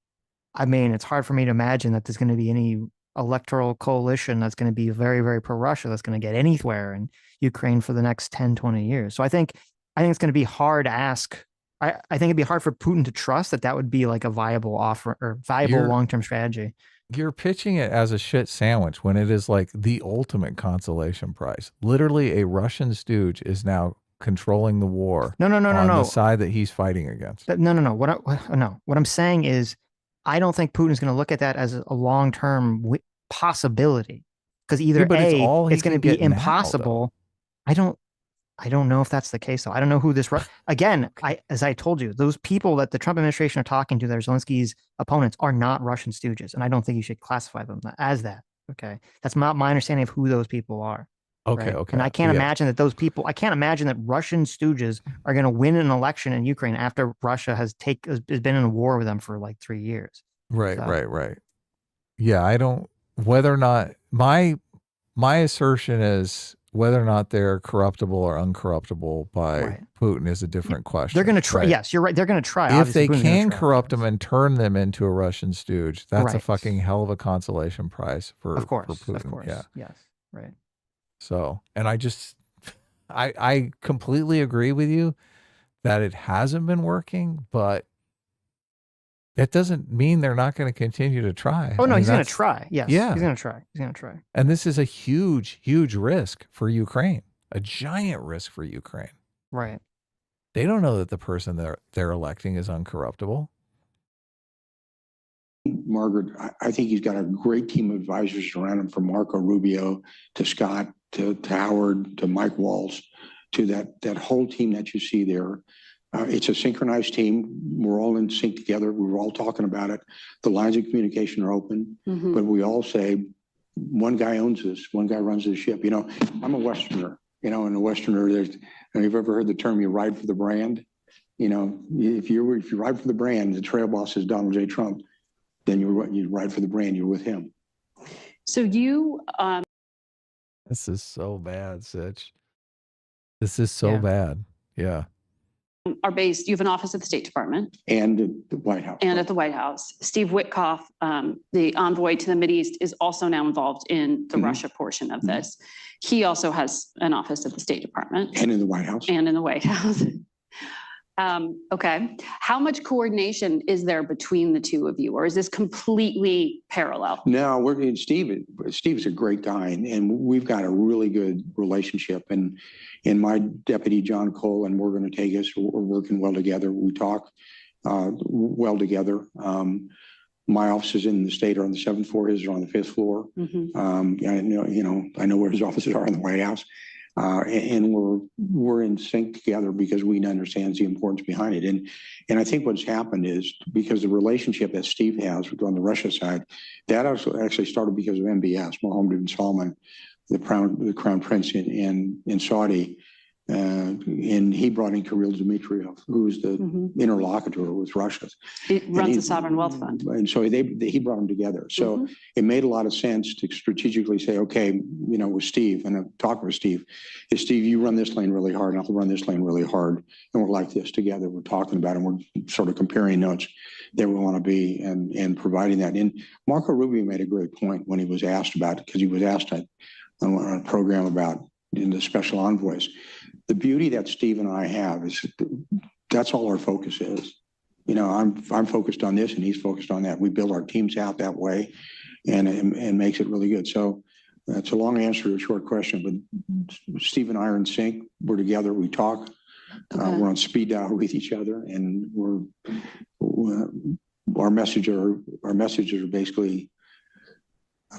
I mean, it's hard for me to imagine that there's going to be any electoral coalition that's going to be very, very pro-Russia that's going to get anywhere in Ukraine for the next 10, 20 years. So I think it's going to be hard to ask. I think it'd be hard for Putin to trust that would be like a viable offer or viable long-term strategy. You're pitching it as a shit sandwich when it is like the ultimate consolation prize. Literally, a Russian stooge is now controlling the war. No. The side that he's fighting against. No. What I'm saying is, I don't think Putin's going to look at that as a long-term possibility, because either it's going to be impossible. I don't know if that's the case, though. I don't know who this again. As I told you, those people that the Trump administration are talking to, that are Zelensky's opponents, are not Russian stooges, and I don't think you should classify them as that. Okay, that's not my understanding of who those people are. Okay, right? okay. And I can't imagine that those people. I can't imagine that Russian stooges are going to win an election in Ukraine after Russia has been in a war with them for like 3 years. Right. Yeah, I don't. Whether or not my assertion is whether or not they're corruptible or uncorruptible by Putin is a different question. They're going to try. Right? Yes, you're right. They're going to try. If they can corrupt them and turn them into a Russian stooge, that's a fucking hell of a consolation prize for Putin. Of course. Yeah. Yes. Right. So, and I completely agree with you that it hasn't been working, but that doesn't mean they're not going to continue to try. Oh, no, he's going to try. Yes. Yeah. He's going to try. He's going to try. And this is a huge, huge risk for Ukraine, a giant risk for Ukraine. Right. They don't know that the person they're electing is uncorruptible. Margaret, I think he's got a great team of advisors around him, from Marco Rubio to Scott to Howard to Mike Waltz to that whole team that you see there. It's a synchronized team. We're all in sync together. We're all talking about it. The lines of communication are open, but we all say one guy owns this. One guy runs the ship. You know, I'm a Westerner. You know, and a Westerner, you've ever heard the term "you ride for the brand"? You know, if you ride for the brand, the trail boss is Donald J. Trump. Then you ride for the brand. You're with him. So you. This is so bad, Sitch. This is so bad. Yeah. Are based, you have an office at the State Department. And at the White House. And at the White House. Steve Witkoff, the envoy to the Mideast, is also now involved in the Russia portion of this. He also has an office at the State Department. And in the White House. And in the White House. Okay. How much coordination is there between the two of you, or is this completely parallel? No, Steve's a great guy, and we've got a really good relationship. And my deputy, John Cole, and Morgan Ortegas, we're working well together. We talk well together. My offices in the state are on the 7th floor. His are on the 5th floor. I know where his offices are in the White House. And we're in sync together because we understand the importance behind it. And I think what's happened is because the relationship that Steve has on the Russia side, that actually started because of MBS, Mohammed bin Salman, the crown prince in Saudi. And he brought in Kirill Dmitriev, who's the interlocutor with Russia. He runs the sovereign wealth fund. And so he brought them together. So it made a lot of sense to strategically say, okay, with Steve, and I'm talking with Steve, is Steve, you run this lane really hard, and I'll run this lane really hard. And we're like this together. We're talking about it, and we're sort of comparing notes that we want to be and providing that. And Marco Rubio made a great point when he was asked about it, because he was asked on a program about in the special envoys. The beauty that Steve and I have is that's all our focus is. I'm focused on this and he's focused on that. We build our teams out that way and makes it really good. So it's a long answer to a short question, but Steve and I are in sync. We're together. We talk. We're on speed dial with each other, and our messages are basically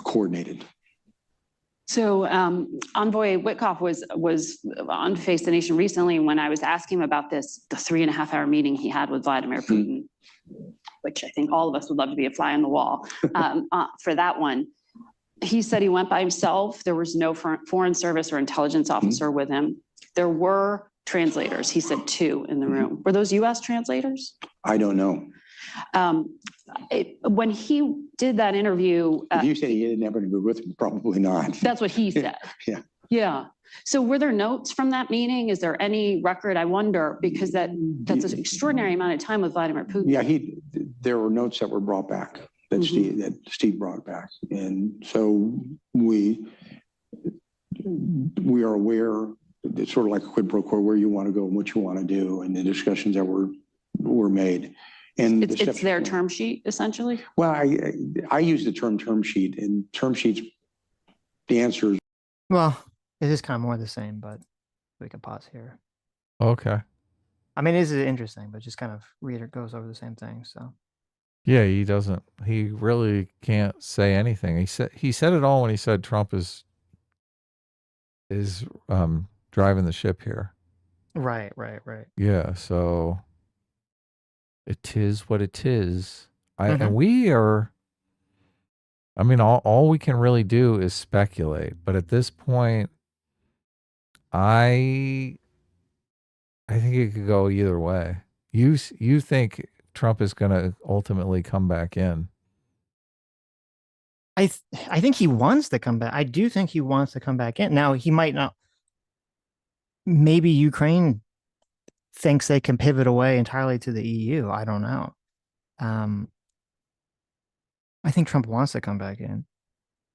coordinated. So Envoy Witkoff was on Face the Nation recently when I was asking him about the 3.5-hour meeting he had with Vladimir Putin, which I think all of us would love to be a fly on the wall for that one. He said he went by himself. There was no foreign service or intelligence officer with him. There were translators. He said 2 in the room. Were those U.S. translators? I don't know. When he did that interview, if you say he didn't have anybody with him, probably not. That's what he said. Yeah. So were there notes from that meeting? Is there any record? I wonder, because that's an extraordinary amount of time with Vladimir Putin. Yeah, there were notes that were brought back that Steve brought back, and so we are aware. It's sort of like a quid pro quo, where you want to go and what you want to do, and the discussions that were made. And it's their term sheet, essentially? Well, I use the term sheet, and term sheets, the answer is... Well, it is kind of more the same, but we can pause here. Okay. I mean, it is interesting, but just kind of goes over the same thing, so. Yeah, he really can't say anything. He said it all when he said Trump is driving the ship here. Right. Yeah, so... It is what it is. And we are, I mean, all we can really do is speculate. But at this point, I think it could go either way. You think Trump is going to ultimately come back in? I think he wants to come back. I do think he wants to come back in. Now, he might not. Maybe Ukraine thinks they can pivot away entirely to the EU. I don't know. I think Trump wants to come back in.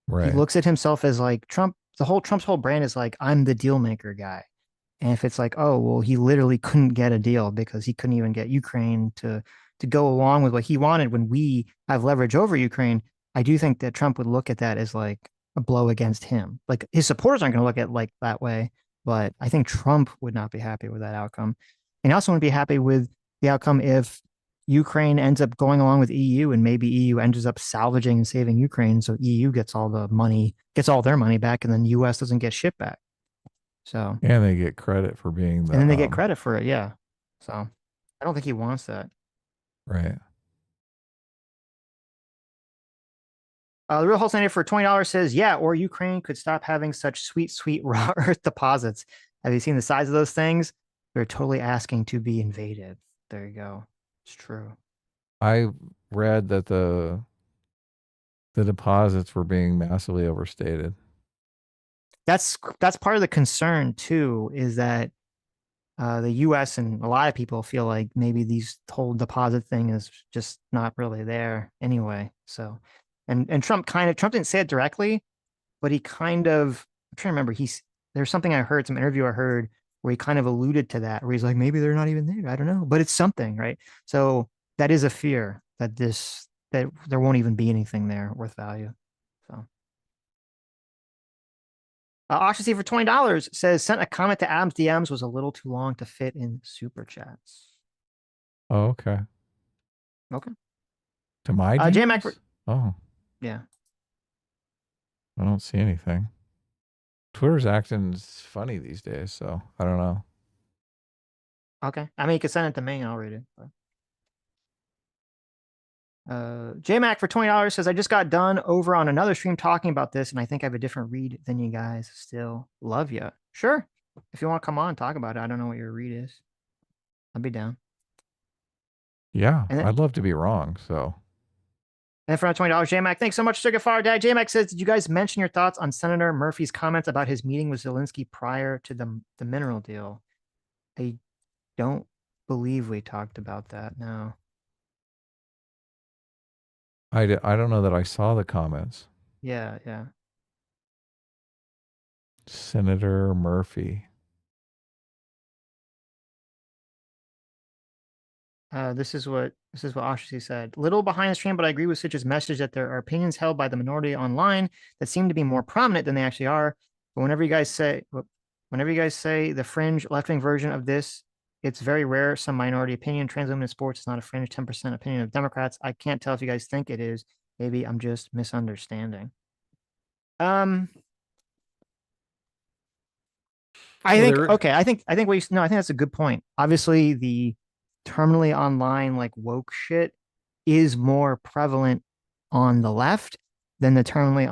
Right. He looks at himself as like Trump's whole brand is like, I'm the deal maker guy. And if it's like, oh, well, he literally couldn't get a deal because he couldn't even get Ukraine to go along with what he wanted when we have leverage over Ukraine, I do think that Trump would look at that as like a blow against him. Like his supporters aren't going to look at it like that way, but I think Trump would not be happy with that outcome. And also wouldn't be happy with the outcome if Ukraine ends up going along with EU and maybe EU ends up salvaging and saving Ukraine. So EU gets all their money back, and then US doesn't get shit back. So, and they get credit for being and then they get credit for it. Yeah. So I don't think he wants that. Right. The Real Wholesale for $20 says, yeah, or Ukraine could stop having such sweet raw earth deposits. Have you seen the size of those things? They're totally asking to be invaded. There you go. It's true. I read that the deposits were being massively overstated. That's part of the concern too, is that the U.S. and a lot of people feel like maybe these whole deposit thing is just not really there anyway. So, and Trump didn't say it directly, but he kind of, I'm trying to remember, there's something I heard, some interview I heard where he kind of alluded to that, where he's like, maybe they're not even there. I don't know, but it's something, right? So that is a fear that there won't even be anything there worth value. So. Oxycy for $20 says, sent a comment to Adam's DMs, was a little too long to fit in super chats. Oh, okay. Okay. To my DMs? J-Mac oh. Yeah. I don't see anything. Twitter's acting funny these days, so I don't know. Okay. I mean, you could send it to me and I'll read it. J-Mac for $20 says, I just got done over on another stream talking about this, and I think I have a different read than you guys. Still love you. Sure. if you want to come on, talk about it. I don't know what your read is. I'll be down. Yeah, And then, I'd love to be wrong. So. And for $20, JMac, thanks so much, Sugar Fire Dad. JMac says, did you guys mention your thoughts on Senator Murphy's comments about his meeting with Zelensky prior to the mineral deal? I don't believe we talked about that. No. I don't know that I saw the comments. Yeah. Senator Murphy. This is what Oshie said. Little behind the stream, but I agree with Sitch's message that there are opinions held by the minority online that seem to be more prominent than they actually are. But whenever you guys say the fringe left-wing version of this, it's very rare. Some minority opinion, trans women in sports is not a fringe 10% opinion of Democrats. I can't tell if you guys think it is. Maybe I'm just misunderstanding. I think that's a good point. Obviously, the terminally online like woke shit is more prevalent on the left than the terminally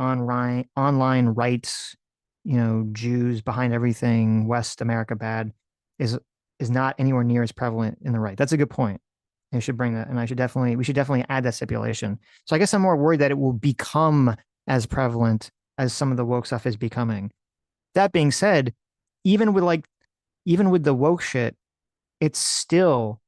online rights, Jews behind everything, West America bad is not anywhere near as prevalent in the right. That's a good point. I should bring that, and we should definitely add that stipulation. So I guess I'm more worried that it will become as prevalent as some of the woke stuff is becoming. That being said, even with the woke shit, it's still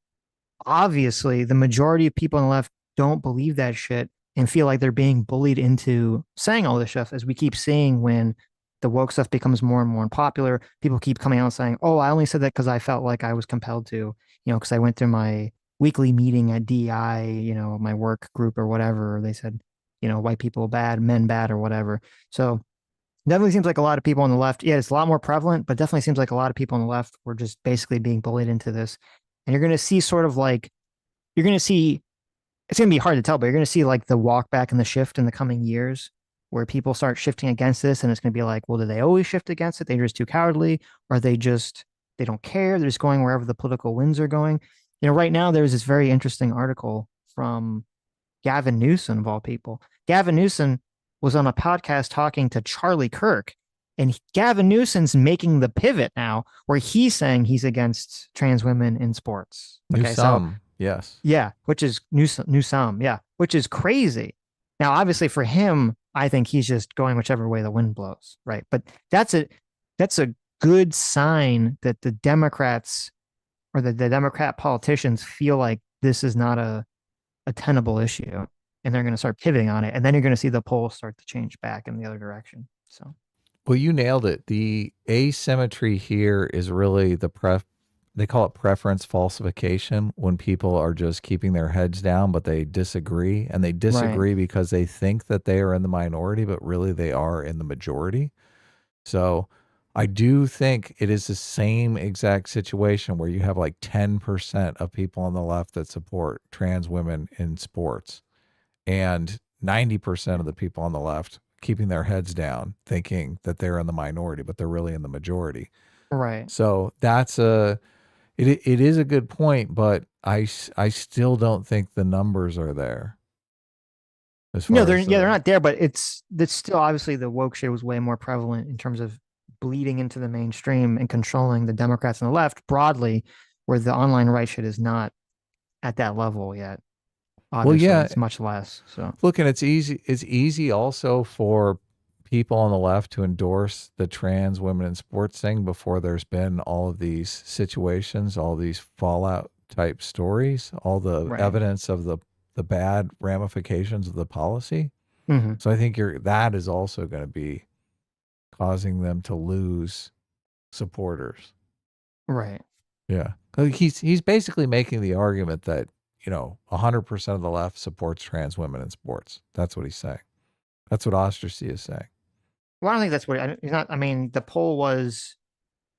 obviously the majority of people on the left don't believe that shit and feel like they're being bullied into saying all this stuff, as we keep seeing when the woke stuff becomes more and more unpopular. People keep coming out and saying, oh, I only said that because I felt like I was compelled to, because I went through my weekly meeting at DI, my work group or whatever. They said, white people bad, men bad or whatever. So definitely seems like a lot of people on the left. Yeah, it's a lot more prevalent, but definitely seems like a lot of people on the left were just basically being bullied into this. And you're going to see it's going to be hard to tell, but you're going to see like the walk back and the shift in the coming years where people start shifting against this. And it's going to be like, well, do they always shift against it? They're just too cowardly, or they don't care. They're just going wherever the political winds are going. Right now there's this very interesting article from Gavin Newsom, of all people. Gavin Newsom was on a podcast talking to Charlie Kirk, and Gavin Newsom's making the pivot now where he's saying he's against trans women in sports. Yes. Yeah, which is Newsom. Yeah, which is crazy. Now, obviously for him, I think he's just going whichever way the wind blows, right? But that's a good sign that the Democrats or the Democrat politicians feel like this is not a tenable issue, and they're going to start pivoting on it. And then you're going to see the polls start to change back in the other direction. So, well, you nailed it. The asymmetry here is really they call it preference falsification, when people are just keeping their heads down, but they disagree, and they disagree because they think that they are in the minority, but really they are in the majority. So I do think it is the same exact situation where you have like 10% of people on the left that support trans women in sports, and 90% of the people on the left keeping their heads down, thinking that they're in the minority, but they're really in the majority. Right. So it is a good point, but I still don't think the numbers are there. They're not there, but it's still obviously the woke shit was way more prevalent in terms of bleeding into the mainstream and controlling the Democrats on the left broadly, where the online right shit is not at that level yet. Obviously, it's much less. So look, and it's easy also for people on the left to endorse the trans women in sports thing before there's been all of these situations, all these fallout type stories, all the evidence of the bad ramifications of the policy. Mm-hmm. So I think that is also going to be causing them to lose supporters. Right. Yeah. He's basically making the argument that, 100% of the left supports trans women in sports. That's what he's saying. That's what Ostracey is saying. Well, I don't think that's what he's not. I mean, the poll was,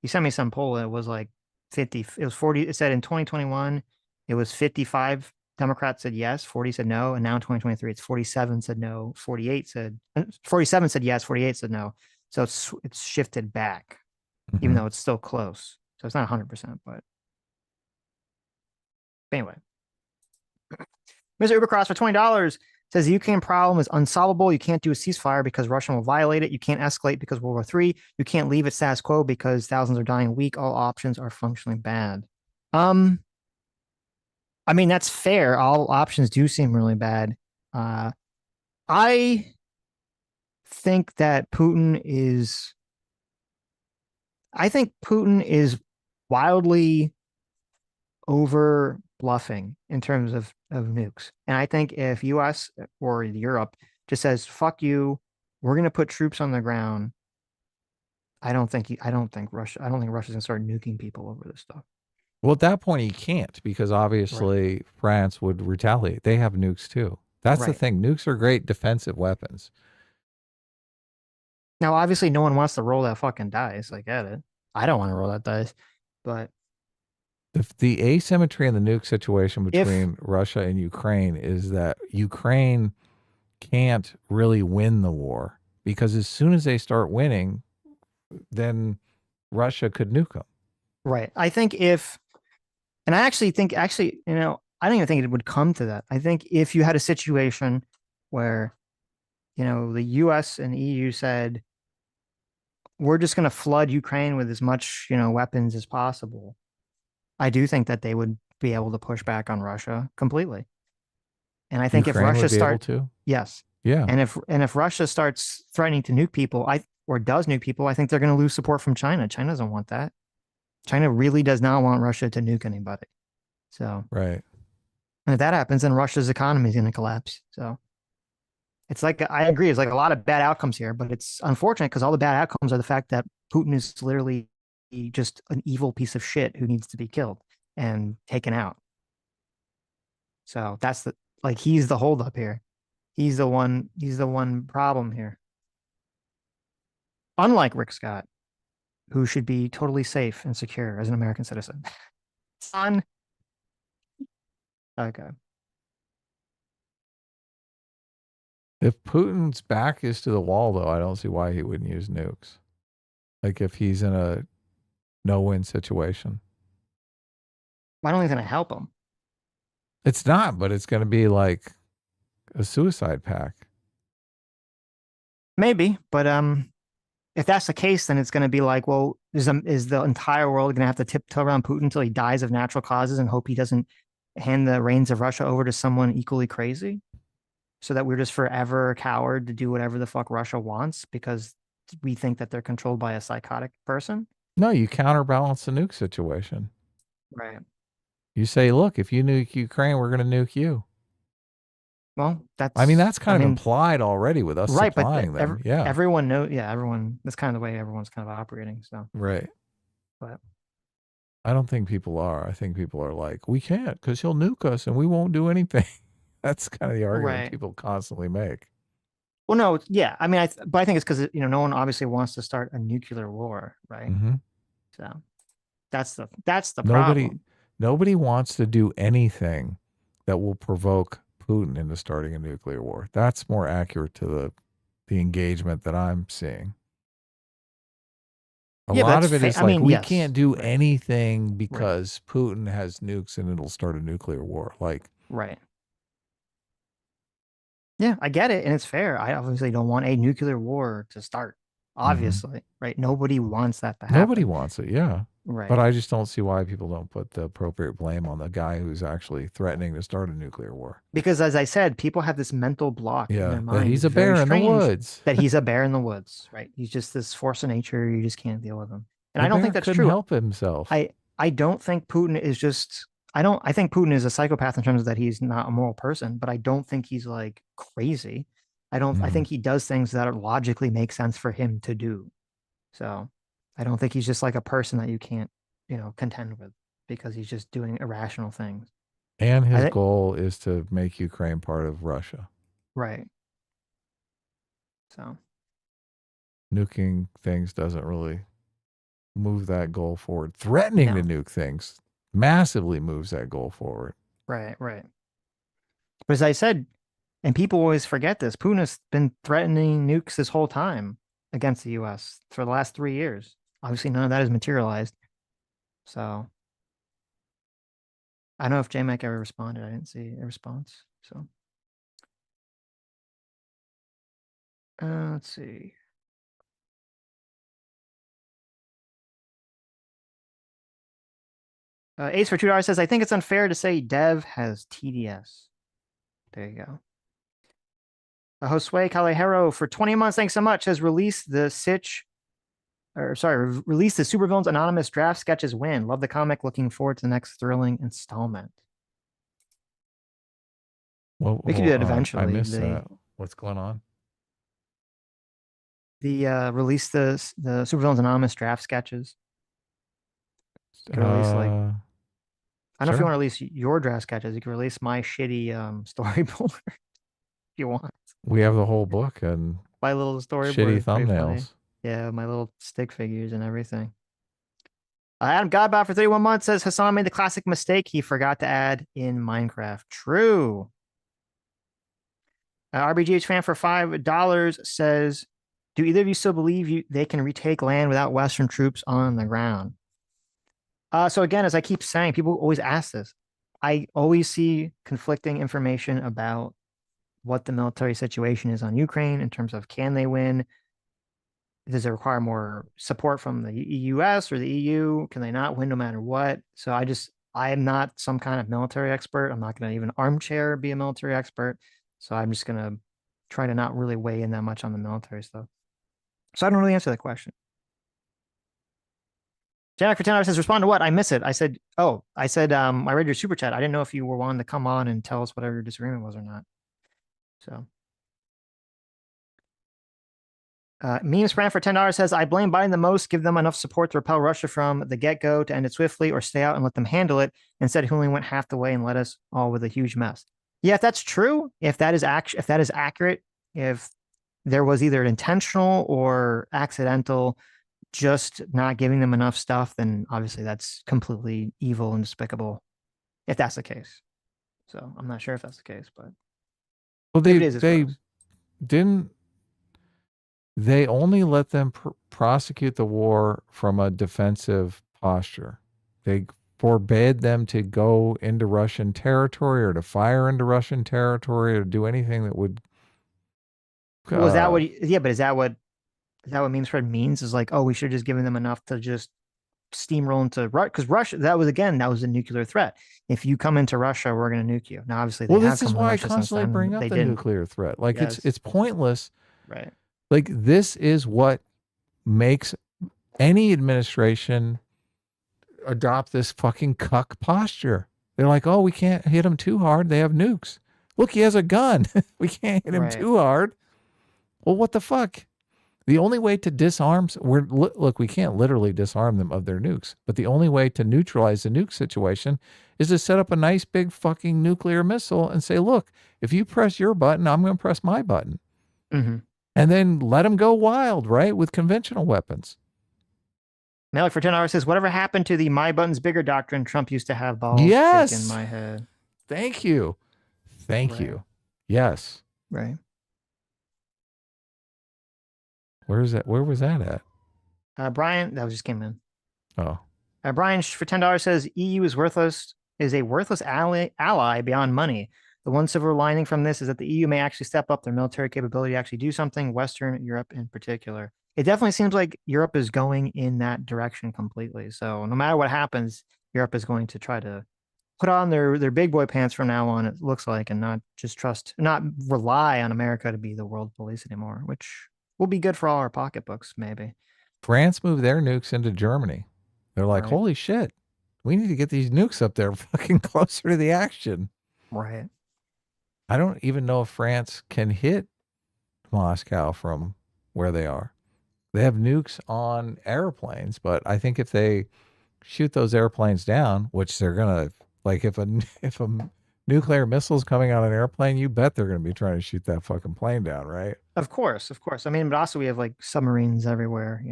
he sent me some poll. It was like 50. It was 40. It said in 2021, it was 55 Democrats said yes, 40 said no. And now in 2023, it's 47 said no, 47 said yes, 48 said no. So it's shifted back, even though it's still close. So it's not 100%, but anyway. Mr. Ubercross for $20 says the Ukraine problem is unsolvable. You can't do a ceasefire because Russia will violate it. You can't escalate because World War III. You can't leave it status quo because thousands are dying a week. All options are functionally bad. I mean, that's fair. All options do seem really bad. I think that I think Putin is wildly over bluffing in terms of nukes. And I think if US or Europe just says, fuck you, we're going to put troops on the ground. I don't think Russia's going to start nuking people over this stuff. Well, at that point, he can't because obviously France would retaliate. They have nukes too. That's the thing. Nukes are great defensive weapons. Now, obviously, no one wants to roll that fucking dice. I get it. I don't want to roll that dice, but the asymmetry in the nuke situation between Russia and Ukraine is that Ukraine can't really win the war because as soon as they start winning, then Russia could nuke them. Right. I think and I actually think, I don't even think it would come to that. I think if you had a situation where, the US and EU said, we're just going to flood Ukraine with as much, weapons as possible, I do think that they would be able to push back on Russia completely. And I think Ukraine if Russia would be able starts to? yes. Yeah. And if Russia starts threatening to nuke people, or does nuke people, I think they're going to lose support from China. China doesn't want that. China really does not want Russia to nuke anybody. So, right. And if that happens, then Russia's economy is going to collapse. So it's like, I agree. It's like a lot of bad outcomes here, but it's unfortunate because all the bad outcomes are the fact that Putin is literally just an evil piece of shit who needs to be killed and taken out. So that's he's the holdup here. He's the one problem here. Unlike Rick Scott, who should be totally safe and secure as an American citizen. Son. Okay. If Putin's back is to the wall, though, I don't see why he wouldn't use nukes. Like if he's in a no-win situation. I don't think it's going to help him. It's not, but it's going to be like a suicide pact. Maybe, but if that's the case, then it's going to be like, well, is the entire world going to have to tiptoe around Putin until he dies of natural causes and hope he doesn't hand the reins of Russia over to someone equally crazy? So that we're just forever a coward to do whatever the fuck Russia wants because we think that they're controlled by a psychotic person? No, you counterbalance the nuke situation. Right. You say, look, if you nuke Ukraine, we're going to nuke you. Well, that's kind of implied already with us supplying them. Yeah. Everyone knows. Yeah, that's kind of the way everyone's kind of operating. So right. But I don't think people are. I think people are like, we can't because he'll nuke us and we won't do anything. That's kind of the argument people constantly make. Well, no, yeah. I mean, but I think it's because no one obviously wants to start a nuclear war, right? Mm-hmm. So that's the problem. Nobody wants to do anything that will provoke Putin into starting a nuclear war. That's more accurate to the engagement that I'm seeing. A lot of it is we can't do anything because Putin has nukes and it'll start a nuclear war. Right. Yeah, I get it, and it's fair. I obviously don't want a nuclear war to start. Obviously, right? Nobody wants that to happen. Nobody wants it, yeah. Right. But I just don't see why people don't put the appropriate blame on the guy who's actually threatening to start a nuclear war. Because as I said, people have this mental block in their mind. That he's a bear in the woods. That he's a bear in the woods, right? He's just this force of nature. You just can't deal with him. And I don't think that's true. Help himself. I don't think Putin is just. I think Putin is a psychopath in terms of that he's not a moral person, but I don't think he's like crazy. I think he does things that logically make sense for him to do. So I don't think he's just like a person that you can't, contend with because he's just doing irrational things. And his goal is to make Ukraine part of Russia. Right. So nuking things doesn't really move that goal forward. Threatening to nuke things massively moves that goal forward. Right. But as I said, and people always forget this, Putin has been threatening nukes this whole time against the U.S. for the last 3 years. Obviously, none of that has materialized. So I don't know if JMac ever responded. I didn't see a response. So Let's see. Ace for $2 says, I think it's unfair to say Dev has TDS. There you go. Josue Calejero for 20 months, thanks so much, has released the Sitch, released the Supervillains Anonymous draft sketches win. Love the comic. Looking forward to the next thrilling installment. Well, we could do that eventually. I missed that. What's going on? Release the Supervillains Anonymous draft sketches. You can release like, I don't know if you want to release your draft sketches. You can release my shitty storyboard if you want. We have the whole book and my little storyboard. Shitty thumbnails. Yeah, my little stick figures and everything. Adam Godbout for 31 months says Hasan made the classic mistake. He forgot to add in Minecraft. True. RBGH fan for $5 says, do either of you still believe they can retake land without Western troops on the ground? So again, as I keep saying, people always ask this. I always see conflicting information about what the military situation is on Ukraine in terms of can they win? Does it require more support from the US or the EU? Can they not win no matter what? So I am not some kind of military expert. I'm not going to even armchair be a military expert. So I'm just going to try to not really weigh in that much on the military stuff. So I don't really answer that question. Jack for $10 says, respond to what? I miss it. I said, I read your super chat. I didn't know if you were wanting to come on and tell us whatever your disagreement was or not. So. Memes Brand for $10 says, I blame Biden the most. Give them enough support to repel Russia from the get-go to end it swiftly, or stay out and let them handle it. Instead, he only went half the way and led us all with a huge mess. Yeah, if that's true, if that is accurate, if there was either intentional or accidental, just not giving them enough stuff, then obviously that's completely evil and despicable. If that's the case, so I'm not sure if that's the case, but they only let them prosecute the war from a defensive posture. They forbade them to go into Russian territory or to fire into Russian territory or do anything that would. Was that what? Yeah, but is that what memes Fred means? Is like, oh, we should have just given them enough to just steamroll into Russia, because Russia, that was a nuclear threat. If you come into Russia, we're going to nuke you. Now, obviously, this is why I constantly bring up the nuclear threat. Like it's pointless, right? Like this is what makes any administration adopt this fucking cuck posture. They're like, oh, we can't hit him too hard. They have nukes. Look, he has a gun. We can't hit him too hard. Well, what the fuck? The only way to disarm, look, we can't literally disarm them of their nukes, but the only way to neutralize the nuke situation is to set up a nice big fucking nuclear missile and say, look, if you press your button, I'm going to press my button. Mm-hmm. And then let them go wild, right? With conventional weapons. Malik for $10 says, whatever happened to the my button's bigger doctrine? Trump used to have balls in my head. Thank you. Thank you. Yes. Right. Where was that at? Brian, that just came in. Oh. Brian for $10 says, EU is a worthless ally beyond money. The one silver lining from this is that the EU may actually step up their military capability to actually do something, Western Europe in particular. It definitely seems like Europe is going in that direction completely. So no matter what happens, Europe is going to try to put on their big boy pants from now on, it looks like, and not rely on America to be the world police anymore, which will be good for all our pocketbooks, maybe. France moved their nukes into Germany. They're like, holy shit, we need to get these nukes up there fucking closer to the action. Right. I don't even know if France can hit Moscow from where they are. They have nukes on airplanes, but I think if they shoot those airplanes down, which they're going to, like if a nuclear missile's coming out of an airplane, you bet they're going to be trying to shoot that fucking plane down, right? Of course. I mean, but also we have like submarines everywhere,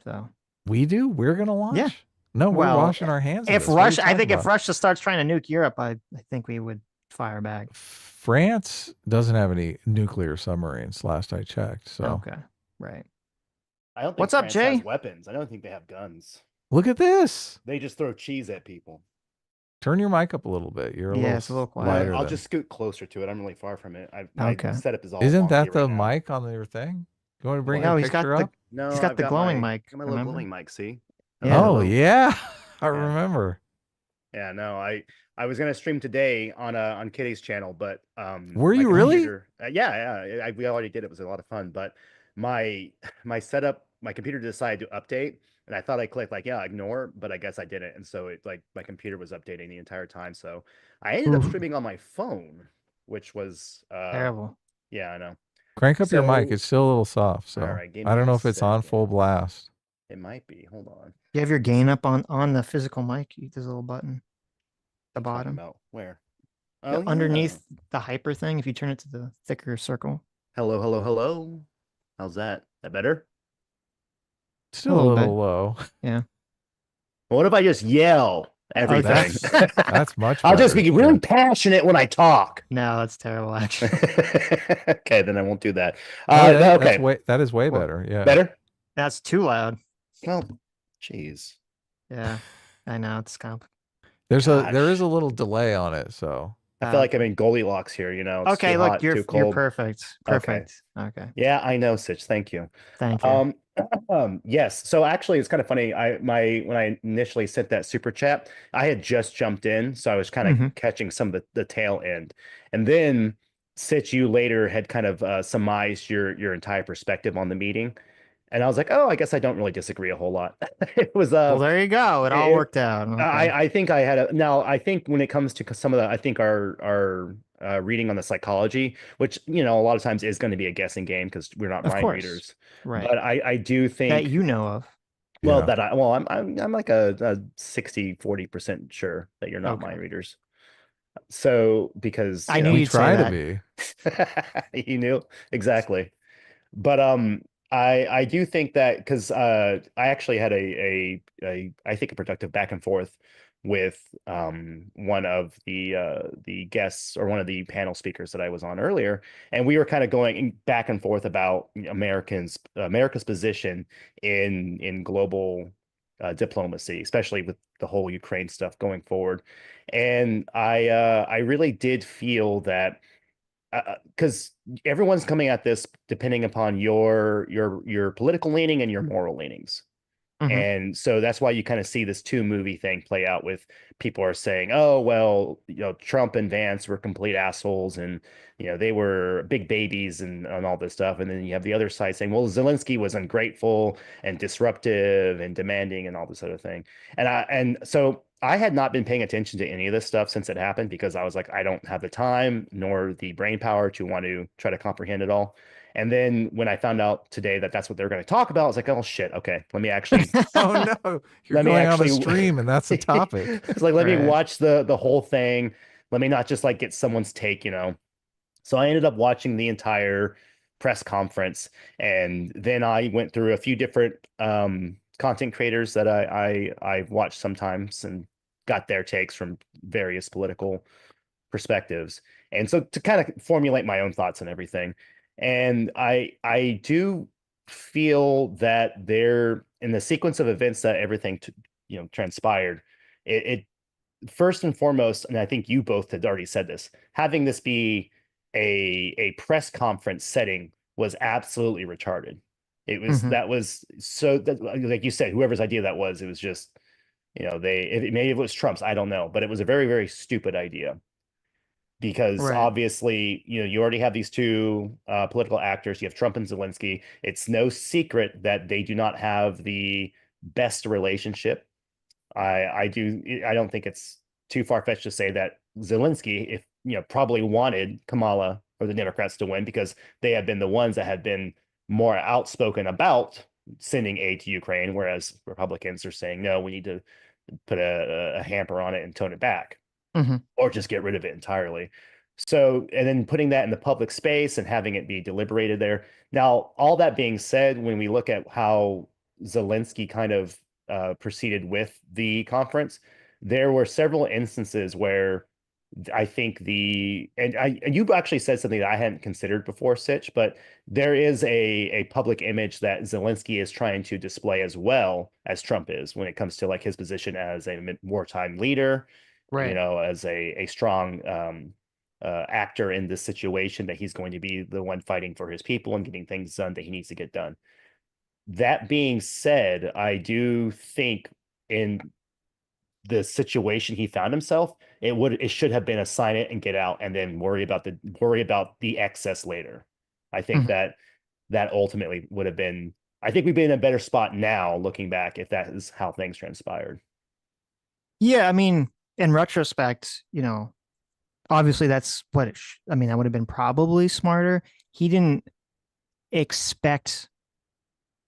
so. We do? We're going to launch? Yeah. No, we're washing our hands of this. If Russia starts trying to nuke Europe, I think we would fire back. France doesn't have any nuclear submarines, last I checked. So okay, right. I don't think What's France up, Jay? has weapons. I don't think they have guns. Look at this. They just throw cheese at people. Turn your mic up a little bit. You're a Yeah, little it's a little quiet. lighter I'll than. just scoot closer to it. I'm really far from it. Okay. My setup is all Isn't wonky that the right now. mic on your thing? You want to bring No, your he's got picture the up? No, he's got I've the glowing my, mic. got my little Remember? glowing mic. See? Yeah. Oh yeah, I Yeah. remember. Yeah, no, I was gonna stream today on Kitty's channel, but Were my you really? computer, yeah, we already did. It was a lot of fun, but my setup, my computer decided to update, and I thought I clicked like ignore, but I guess I didn't, and so it like my computer was updating the entire time. So I ended up streaming on my phone, which was Terrible. yeah, I know. Crank up your mic. So- It's still a little soft, so All right, give I me don't a know if it's on second. full blast. It might be. Hold on. You have your gain up on the physical mic. There's a little button. The Talking bottom. about where? Oh, yeah. Underneath the hyper thing, if you turn it to the thicker circle. Hello, hello, hello. How's that? That better? Still a little little bit. low. Yeah. What if I just yell everything? That's much I'll just better. be really passionate when I talk. No, that's terrible, actually. Okay, then I won't do that. Oh, Okay. that is way Well, better. Yeah. Better? That's too loud. Well, jeez. Yeah. I know it's complicated. There is a little delay on it, so I feel like I'm in Goldilocks here, you know. It's Okay, too look, hot, too you're cold. perfect. Perfect. Okay. Yeah, I know, Sitch. Thank you. Thank you. Yes. So actually, it's kind of funny. When I initially sent that super chat, I had just jumped in, so I was kind of catching some of the tail end, and then Sitch, you later had kind of surmised your entire perspective on the meeting, and I was like, oh, I guess I don't really disagree a whole lot. It was Well, there you go. It all worked out. Okay. I think I had I think when it comes to some of the, I think our reading on the psychology, which, you know, a lot of times is going to be a guessing game because we're not Of mind course. readers. Right. But I do think that you know of. well, Yeah. I'm like a 60-40% sure that you're not Okay. mind readers. So because I you knew know, you'd say try to that. be. you knew exactly. But I do think that because I actually had a I think a productive back and forth with one of the guests or one of the panel speakers that I was on earlier, and we were kind of going back and forth about America's position in global diplomacy, especially with the whole Ukraine stuff going forward. And I really did feel that because everyone's coming at this depending upon your political leaning and your moral leanings. And so that's why you kind of see this two movie thing play out with people are saying, oh, well, you know, Trump and Vance were complete assholes and, you know, they were big babies and all this stuff. And then you have the other side saying, well, Zelensky was ungrateful and disruptive and demanding and all this other thing. And so I had not been paying attention to any of this stuff since it happened because I was like, I don't have the time nor the brain power to want to try to comprehend it all. And then when I found out today that that's what they're going to talk about, I was like, oh shit, okay, let me actually. Oh no, you're going on a stream and that's the topic. It's like, let me watch the whole thing. Let me not just like get someone's take, you know. So I ended up watching the entire press conference, and then I went through a few different content creators that I watch sometimes and got their takes from various political perspectives. And so to kind of formulate my own thoughts and everything. And I do feel that there in the sequence of events that everything transpired, it first and foremost, and I think you both had already said this, having this be a press conference setting was absolutely retarded. It was that was so that, like you said, whoever's idea that was, it was just, you know, maybe it was Trump's, I don't know, but it was a very, very stupid idea. Because obviously, you know, you already have these two political actors. You have Trump and Zelensky. It's no secret that they do not have the best relationship. I don't think it's too far-fetched to say that Zelensky, if you know, probably wanted Kamala or the Democrats to win because they have been the ones that have been more outspoken about sending aid to Ukraine, whereas Republicans are saying, no, we need to put a hamper on it and tone it back. Or just get rid of it entirely. So, and then putting that in the public space and having it be deliberated there. Now, all that being said, when we look at how Zelensky kind of proceeded with the conference, there were several instances where I think and you actually said something that I hadn't considered before, Sitch, but there is a public image that Zelensky is trying to display as well as Trump is when it comes to like his position as a wartime leader Right. as a strong actor in this situation, that he's going to be the one fighting for his people and getting things done that he needs to get done. That being said, I do think in the situation he found himself, it should have been a sign it and get out, and then worry about the excess later. I think that ultimately would have been. I think we'd be in a better spot now, looking back, if that is how things transpired. Yeah, I mean, in retrospect, obviously that's what I mean, that would have been probably smarter. He didn't expect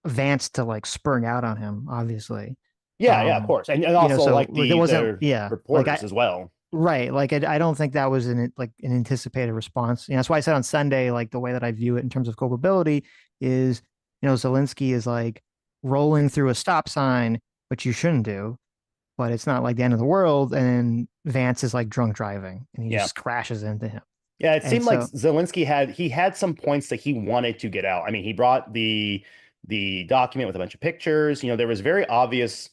Vance to like spring out on him, obviously. Yeah, of course, and also so like there wasn't, the reporters as well. Right. Like I don't think that was an anticipated response. That's why I said on Sunday, like the way that I view it in terms of culpability is, Zelensky is like rolling through a stop sign, which you shouldn't do, but it's not like the end of the world. And Vance is like drunk driving and he just crashes into him. Yeah, it seemed like Zelensky had some points that he wanted to get out. I mean, he brought the document with a bunch of pictures. There was very obvious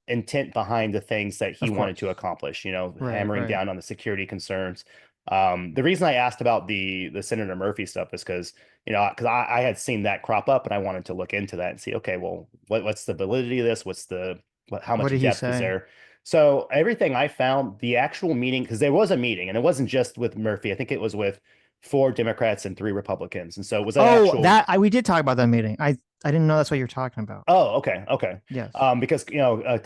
intent behind the things that he wanted to accomplish, hammering down on the security concerns. The reason I asked about the Senator Murphy stuff is because I had seen that crop up and I wanted to look into that and see, okay, well, what's the validity of this? How much depth is there? So everything I found, the actual meeting, because there was a meeting and it wasn't just with Murphy. I think it was with 4 Democrats and 3 Republicans. And so it was we did talk about that meeting. I didn't know that's what you're talking about. Oh, okay. Yes. Because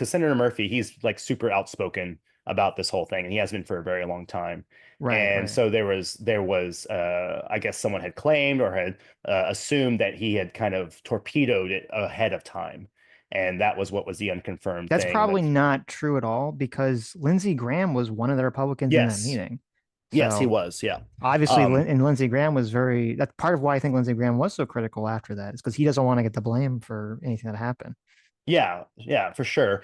Senator Murphy, he's like super outspoken about this whole thing, and he has been for a very long time. Right. So there was I guess someone had claimed or had assumed that he had kind of torpedoed it ahead of time. And that was what was the unconfirmed That's thing. probably not true at all, because Lindsey Graham was one of the Republicans in that meeting. Yes, he was. Yeah. Obviously, and Lindsey Graham was that's part of why I think Lindsey Graham was so critical after that, is because he doesn't want to get the blame for anything that happened. Yeah, for sure.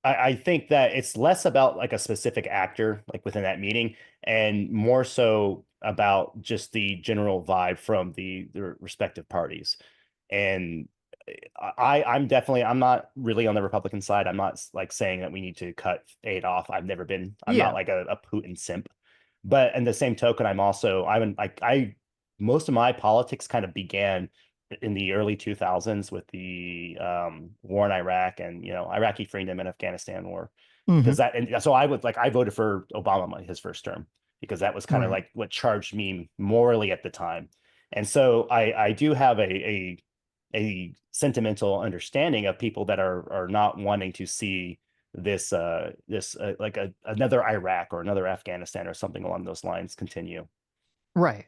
I think that it's less about like a specific actor like within that meeting, and more so about just the general vibe from the respective parties. And I'm not really on the Republican side. I'm not like saying that we need to cut aid off. I've never been. I'm not like a Putin simp. But in the same token, most of my politics kind of began in the early 2000s with the war in Iraq and Iraqi freedom and Afghanistan war, because so I voted for Obama his first term, because that was kind of like what charged me morally at the time. And so I do have a sentimental understanding of people that are not wanting to see this like another Iraq or another Afghanistan or something along those lines continue. Right.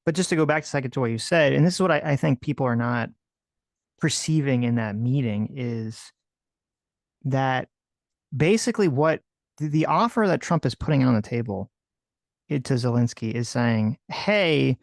But just to go back a second to what you said, and this is what I think people are not perceiving in that meeting, is that basically what the offer that Trump is putting on the table to Zelensky is saying, hey,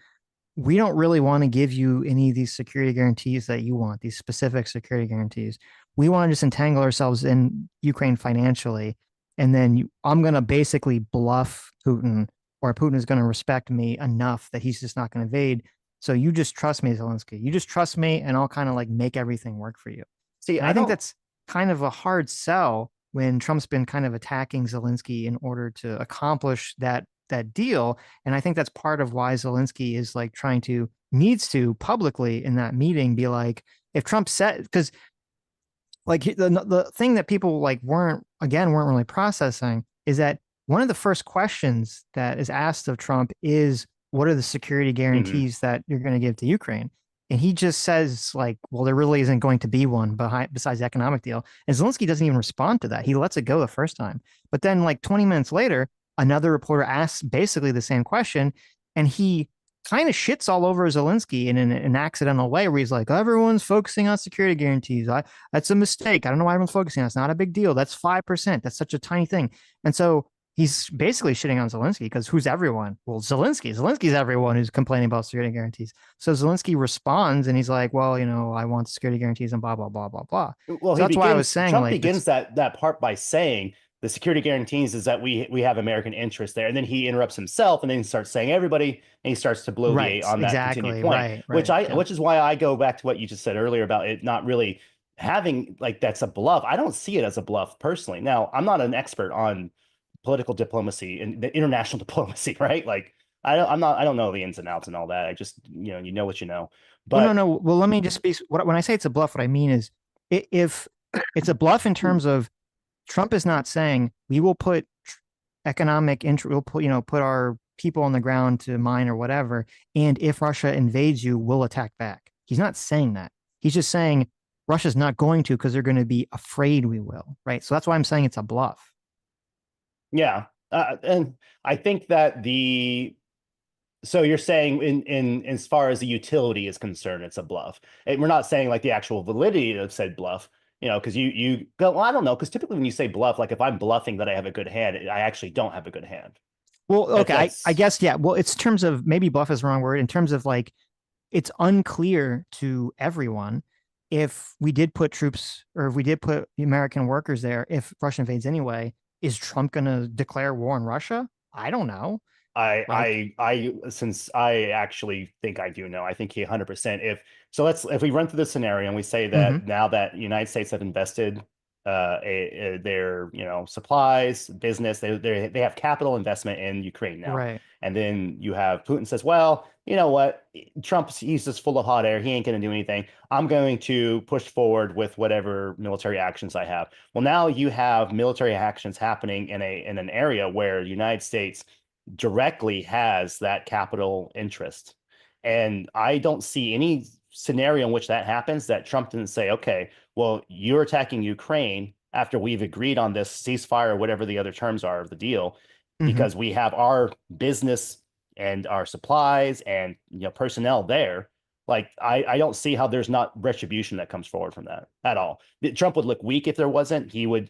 we don't really want to give you any of these security guarantees that you want, these specific security guarantees. We want to just entangle ourselves in Ukraine financially. And then I'm going to basically bluff Putin, or Putin is going to respect me enough that he's just not going to invade. So you just trust me, Zelensky. You just trust me, and I'll kind of like make everything work for you. See, I think that's kind of a hard sell when Trump's been kind of attacking Zelensky in order to accomplish that deal. And I think that's part of why Zelensky is like needs to publicly in that meeting be like, if Trump said, because like the thing that people like weren't really processing is that one of the first questions that is asked of Trump is, what are the security guarantees that you're going to give to Ukraine? And he just says like, well, there really isn't going to be one besides the economic deal. And Zelensky doesn't even respond to that. He lets it go the first time. But then like 20 minutes later, another reporter asks basically the same question, and he kind of shits all over Zelensky in an accidental way, where he's like, everyone's focusing on security guarantees. That's a mistake. I don't know why everyone's focusing on it. It's not a big deal. That's 5%. That's such a tiny thing. And so he's basically shitting on Zelensky, because who's everyone? Well, Zelensky's everyone who's complaining about security guarantees. So Zelensky responds and he's like, well, I want security guarantees and blah, blah, blah, blah, blah. Well, so that's why I was saying Trump begins that part by saying the security guarantees is that we have American interest there. And then he interrupts himself and then he starts saying everybody, and he starts to bloviate on that continued point, which is why I go back to what you just said earlier about it not really having like, that's a bluff. I don't see it as a bluff personally. Now, I'm not an expert on political diplomacy and the international diplomacy, right? Like I don't know the ins and outs and all that. I just, you know what you know. But well, no. Well, let me just be. When I say it's a bluff, what I mean is if it's a bluff in terms of Trump is not saying we will put economic interest, we'll put our people on the ground to mine or whatever, and if Russia invades you, we'll attack back. He's not saying that. He's just saying Russia's not going to because they're going to be afraid we will, right? So that's why I'm saying it's a bluff. Yeah, and I think that so you're saying in as far as the utility is concerned, it's a bluff. And we're not saying like the actual validity of said bluff, because you go, well, I don't know, because typically when you say bluff, like if I'm bluffing that I have a good hand, I actually don't have a good hand. Well, okay, I guess, yeah. Well, it's in terms of, maybe bluff is the wrong word, in terms of like, it's unclear to everyone if we did put troops or if we did put American workers there, if Russia invades anyway, is Trump going to declare war on Russia? I don't know. Since I actually think I do know, I think he 100%. If we run through the scenario and we say that now that the United States have invested their supplies, business, they have capital investment in Ukraine now, right? And then you have Putin says, well, you know what, he's just full of hot air. He ain't going to do anything. I'm going to push forward with whatever military actions I have. Well, now you have military actions happening in an area where the United States directly has that capital interest. And I don't see any scenario in which that happens that Trump didn't say, okay, well, you're attacking Ukraine after we've agreed on this ceasefire or whatever the other terms are of the deal, because we have our business and our supplies and personnel there. Like, I don't see how there's not retribution that comes forward from that at all. Trump would look weak if there wasn't. He would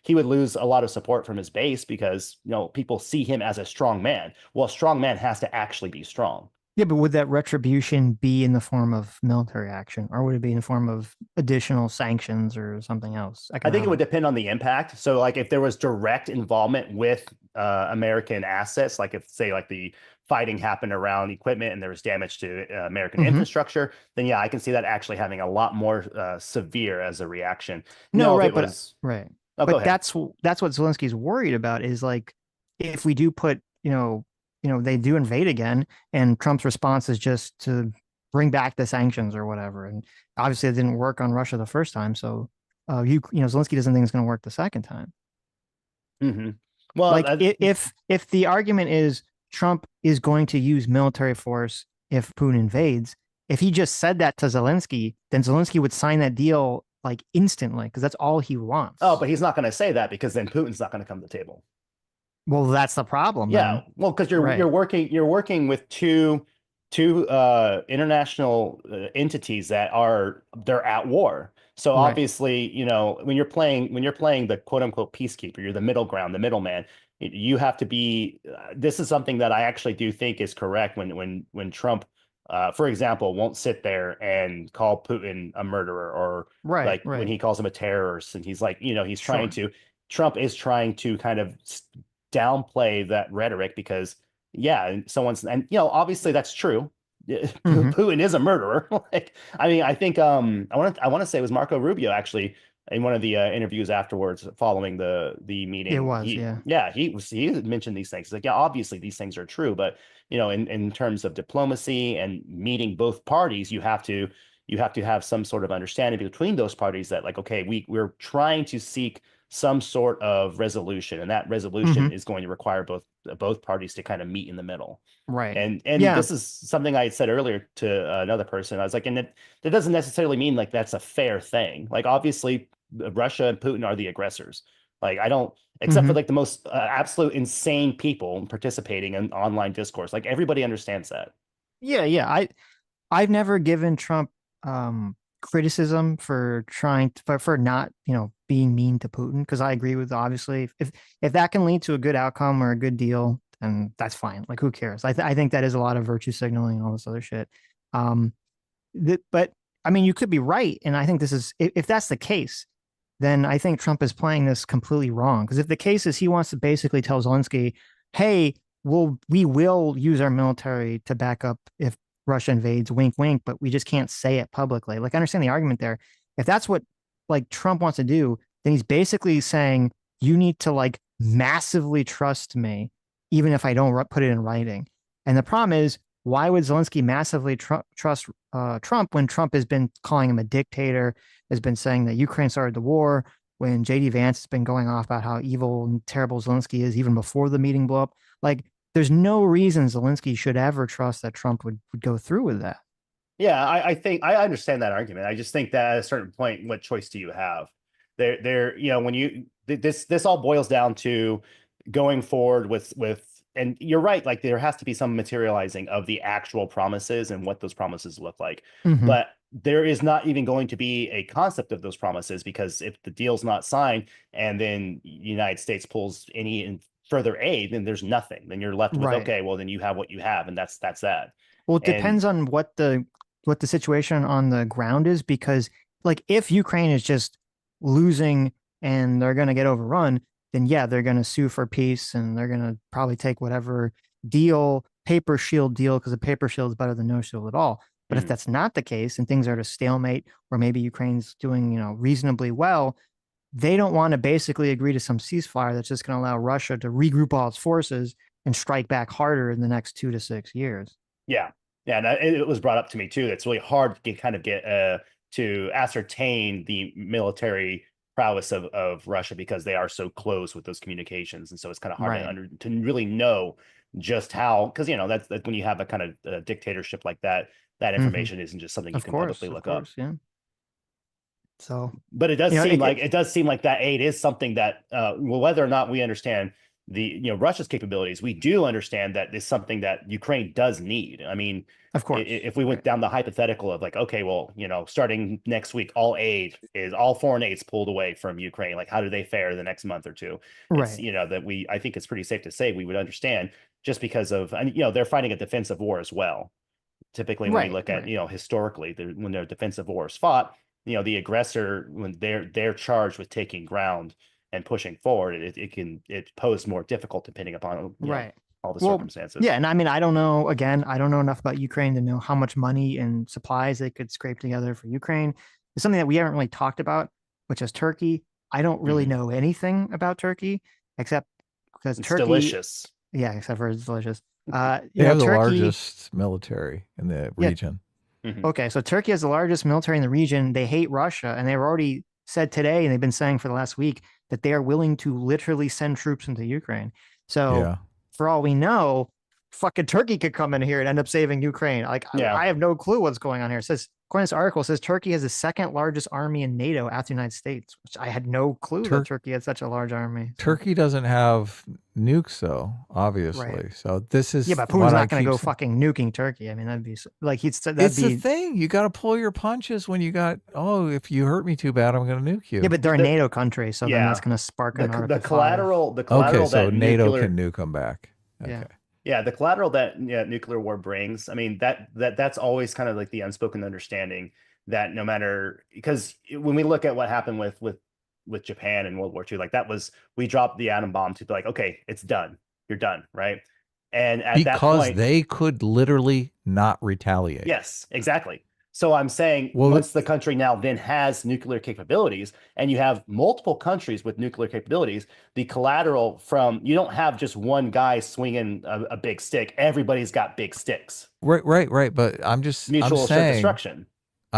lose a lot of support from his base because people see him as a strong man. Well, a strong man has to actually be strong. Yeah, but would that retribution be in the form of military action, or would it be in the form of additional sanctions or something else? I think it would depend on the impact. So, like, if there was direct involvement with American assets, like if, say, like the fighting happened around equipment and there was damage to American infrastructure, then yeah, I can see that actually having a lot more severe as a reaction. No, right, right. Oh, but that's what Zelensky's worried about is like, if we do put, they do invade again, and Trump's response is just to bring back the sanctions or whatever. And obviously it didn't work on Russia the first time. So, Zelensky doesn't think it's going to work the second time. Well, like if the argument is Trump is going to use military force if Putin invades, if he just said that to Zelensky, then Zelensky would sign that deal like instantly, because that's all he wants. Oh, but he's not going to say that because then Putin's not going to come to the table. Well, that's the problem. Yeah, then. well, because you're working with two international entities that they're at war. So obviously, when you're playing the quote unquote peacekeeper, you're the middle ground, the middleman. You have to be. This is something that I actually do think is correct when Trump, for example, won't sit there and call Putin a murderer, or when he calls him a terrorist, and he's like, he's trying to. Trump is trying to kind of downplay that rhetoric because, obviously that's true. Putin is a murderer. I think I want to say it was Marco Rubio actually in one of the interviews afterwards following the meeting. It was, he mentioned these things. He's like, yeah, obviously these things are true, but in terms of diplomacy and meeting both parties, you have to have some sort of understanding between those parties that, like, okay, we're trying to seek some sort of resolution, and that resolution is going to require both parties to kind of meet in the middle. Right. And this is something I had said earlier to another person. I was like, and that doesn't necessarily mean like that's a fair thing. Like, obviously Russia and Putin are the aggressors. Like, I don't, except for like the most absolute insane people participating in online discourse. Like, everybody understands that. Yeah. I've never given Trump criticism for for not being mean to Putin, because I agree with, obviously, if that can lead to a good outcome or a good deal, then that's fine. Like, who cares? I think that is a lot of virtue signaling and all this other shit. But I mean, you could be right, and I think this is, if that's the case, then I think Trump is playing this completely wrong. Because if the case is he wants to basically tell Zelensky, hey, we will use our military to back up if Russia invades, wink, wink, but we just can't say it publicly. Like, I understand the argument there. If that's what like Trump wants to do, then he's basically saying you need to like massively trust me, even if I don't put it in writing. And the problem is, why would Zelensky massively trust Trump when Trump has been calling him a dictator, has been saying that Ukraine started the war, when JD Vance has been going off about how evil and terrible Zelensky is even before the meeting blew up? Like, there's no reason Zelensky should ever trust that Trump would go through with that. Yeah, I think I understand that argument. I just think that at a certain point, what choice do you have? When this all boils down to going forward with, and you're right, like there has to be some materializing of the actual promises and what those promises look like. Mhm. But there is not even going to be a concept of those promises, because if the deal's not signed and then the United States pulls any further aid, then there's nothing. Then you're left with, Right. okay, well then you have what you have, and that's that. Well, it depends on what the situation on the ground is, because like if Ukraine is just losing and they're going to get overrun, then yeah, they're going to sue for peace and they're going to probably take whatever paper shield deal, because a paper shield is better than no shield at all. But if that's not the case and things are at a stalemate, or maybe Ukraine's doing, reasonably well, they don't want to basically agree to some ceasefire that's just going to allow Russia to regroup all its forces and strike back harder in the next 2 to 6 years. Yeah. And it was brought up to me too. It's really hard to kind of get to ascertain the military prowess of Russia, because they are so close with those communications, and so it's kind of hard to really know just how, because that's when you have a kind of dictatorship like that. That information isn't just something you can publicly look up. Yeah. So, but it does seem like that aid is something that, whether or not we understand the Russia's capabilities, we do understand that it's something that Ukraine does need. I mean, of course, if we went down the hypothetical of like, okay, well, starting next week, all foreign aid's pulled away from Ukraine. Like, how do they fare the next month or two? It's, that I think it's pretty safe to say we would understand, just because of, and they're fighting a defensive war as well. Typically, when we look at, historically, when their defensive war is fought, the aggressor, when they're charged with taking ground and pushing forward, it pose more difficult depending upon all the circumstances. Yeah, and I mean, I don't know enough about Ukraine to know how much money and supplies they could scrape together for Ukraine. It's something that we haven't really talked about, which is Turkey. I don't really know anything about Turkey, except because it's Turkey, delicious. Yeah, except for it's delicious. They have the largest military in the region. Okay, so Turkey has the largest military in the region. They hate Russia, and they've already said today, and they've been saying for the last week, that they are willing to literally send troops into Ukraine. So for all we know, fucking Turkey could come in here and end up saving Ukraine. Like, I have no clue what's going on here. It says, according to this article, it says Turkey has the second largest army in NATO after the United States, which I had no clue that Turkey had such a large army. Turkey doesn't have nukes, though, obviously. Right. So this is but Putin's not going to go fucking nuking Turkey. I mean, that'd be like it's the thing. You got to pull your punches when you got. Oh, if you hurt me too bad, I'm going to nuke you. Yeah, but they're a NATO country, so then that's going to spark the collateral. Okay, so NATO can nuke them back. Okay. Yeah, the collateral that nuclear war brings. I mean, that's always kind of like the unspoken understanding that no matter, because when we look at what happened with Japan in World War II, like we dropped the atom bomb to be like, okay, it's done, you're done, right? And at that point, they could literally not retaliate. Yes, exactly. So I'm saying, once the country now then has nuclear capabilities, and you have multiple countries with nuclear capabilities, the collateral from, you don't have just one guy swinging a big stick. Everybody's got big sticks. Right. But I'm mutual assured destruction.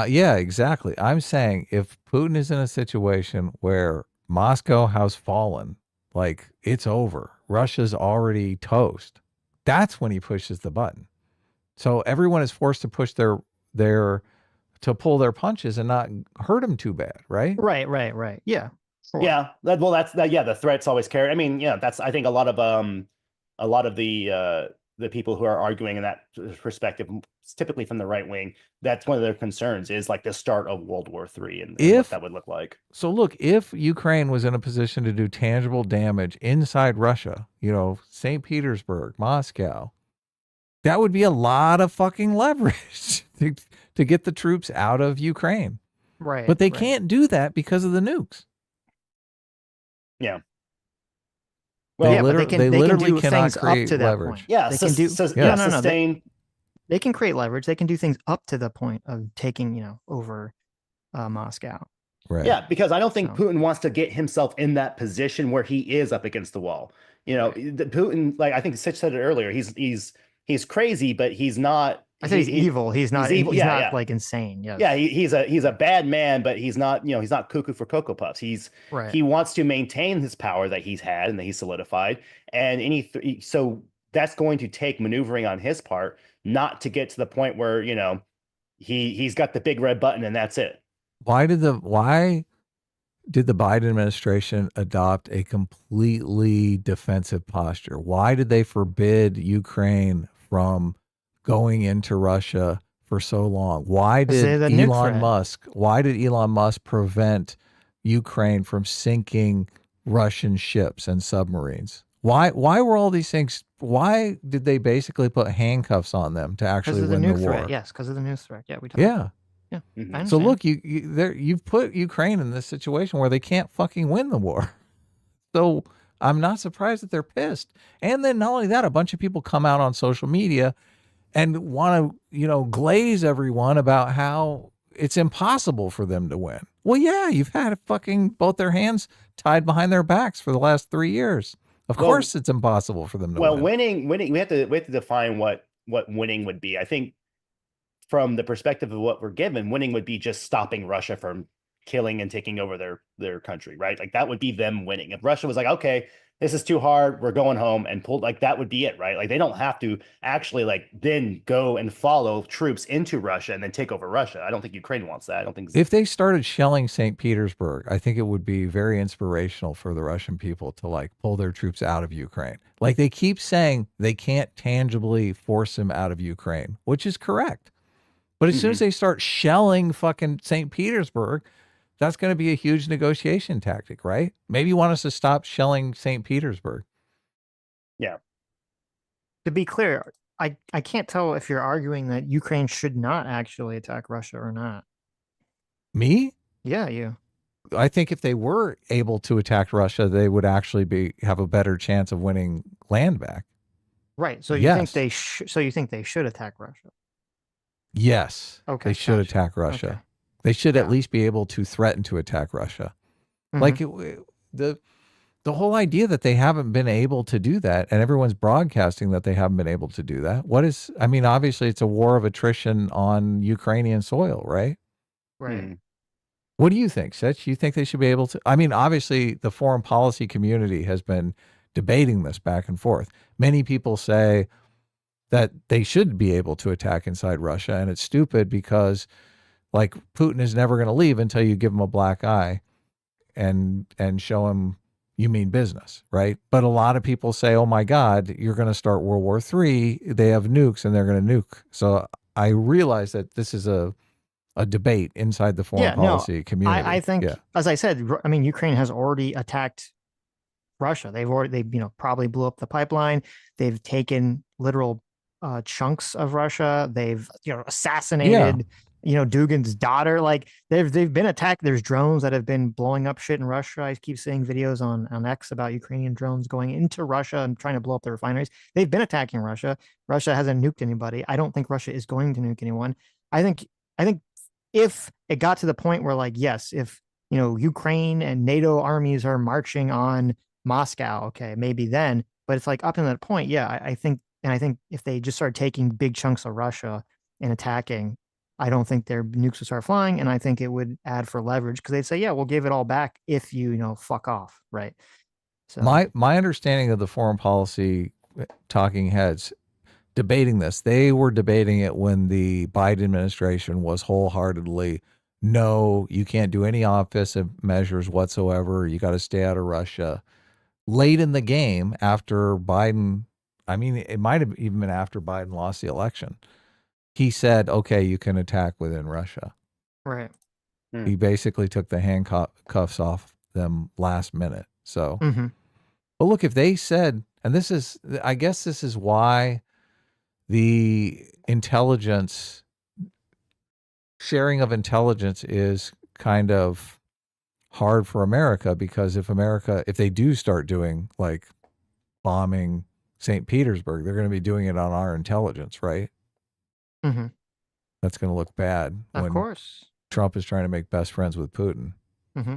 Yeah, exactly. I'm saying if Putin is in a situation where Moscow has fallen, like it's over, Russia's already toast, that's when he pushes the button. So everyone is forced to push to pull their punches and not hurt them too bad, right? Right. Yeah. Sure. Yeah. The threats always carry. I mean, that's, I think a lot of the people who are arguing in that perspective, typically from the right wing, that's one of their concerns, is like the start of World War III and what that would look like. So look, if Ukraine was in a position to do tangible damage inside Russia, St. Petersburg, Moscow, that would be a lot of fucking leverage to get the troops out of Ukraine. Right. But they can't do that because of the nukes. Yeah. Well, they literally cannot create up to that leverage. Point. Yeah. They can do sustain. They can create leverage. They can do things up to the point of taking, over Moscow. Right. Yeah, because I don't think Putin wants to get himself in that position where he is up against the wall. You know, Putin, like I think Sitch said it earlier, he's crazy, but he's not. I said he's evil. He's not. evil. He's Yeah, not yeah. like insane. Yes. Yeah, he's a bad man, but he's not, he's not cuckoo for Cocoa Puffs. Right. He wants to maintain his power that he's had and that he's solidified. And so that's going to take maneuvering on his part, not to get to the point where, he's got the big red button and that's it. Why did the Biden administration adopt a completely defensive posture? Why did they forbid Ukraine from going into Russia for so long? Why did Elon Musk prevent Ukraine from sinking Russian ships and submarines? Why were all these things? Why did they basically put handcuffs on them to actually win the war? Threat. Yes, because of the news threat. Yeah, we talked yeah. about it. Yeah. Mm-hmm. So look, you've put Ukraine in this situation where they can't fucking win the war. So I'm not surprised that they're pissed. And then not only that, a bunch of people come out on social media and want to, glaze everyone about how it's impossible for them to win. Well, yeah, you've had fucking both their hands tied behind their backs for the last 3 years. Of course, it's impossible for them to win. Well, winning, we have to define what winning would be. I think from the perspective of what we're given, winning would be just stopping Russia from killing and taking over their country, right? Like that would be them winning. If Russia was like, okay, this is too hard, we're going home, and pulled, like that would be it, right? Like they don't have to actually like then go and follow troops into Russia and then take over Russia. I don't think Ukraine wants that. I don't think if they started shelling St. Petersburg, I think it would be very inspirational for the Russian people to like pull their troops out of Ukraine. Like they keep saying they can't tangibly force them out of Ukraine, which is correct. But as soon as they start shelling fucking St. Petersburg, that's going to be a huge negotiation tactic, right? Maybe you want us to stop shelling St. Petersburg. Yeah. To be clear, I can't tell if you're arguing that Ukraine should not actually attack Russia or not. Me? Yeah, you. I think if they were able to attack Russia, they would actually have a better chance of winning land back. Right. So you think they should attack Russia? Yes. Okay. They should attack Russia. Okay. They should at least be able to threaten to attack Russia. Like the whole idea that they haven't been able to do that, and everyone's broadcasting that they haven't been able to do that. Obviously it's a war of attrition on Ukrainian soil, right? Right. What do you think, Sitch? You think they should be able to? Obviously the foreign policy community has been debating this back and forth. Many people say that they should be able to attack inside Russia, and it's stupid because like Putin is never going to leave until you give him a black eye and show him you mean business, right? But a lot of people say, oh my God, you're going to start World War III. They have nukes and they're going to nuke. So I realize that this is a debate inside the foreign policy community. I think, as I said, Ukraine has already attacked Russia. They probably blew up the pipeline. They've taken literal chunks of Russia. They've assassinated Dugin's daughter. Like they've been attacked. There's drones that have been blowing up shit in Russia. I keep seeing videos on X about Ukrainian drones going into Russia and trying to blow up the refineries. They've been attacking Russia. Russia hasn't nuked anybody. I don't think Russia is going to nuke anyone. I think if it got to the point where if Ukraine and NATO armies are marching on Moscow, okay, maybe then. But it's like up to that point, I think if they just start taking big chunks of Russia and attacking, I don't think their nukes would start flying, and I think it would add for leverage because they'd say, yeah, we'll give it all back if you fuck off, right? So my understanding of the foreign policy talking heads debating this, they were debating it when the Biden administration was wholeheartedly, no, you can't do any offensive measures whatsoever. You got to stay out of Russia. Late in the game, after Biden, it might have even been after Biden lost the election, he said, okay, you can attack within Russia. Right. He basically took the handcuffs off them last minute. So, but look, if they said, and I guess this is why the sharing of intelligence is kind of hard for America, because if they do start doing like bombing St. Petersburg, they're going to be doing it on our intelligence, right? That's going to look bad. Of course. Trump is trying to make best friends with Putin. Mm-hmm.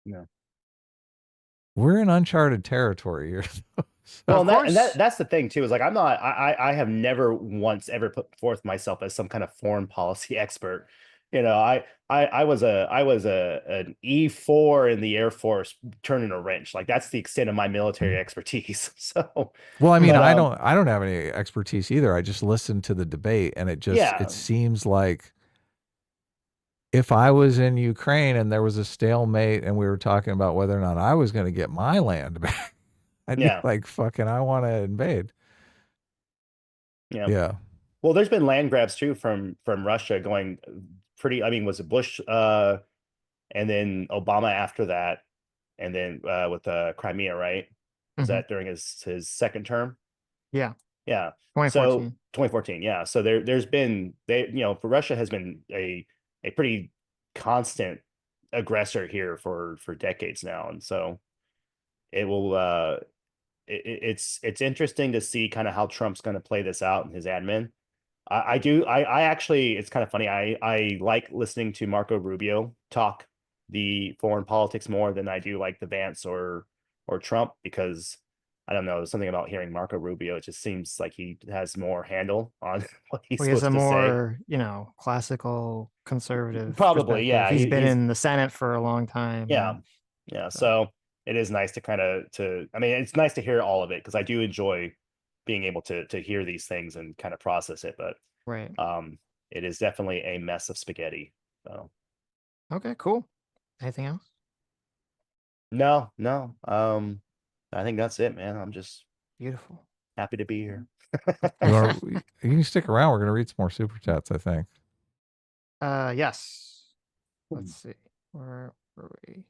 No. We're in uncharted territory here. Well, that's the thing too, is like, I have never once ever put forth myself as some kind of foreign policy expert. You know, I was an E4 in the Air Force turning a wrench. Like, that's the extent of my military expertise. So, well, I mean, but, I don't have any expertise either. I just listened to the debate, and it seems like if I was in Ukraine and there was a stalemate and we were talking about whether or not I was going to get my land back, I'd be like, fucking, I want to invade. Yeah. Well, there's been land grabs too from Russia going pretty. I mean, was it Bush and then Obama after that, and then with Crimea, right? Was that during his second term? Yeah. Yeah. 2014. So 2014. Yeah. So there's been for Russia has been a pretty constant aggressor here for decades now, and so it will. It's interesting to see kind of how Trump's going to play this out in his admin. I actually, it's kind of funny. I like listening to Marco Rubio talk the foreign politics more than I do like the Vance or Trump, because I don't know, there's something about hearing Marco Rubio. It just seems like he has more handle on what he's Well, he has supposed a to more, classical conservative. Probably, yeah. He's been in the Senate for a long time. Yeah. Yeah. So it is nice to I mean, it's nice to hear all of it, because I do enjoy being able to hear these things and kind of process it. But right. It is definitely a mess of spaghetti. So okay, cool. Anything else? No. I think that's it, man. I'm just beautiful. Happy to be here. You can stick around. We're going to read some more super chats, I think. Yes. Let's see. Where were we?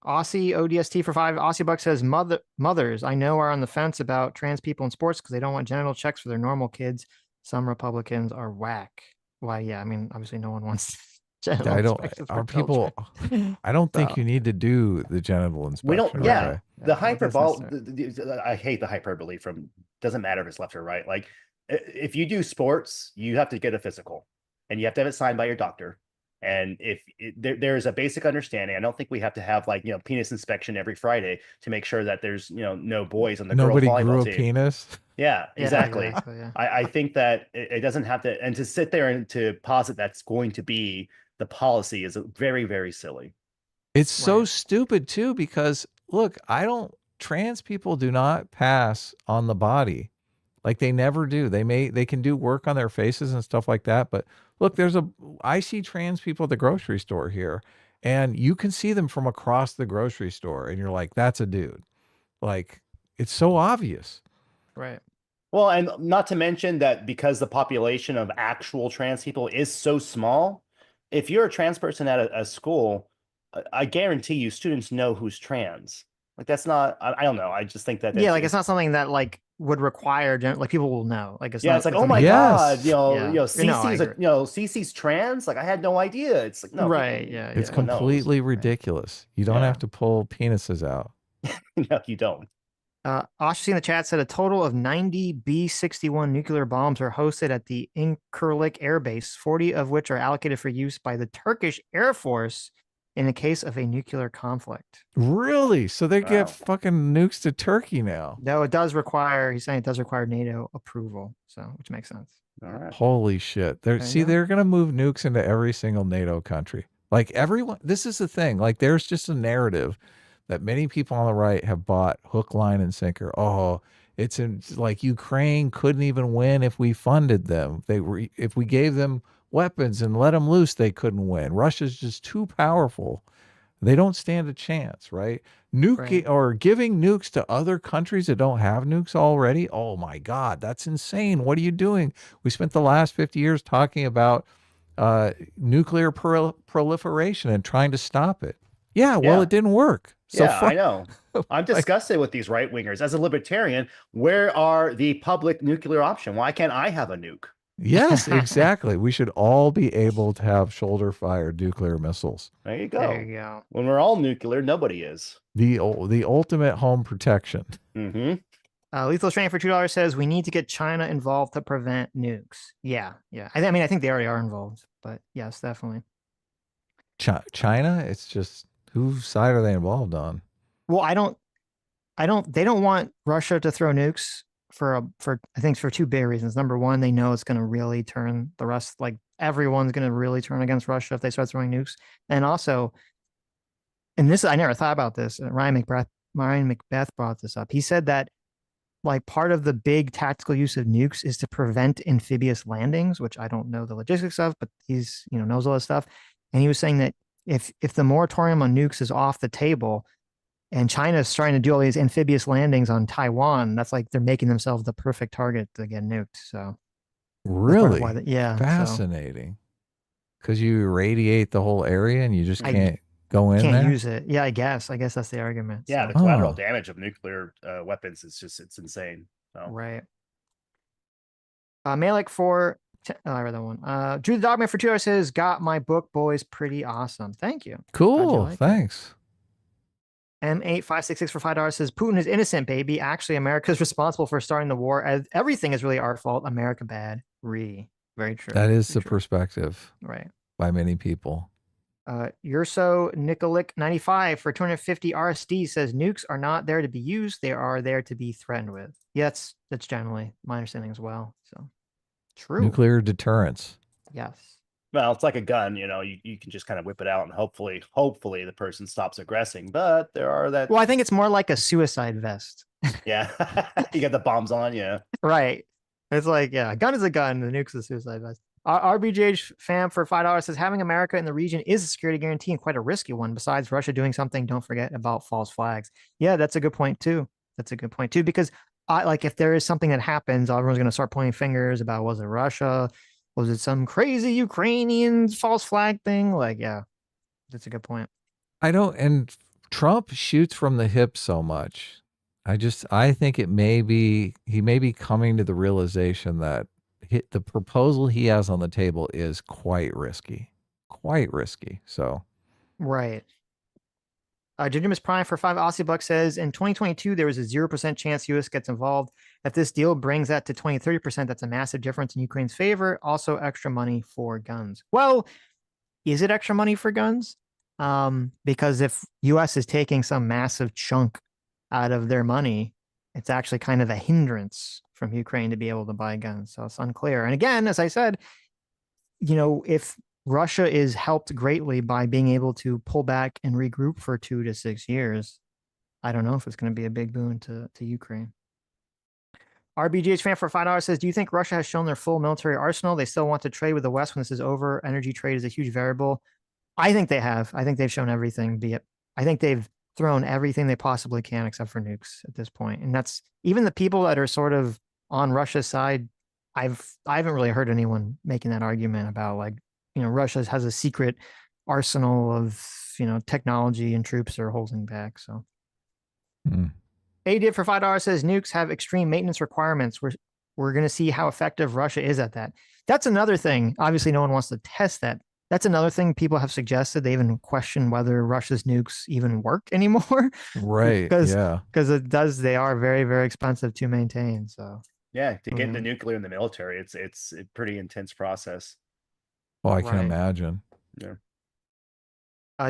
Aussie ODST for 5. Aussie Buck says, mothers I know are on the fence about trans people in sports because they don't want genital checks for their normal kids. Some Republicans are whack. Why, yeah, I mean, obviously no one wants genital inspections for people. I don't think you need to do the genital inspection. We don't. Right Yeah, away. the hyperbole. I hate the hyperbole. Doesn't matter if it's left or right. Like, if you do sports, you have to get a physical, and you have to have it signed by your doctor. And if there's a basic understanding, I don't think we have to have penis inspection every Friday to make sure that there's no boys on the Nobody girl volleyball grew a team. penis. Yeah, exactly. Yeah. I think that it doesn't have to, and to sit there and to posit that's going to be the policy is very, very silly. It's so stupid too, because look, trans people do not pass on the body. Like, they never do. They can do work on their faces and stuff like that. But look, I see trans people at the grocery store here, and you can see them from across the grocery store, and you're like, that's a dude. Like, it's so obvious. Right. Well, and not to mention that because the population of actual trans people is so small, if you're a trans person at a school, I guarantee you students know who's trans. Like, that's not, I don't know. I just think that. Yeah, like, it's not something that would require, like, people will know. Like, it's it's like, oh my God, Cece's trans. Like, I had no idea. It's like, no, right. It's completely ridiculous. You don't have to pull penises out. No, you don't. Ashley in the chat said a total of 90 B-61 nuclear bombs are hosted at the Incirlik Air Base, 40 of which are allocated for use by the Turkish Air Force in the case of a nuclear conflict. Really? So they get fucking nukes to Turkey now? No, it does require, he's saying it does require NATO approval, so which makes sense. All right. Holy shit. They're going to move nukes into every single NATO country. Like, everyone, this is the thing. Like, there's just a narrative that many people on the right have bought hook, line, and sinker. Oh, it's like Ukraine couldn't even win if we funded them. If we gave them weapons and let them loose, they couldn't win. Russia's just too powerful. They don't stand a chance, right? Or giving nukes to other countries that don't have nukes already. Oh my God, that's insane. What are you doing? We spent the last 50 years talking about nuclear proliferation and trying to stop it. Yeah, well, it didn't work. So I know. I'm disgusted with these right wingers. As a libertarian, where are the public nuclear option? Why can't I have a nuke? Yes, exactly. We should all be able to have shoulder-fired nuclear missiles. There you go. There you go. When we're all nuclear, nobody is. The ultimate home protection. Mm-hmm. Lethal Strain for $2 says we need to get China involved to prevent nukes. Yeah. I mean, I think they already are involved, but yes, definitely. China? It's just whose side are they involved on? Well, they don't want Russia to throw nukes for I think for two big reasons. Number one, they know it's going to really turn the rest, like everyone's going to really turn against Russia if they start throwing nukes. And also, and this, I never thought about this. Ryan Macbeth brought this up. He said that like part of the big tactical use of nukes is to prevent amphibious landings, which I don't know the logistics of, but he's, knows all this stuff. And he was saying that if the moratorium on nukes is off the table, and China's trying to do all these amphibious landings on Taiwan, that's like they're making themselves the perfect target to get nuked. So really, yeah, fascinating. Because you irradiate the whole area and you just can't go in can't there. use it. Yeah, I guess that's the argument. Yeah, so. the collateral damage of nuclear weapons is it's insane. So. Right. Malik for I read that one. Drew the Dogman for $2 says, "Got my book, boys. Pretty awesome. Thank you. Cool. Thanks." M8566 for $5 says, "Putin is innocent, baby. Actually, America's responsible for starting the war. Everything is really our fault. America bad." Very true. That is the perspective. Right. By many people. Urso Nikolic 95 for 250 RSD says, "Nukes are not there to be used. They are there to be threatened with." Yeah, that's generally my understanding as well. So true. Nuclear deterrence. Yes. Well, it's like a gun, you can just kind of whip it out and hopefully the person stops aggressing. But there are that. Well, I think it's more like a suicide vest. Yeah. You got the bombs on, yeah. Right. It's like, yeah, a gun is a gun. The nuke's a suicide vest. RBJH fam for $5 says, "Having America in the region is a security guarantee and quite a risky one. Besides Russia doing something, don't forget about false flags." Yeah, that's a good point too. Because if there is something that happens, everyone's going to start pointing fingers about, was it Russia? Was it some crazy Ukrainian false flag thing? Like, yeah, that's a good point. And Trump shoots from the hip so much. I think he may be coming to the realization that the proposal he has on the table is quite risky. So, right. Gingermus Prime for 5 Aussie bucks says, "In 2022, there was a 0% chance U.S. gets involved. If this deal brings that to 20-30%, that's a massive difference in Ukraine's favor. Also, extra money for guns." Well, is it extra money for guns? Because if U.S. is taking some massive chunk out of their money, it's actually kind of a hindrance from Ukraine to be able to buy guns. So it's unclear. And again, as I said, if Russia is helped greatly by being able to pull back and regroup for 2 to 6 years, I don't know if it's going to be a big boon to Ukraine. RBGH fan for $5 says, "Do you think Russia has shown their full military arsenal? They still want to trade with the West when this is over. Energy trade is a huge variable." I think they have. I think they've shown everything. I think they've thrown everything they possibly can except for nukes at this point. And that's even the people that are sort of on Russia's side. I haven't really heard anyone making that argument about Russia has a secret arsenal of, technology and troops they're holding back. So A-Dib for $5 says, "Nukes have extreme maintenance requirements. We're going to see how effective Russia is at that." That's another thing. Obviously, no one wants to test that. That's another thing people have suggested. They even question whether Russia's nukes even work anymore. Right. Because they are very, very expensive to maintain. So yeah, to get the nuclear in the military, it's a pretty intense process. Oh, I can imagine. Yeah.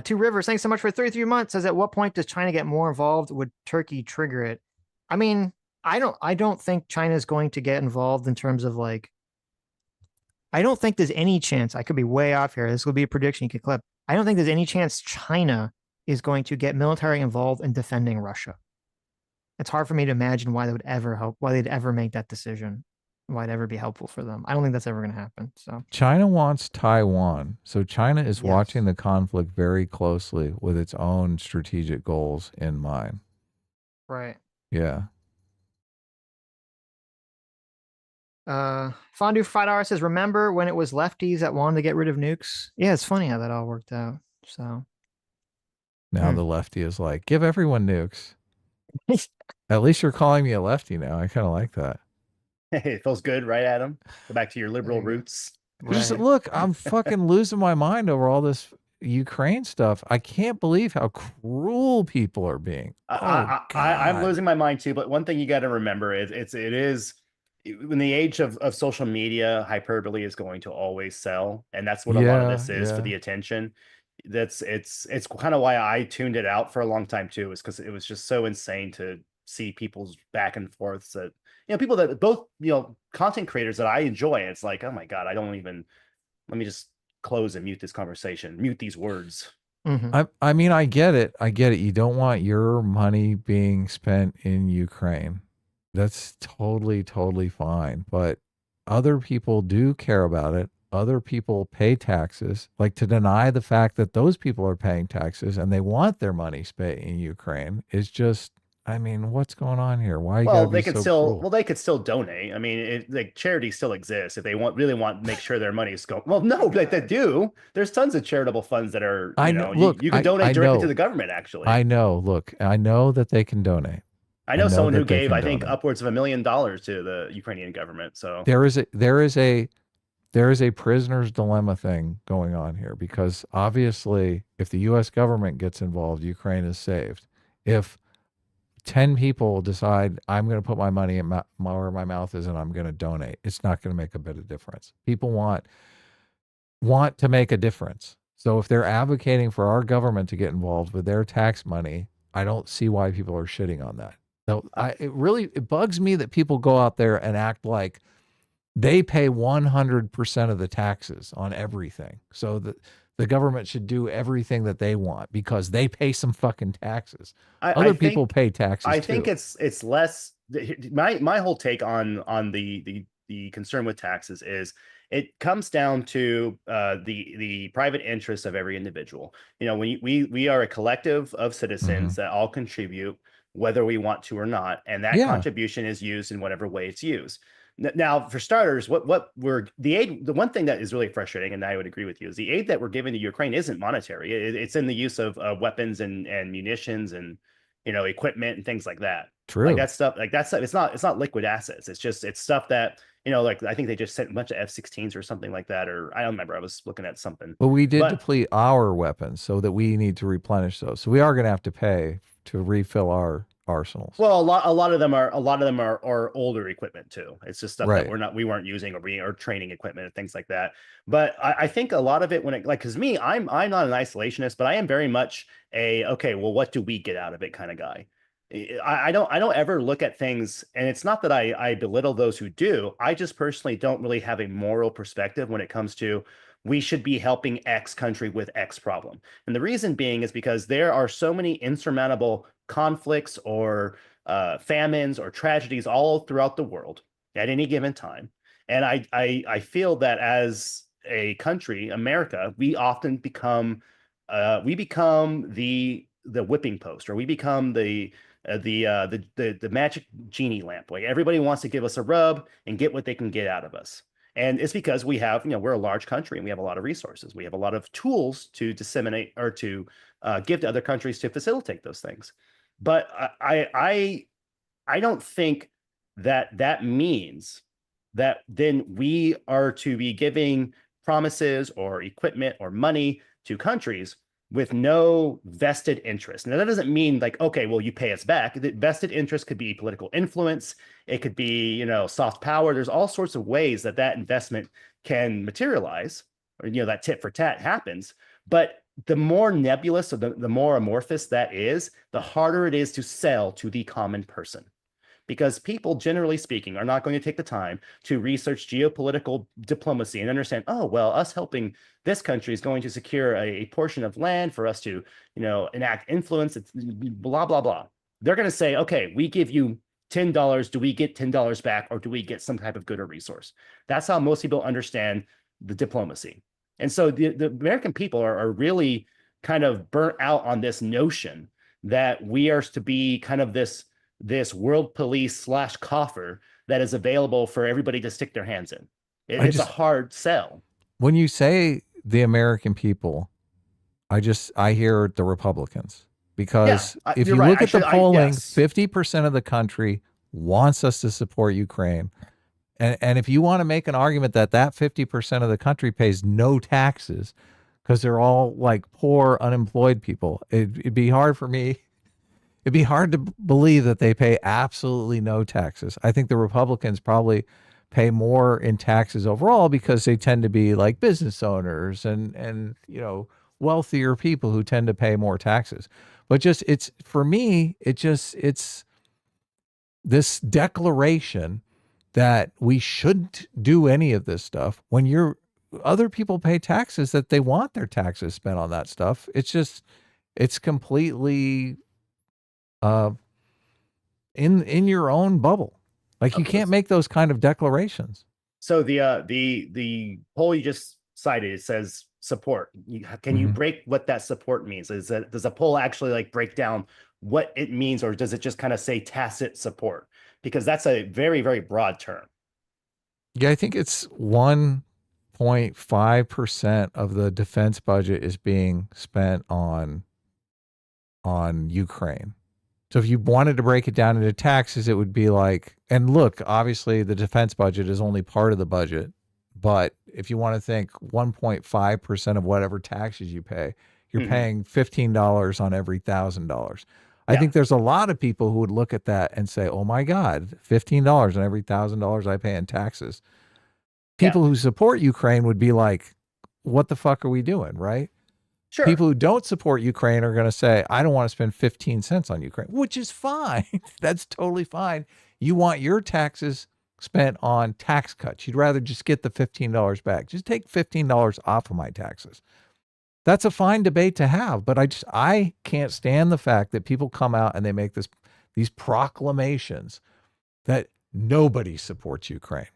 Two Rivers, thanks so much for 33 months. Says, "At what point does China get more involved? Would Turkey trigger it?" I mean, I don't think China is going to get involved in terms of I don't think there's any chance. I could be way off here. This will be a prediction you could clip. I don't think there's any chance China is going to get military involved in defending Russia. It's hard for me to imagine why they would ever help, why they'd ever make that decision, why it'd ever be helpful for them. I don't think that's ever going to happen. So China wants Taiwan. So China is watching the conflict very closely with its own strategic goals in mind. Right. Yeah. Fondue for $5 says, "Remember when it was lefties that wanted to get rid of nukes?" Yeah, it's funny how that all worked out. So now the lefty is like, give everyone nukes. At least you're calling me a lefty now. I kind of like that. Hey, it feels good, right, Adam? Go back to your liberal roots. Just look, I'm fucking losing my mind over all this Ukraine stuff. I can't believe how cruel people are being. I'm losing my mind too. But one thing you got to remember is it is in the age of social media, hyperbole is going to always sell, and that's what a lot of this is for the attention. it's kind of why I tuned it out for a long time too, is because it was just so insane to see people's back and forths that, people that both, content creators that I enjoy. It's like, oh my God, let me just close and mute this conversation, mute these words. I mean, I get it. You don't want your money being spent in Ukraine. That's totally, totally fine. But other people do care about it. Other people pay taxes. Like, to deny the fact that those people are paying taxes and they want their money spent in Ukraine is just, I mean, what's going on here? Why you Well, gotta be so cruel? they could still donate. I mean, like, charity still exists if they really want to make sure their money is going. Well, no, like, they do. There's tons of charitable funds that are, I know. Look, you can donate directly to the government. Actually, I know. Look, I know that they can donate. I know someone who gave, I think, upwards of $1 million to the Ukrainian government. So there is a prisoner's dilemma thing going on here, because obviously if the US government gets involved, Ukraine is saved. If 10 people decide I'm going to put my money in where my mouth is and I'm going to donate, it's not going to make a bit of difference. People want to make a difference. So if they're advocating for our government to get involved with their tax money, I don't see why people are shitting on that. So it bugs me that people go out there and act like they pay 100% of the taxes on everything. So the government should do everything that they want because they pay some fucking taxes. Other people pay taxes I too. think it's less. My whole take on the concern with taxes is it comes down to the private interests of every individual. We are a collective of citizens that all contribute, whether we want to or not, and that contribution is used in whatever way it's used. Now, for starters, the one thing that is really frustrating, and I would agree with you, is the aid that we're giving to Ukraine isn't monetary. It's in the use of weapons and munitions and equipment and things like that. True. Like that stuff. It's not liquid assets. It's stuff that like I think they just sent a bunch of F-16s or something like that, or I don't remember. I was looking at something. But we did deplete our weapons, so that we need to replenish those. So we are going to have to pay to refill our arsenals. Well, a lot of them are older equipment too. It's just stuff that we weren't using, or training equipment and things like that. But I think a lot of it, because me, I'm not an isolationist, but I am very much okay, well, what do we get out of it kind of guy. I don't ever look at things, and it's not that I belittle those who do. I just personally don't really have a moral perspective when it comes to we should be helping X country with X problem. And the reason being is because there are so many insurmountable conflicts or famines or tragedies all throughout the world at any given time. And I feel that as a country, America, we often become the whipping post, or we become the magic genie lamp. Like, everybody wants to give us a rub and get what they can get out of us. And it's because we have, we're a large country and we have a lot of resources. We have a lot of tools to disseminate or to give to other countries to facilitate those things. But I don't think that means that then we are to be giving promises or equipment or money to countries with no vested interest. Now, that doesn't mean like, okay, well, you pay us back. The vested interest could be political influence. It could be, soft power. There's all sorts of ways that investment can materialize, or, that tit for tat happens. But the more nebulous, or the more amorphous that is, the harder it is to sell to the common person. Because people, generally speaking, are not going to take the time to research geopolitical diplomacy and understand, oh, well, us helping this country is going to secure a portion of land for us to, enact influence. It's blah, blah, blah. They're going to say, okay, we give you $10. Do we get $10 back, or do we get some type of good or resource? That's how most people understand the diplomacy. And so the American people are really kind of burnt out on this notion that we are to be kind of this world police / coffer that is available for everybody to stick their hands in. It's a hard sell. When you say the American people, I hear the Republicans, because if you look at the polling, 50% of the country wants us to support Ukraine. And if you want to make an argument that 50% of the country pays no taxes because they're all like poor, unemployed people, it'd be hard for me. It'd be hard to believe that they pay absolutely no taxes. I think the Republicans probably pay more in taxes overall because they tend to be like business owners and wealthier people who tend to pay more taxes. But just it's for me, it's this declaration that we shouldn't do any of this stuff when other people pay taxes that they want their taxes spent on that stuff. It's completely in your own bubble. Like you can't make those kind of declarations. So the poll you just cited, it says support. Can you break what that support means? Does a poll actually like break down what it means, or does it just kind of say tacit support? Because that's a very, very broad term. Yeah, I think it's 1.5% of the defense budget is being spent on Ukraine. So if you wanted to break it down into taxes, it would be like, and look, obviously the defense budget is only part of the budget, but if you want to think 1.5% of whatever taxes you pay, you're paying $15 on every $1,000. I think there's a lot of people who would look at that and say, oh my God, $15 on every $1,000 I pay in taxes. People who support Ukraine would be like, what the fuck are we doing, right? Sure. People who don't support Ukraine are going to say, I don't want to spend 15 cents on Ukraine, which is fine. That's totally fine. You want your taxes spent on tax cuts. You'd rather just get the $15 back. Just take $15 off of my taxes. That's a fine debate to have, but I can't stand the fact that people come out and they make these proclamations that nobody supports Ukraine.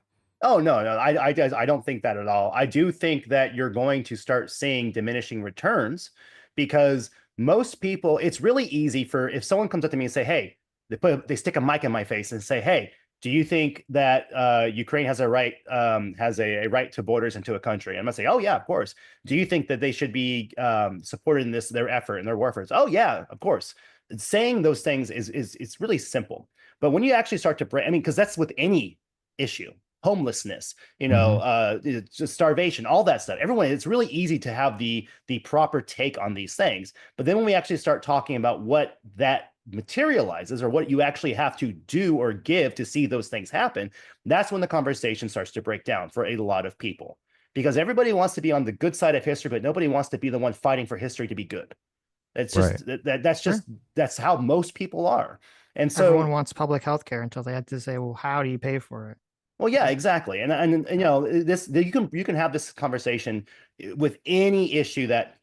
Oh, no, I don't think that at all. I do think that you're going to start seeing diminishing returns because most people, it's really easy if someone comes up to me and say, hey, they stick a mic in my face and say, hey, do you think that Ukraine has a right to borders into a country? I'm gonna say, oh yeah, of course. Do you think that they should be supported in their effort and their warfare? Oh yeah, of course. Saying those things it's really simple. But when you actually start to break, I mean, because that's with any issue, homelessness, just starvation, all that stuff. Everyone, it's really easy to have the proper take on these things. But then when we actually start talking about what that materializes or what you actually have to do or give to see those things happen, that's when the conversation starts to break down for a lot of people, because everybody wants to be on the good side of history, but nobody wants to be the one fighting for history to be good. It's just that's how most people are. And so everyone wants public health care until they had to say, well, how do you pay for it? Well, yeah, exactly. And you can have this conversation with any issue that's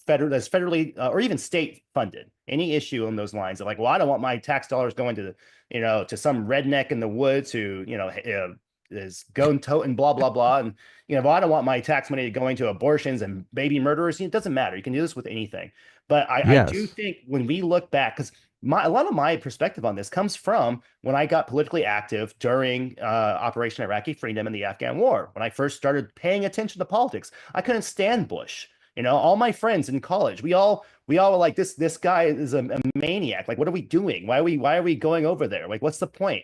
federally or even state funded, any issue on those lines of like, well, I don't want my tax dollars going to to some redneck in the woods who is gun toting blah blah blah, and well, I don't want my tax money going to abortions and baby murderers. It doesn't matter. You can do this with anything. But I do think when we look back, because a lot of my perspective on this comes from when I got politically active during Operation Iraqi Freedom and the Afghan War. When I first started paying attention to politics, I couldn't stand Bush. All my friends in college, we all were like, this guy is a maniac. Like, what are we doing? Why are we going over there? Like, what's the point?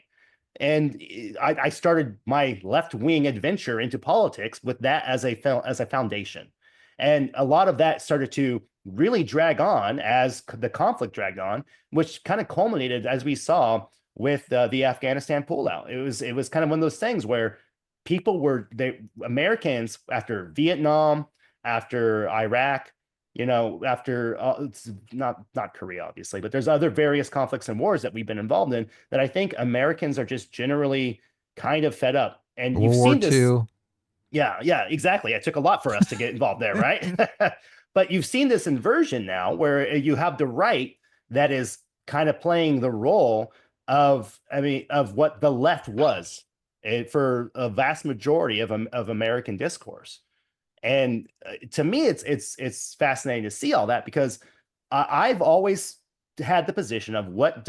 And I started my left-wing adventure into politics with that as a foundation. And a lot of that started to really drag on as the conflict dragged on, which kind of culminated, as we saw, with the Afghanistan pullout. It was kind of one of those things where Americans, after Vietnam, after Iraq, after it's not Korea, obviously, but there's other various conflicts and wars that we've been involved in that I think Americans are just generally kind of fed up. And you've seen this. Yeah, exactly. It took a lot for us to get involved there, right? But you've seen this inversion now where you have the right that is kind of playing the role of what the left was for a vast majority of American discourse. And to me, it's fascinating to see all that, because I've always had the position of what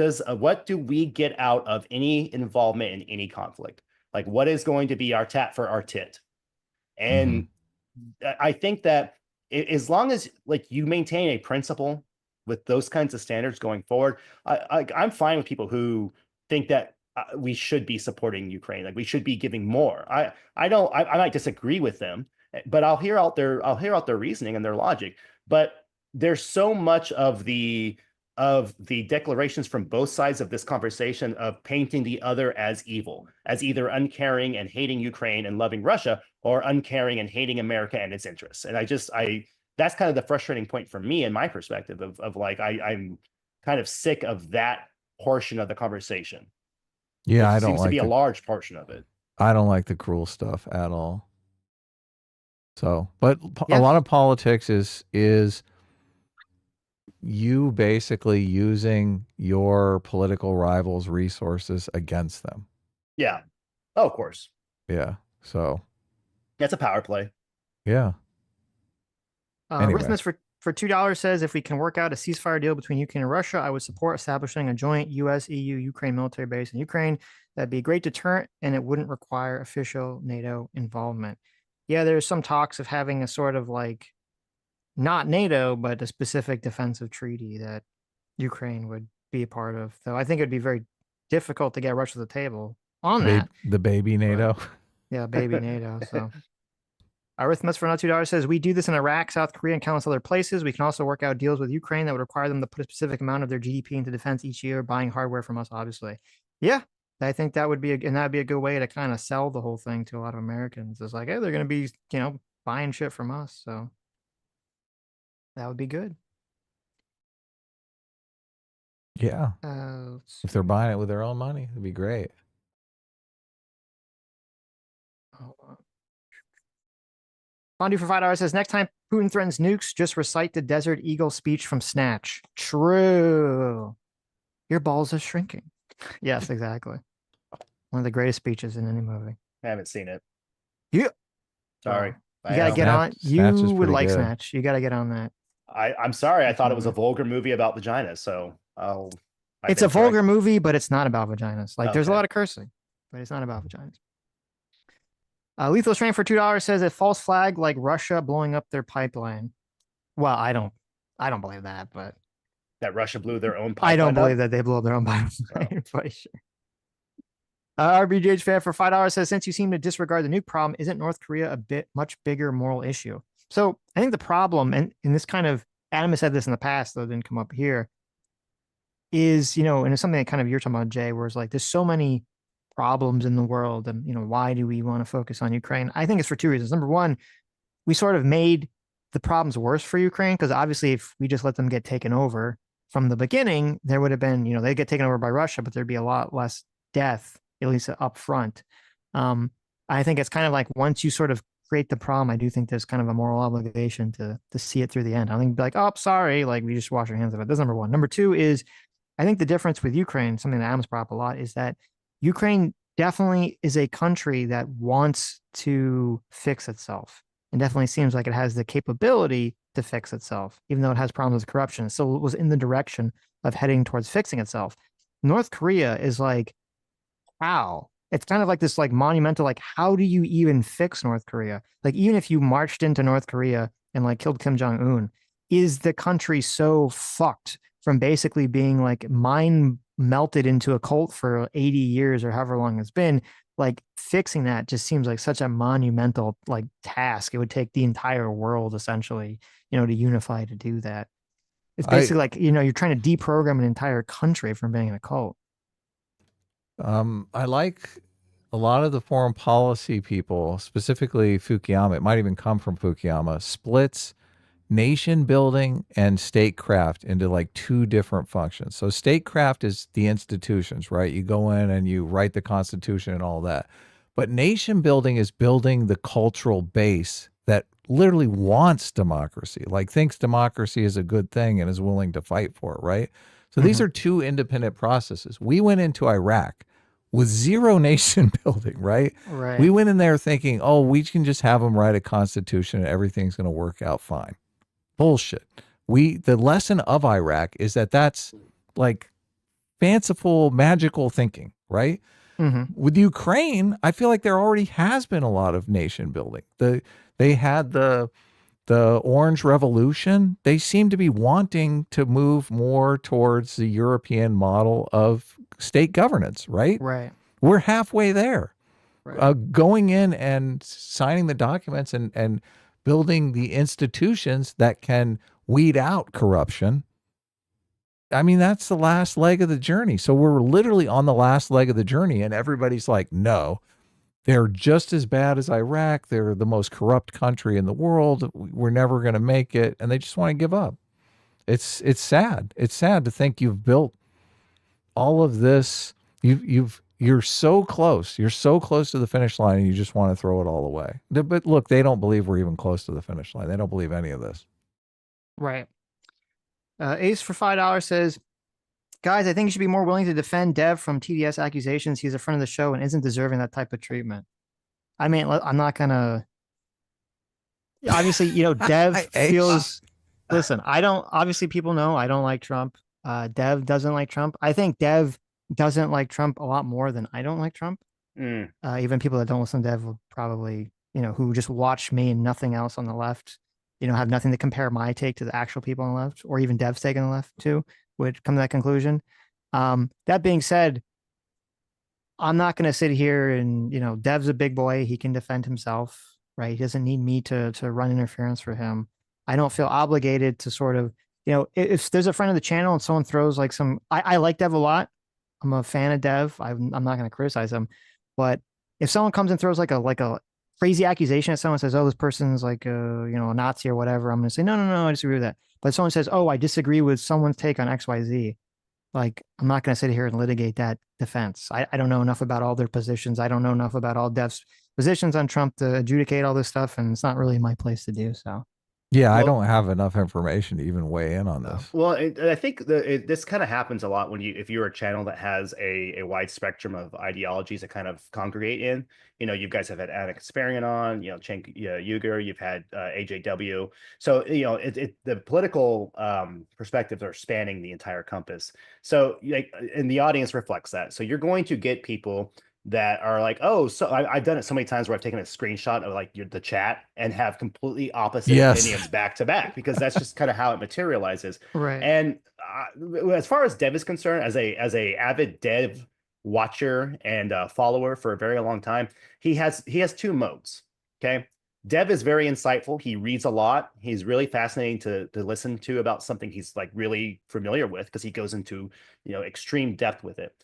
do we get out of any involvement in any conflict? Like, what is going to be our tat for our tit? And I think that as long as you maintain a principle with those kinds of standards going forward, I'm fine with people who think that we should be supporting Ukraine, like we should be giving more. I might disagree with them, but I'll hear out their reasoning and their logic. But there's so much of the declarations from both sides of this conversation of painting the other as evil, as either uncaring and hating Ukraine and loving Russia, or uncaring and hating America and its interests. And that's kind of the frustrating point for me in my perspective of like, I'm kind of sick of that portion of the conversation. Yeah, It I don't seems to like be a large portion of it. I don't like the cruel stuff at all. So, but Yeah. a lot of politics is you basically using your political rivals' resources against them. Yeah. Oh, of course. Yeah. So That's a power play. yeah. Anyway. Rhythmus for $2 says, if we can work out a ceasefire deal between Ukraine and Russia, I would support establishing a joint U.S., EU, Ukraine military base in Ukraine. That'd be a great deterrent, and it wouldn't require official NATO involvement. Yeah, there's some talks of having a sort of like not NATO, but a specific defensive treaty that Ukraine would be a part of. Though I think it'd be very difficult to get Russia to the table on that. The baby NATO. Yeah, baby NATO. So Arithmus for another $2 says, we do this in Iraq, South Korea, and countless other places. We can also work out deals with Ukraine that would require them to put a specific amount of their GDP into defense each year, buying hardware from us, obviously. Yeah, I think that would be, and that'd be a good way to kind of sell the whole thing to a lot of Americans. It's like, hey, they're going to be, buying shit from us. So that would be good. Yeah. If they're buying it with their own money, it'd be great. Hold on. Fondue for $5 says, next time Putin threatens nukes, just recite the Desert Eagle speech from Snatch. True. Your balls are shrinking. Yes, exactly. One of the greatest speeches in any movie. I haven't seen it. Yeah. Sorry. You gotta get on. Snatch is You would pretty like good. Snatch. You gotta get on that. I'm sorry. I thought it was a vulgar movie about vaginas. So It's a vulgar movie, but it's not about vaginas. Like there's a Okay. lot of cursing, but it's not about vaginas. Lethal Strain for $2 says a false flag like Russia blowing up their pipeline. Well, I don't believe that, but that Russia blew their own pipeline I don't believe up? that they blew up their own pipeline for sure. RBGH fan for $5 says, since you seem to disregard the nuke problem, isn't North Korea a bit much bigger moral issue? So I think the problem, and in this kind of, Adam has said this in the past, though it didn't come up here, is, and it's something that kind of you're talking about, Jay, where it's like, there's so many problems in the world, and, why do we want to focus on Ukraine? I think it's for two reasons. Number one, we sort of made the problems worse for Ukraine, because obviously if we just let them get taken over from the beginning, there would have been, they get taken over by Russia, but there'd be a lot less death, at least up front. I think it's kind of like once you sort of create the problem, I do think there's kind of a moral obligation to see it through the end. I think be like, oh, sorry, like we just wash our hands of it. That's number one. Number two is, I think the difference with Ukraine, something that Adam's brought up a lot, is that Ukraine definitely is a country that wants to fix itself, and definitely seems like it has the capability to fix itself, even though it has problems with corruption. So it was in the direction of heading towards fixing itself. North Korea is like, how? It's kind of like this like monumental, like, how do you even fix North Korea? Like, even if you marched into North Korea and like killed Kim Jong-un, is the country so fucked from basically being like mind melted into a cult for 80 years or however long it's been? Like, fixing that just seems like such a monumental like task. It would take the entire world essentially, to unify to do that. It's basically like, you're trying to deprogram an entire country from being in a cult. I like a lot of the foreign policy people, specifically Fukuyama, it might even come from Fukuyama, splits nation building and statecraft into like two different functions. So statecraft is the institutions, right? You go in and you write the Constitution and all that. But nation building is building the cultural base that literally wants democracy, like thinks democracy is a good thing and is willing to fight for it, right? So these are two independent processes. We went into Iraq with zero nation building, right? Right. We went in there thinking, oh, we can just have them write a constitution and everything's going to work out fine. Bullshit. The lesson of Iraq is that that's like fanciful, magical thinking, right? With Ukraine, I feel like there already has been a lot of nation building. They had the Orange Revolution. They seem to be wanting to move more towards the European model of state governance, right? Right. We're halfway there. Right. Going in and signing the documents and building the institutions that can weed out corruption. I mean, that's the last leg of the journey. So we're literally on the last leg of the journey, and everybody's like, no, they're just as bad as Iraq. They're the most corrupt country in the world. We're never going to make it. And they just want to give up. It's sad. It's sad to think you've built all of this. You're so close. You're so close to the finish line, and you just want to throw it all away. But look, they don't believe we're even close to the finish line. They don't believe any of this. Right. Ace for $5 says, guys, I think you should be more willing to defend Dev from TDS accusations. He's a friend of the show and isn't deserving that type of treatment. I mean, I'm not gonna. Obviously, Dev feels. Listen, obviously people know I don't like Trump. Dev doesn't like Trump. I think Dev doesn't like Trump a lot more than I don't like Trump. Even people that don't listen to Dev will probably, who just watch me and nothing else on the left, have nothing to compare my take to the actual people on the left, or even Dev's take on the left too, would come to that conclusion. That being said, I'm not going to sit here and, Dev's a big boy. He can defend himself, right? He doesn't need me to run interference for him. I don't feel obligated to sort of, if there's a friend of the channel and someone throws like I like Dev a lot. I'm a fan of Dev. I'm not going to criticize him, but if someone comes and throws like a crazy accusation at someone, says, oh, this person's like a Nazi or whatever, I'm going to say, no, I disagree with that. But if someone says, oh, I disagree with someone's take on XYZ, like, I'm not going to sit here and litigate that defense. I don't know enough about all their positions. I don't know enough about all Dev's positions on Trump to adjudicate all this stuff, and it's not really my place to do so. Yeah, I don't have enough information to even weigh in on this. Well, I think this kind of happens a lot if you're a channel that has a wide spectrum of ideologies that kind of congregate in. You guys have had Anna Kasparian on, Cenk Uygur, you've had AJW. So, the political perspectives are spanning the entire compass. So, and the audience reflects that. So you're going to get people that are like, oh, so I've done it so many times where I've taken a screenshot of like the chat and have completely opposite opinions back to back, because that's just kind of how it materializes. Right. And as far as Dev is concerned, as a avid Dev watcher and follower for a very long time, he has two modes. Okay. Dev is very insightful. He reads a lot. He's really fascinating to listen to about something he's like really familiar with, because he goes into, extreme depth with it.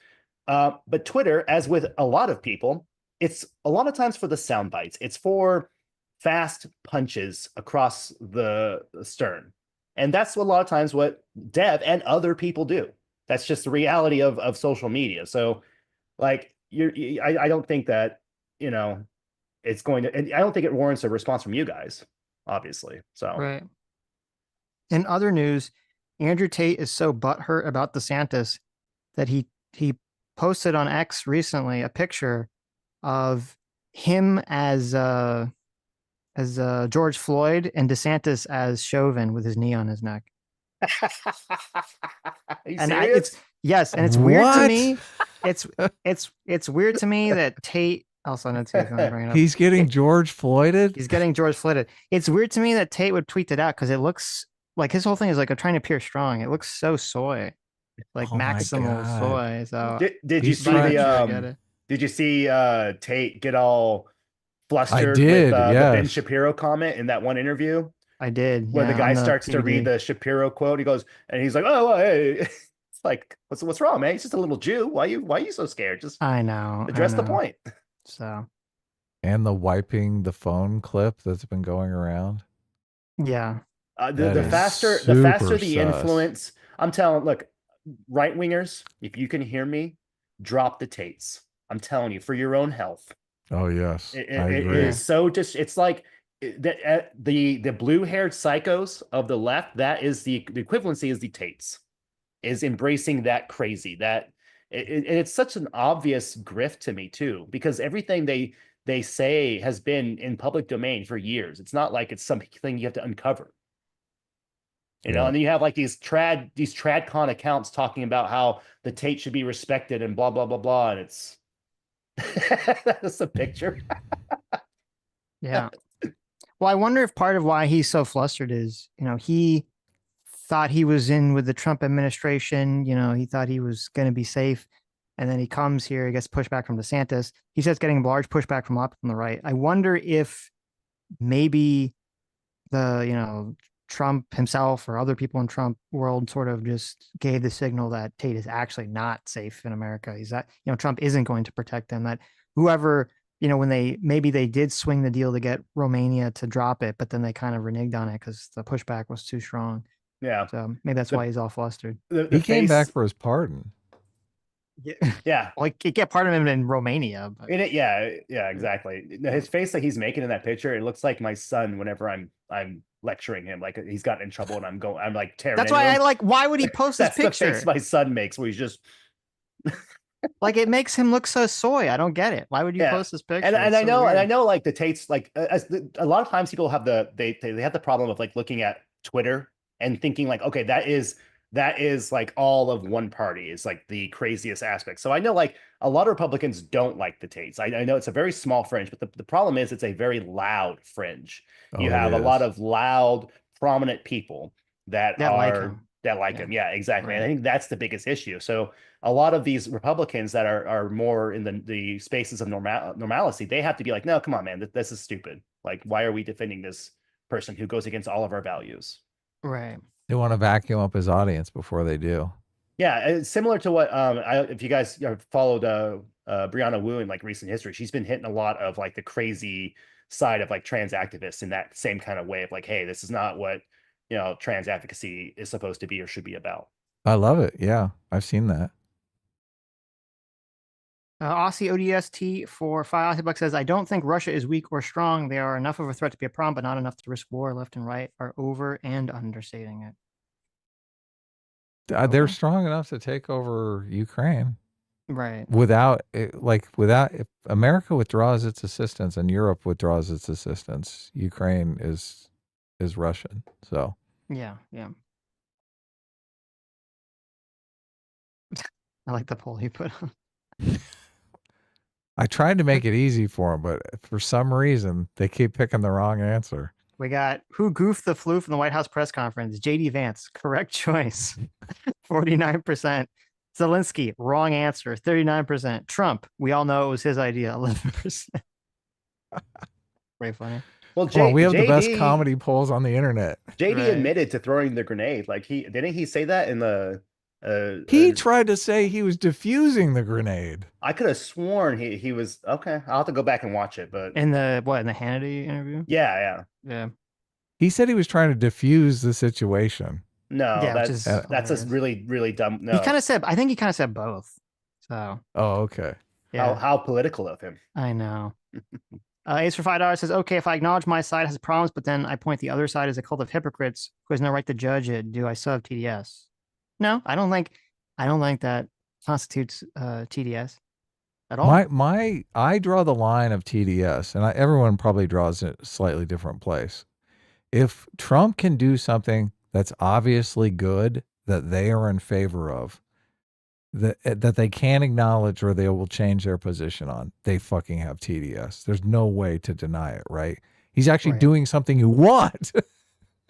But Twitter, as with a lot of people, it's a lot of times for the sound bites. It's for fast punches across the stern. And that's a lot of times what Dev and other people do. That's just the reality of social media. So like I don't think that, it's going to, and I don't think it warrants a response from you guys, obviously. So right. In other news, Andrew Tate is so butthurt about DeSantis that he posted on X recently a picture of him as George Floyd and DeSantis as Chauvin with his knee on his neck. And yes, and it's weird to me. It's weird to me that Tate also knows he's getting George Floyded. He's getting George Floyded. It's weird to me that Tate would tweet it out, because it looks like his whole thing is like trying to appear strong. It looks so soy. Like maximal soy. So did you see Tate get all flustered with the Ben Shapiro comment in that one interview? I did. Where the guy starts to read the Shapiro quote. He goes, and he's like, oh, well, hey. It's like, what's wrong, man? He's just a little Jew. Why are you so scared? Just I know. Address the point. So and the wiping the phone clip that's been going around. Yeah. The faster the influence. I'm telling, look, right wingers, if you can hear me, drop the Tates. I'm telling you, for your own health. Oh yes, it is so just. It's like the blue-haired psychos of the left. That is the equivalency is the Tates, is embracing that crazy. That it's such an obvious grift to me too, because everything they say has been in public domain for years. It's not like it's something you have to uncover. And then you have like these tradcon accounts talking about how the Tate should be respected and blah blah blah blah, and it's that's a picture. Yeah. Well, I wonder if part of why he's so flustered is, he thought he was in with the Trump administration. He thought he was going to be safe, and then he comes here, he gets pushback from DeSantis. He starts getting large pushback from left and the right. I wonder if maybe the Trump himself or other people in Trump world sort of just gave the signal that Tate is actually not safe in America. He's that, Trump isn't going to protect him, that whoever when maybe they did swing the deal to get Romania to drop it, but then they kind of reneged on it because the pushback was too strong. Yeah. So maybe that's why he's all flustered. He came back for his pardon. Yeah. Like he get part of him in Romania. But... yeah, exactly. His face that he's making in that picture, it looks like my son whenever I'm lecturing him, like he's gotten in trouble and I'm like tearing. That's why him. why would he post this picture? That's the face my son makes where he's just like it makes him look so soy. I don't get it. Why would you post this picture? And I know like the Tates, like a lot of times people have they have the problem of like looking at Twitter and thinking like, okay, that is like all of one party is like the craziest aspect. So I know like a lot of Republicans don't like the Tates. I know it's a very small fringe, but the problem is it's a very loud fringe. You have a lot of loud, prominent people that like him. Yeah, exactly. Right. And I think that's the biggest issue. So a lot of these Republicans that are more in the spaces of normalcy, they have to be like, no, come on, man, this is stupid. Like, why are we defending this person who goes against all of our values? Right. They want to vacuum up his audience before they do. Yeah, it's similar to what if you guys have followed Brianna Wu in like recent history, she's been hitting a lot of like the crazy side of like trans activists in that same kind of way of like, hey, this is not what trans advocacy is supposed to be or should be about. I love it. Yeah, I've seen that. Aussie ODST for $5 says, I don't think Russia is weak or strong. They are enough of a threat to be a problem, but not enough to risk war. Left and right are over and understating it. They're strong enough to take over Ukraine. Right. If America withdraws its assistance and Europe withdraws its assistance, Ukraine is Russian. So yeah. I like the poll you put on. I tried to make it easy for them, but for some reason they keep picking the wrong answer. We got who goofed the flu from the White House press conference? JD Vance, correct choice, 49%. Zelensky, wrong answer, 39%. Trump, we all know it was his idea, 11%. Very funny. Well, we have the best comedy polls on the internet. JD admitted to throwing the grenade. Like didn't he say that in the? He tried to say he was defusing the grenade. I could have sworn he was okay. I'll have to go back and watch it. But in the Hannity interview? Yeah. He said he was trying to defuse the situation. No, that's a really, really dumb. No, I think he kind of said both. So. Oh, okay. Yeah. How political of him. I know. Ace for $5 says, okay, if I acknowledge my side has problems, but then I point the other side as a cult of hypocrites who has no right to judge it, do I still have TDS? No, I don't think that constitutes TDS at all. I draw the line of TDS, and everyone probably draws it a slightly different place. If Trump can do something that's obviously good that they are in favor of, that they can't acknowledge or they will change their position on, they fucking have TDS. There's no way to deny it, right? He's actually doing something you want.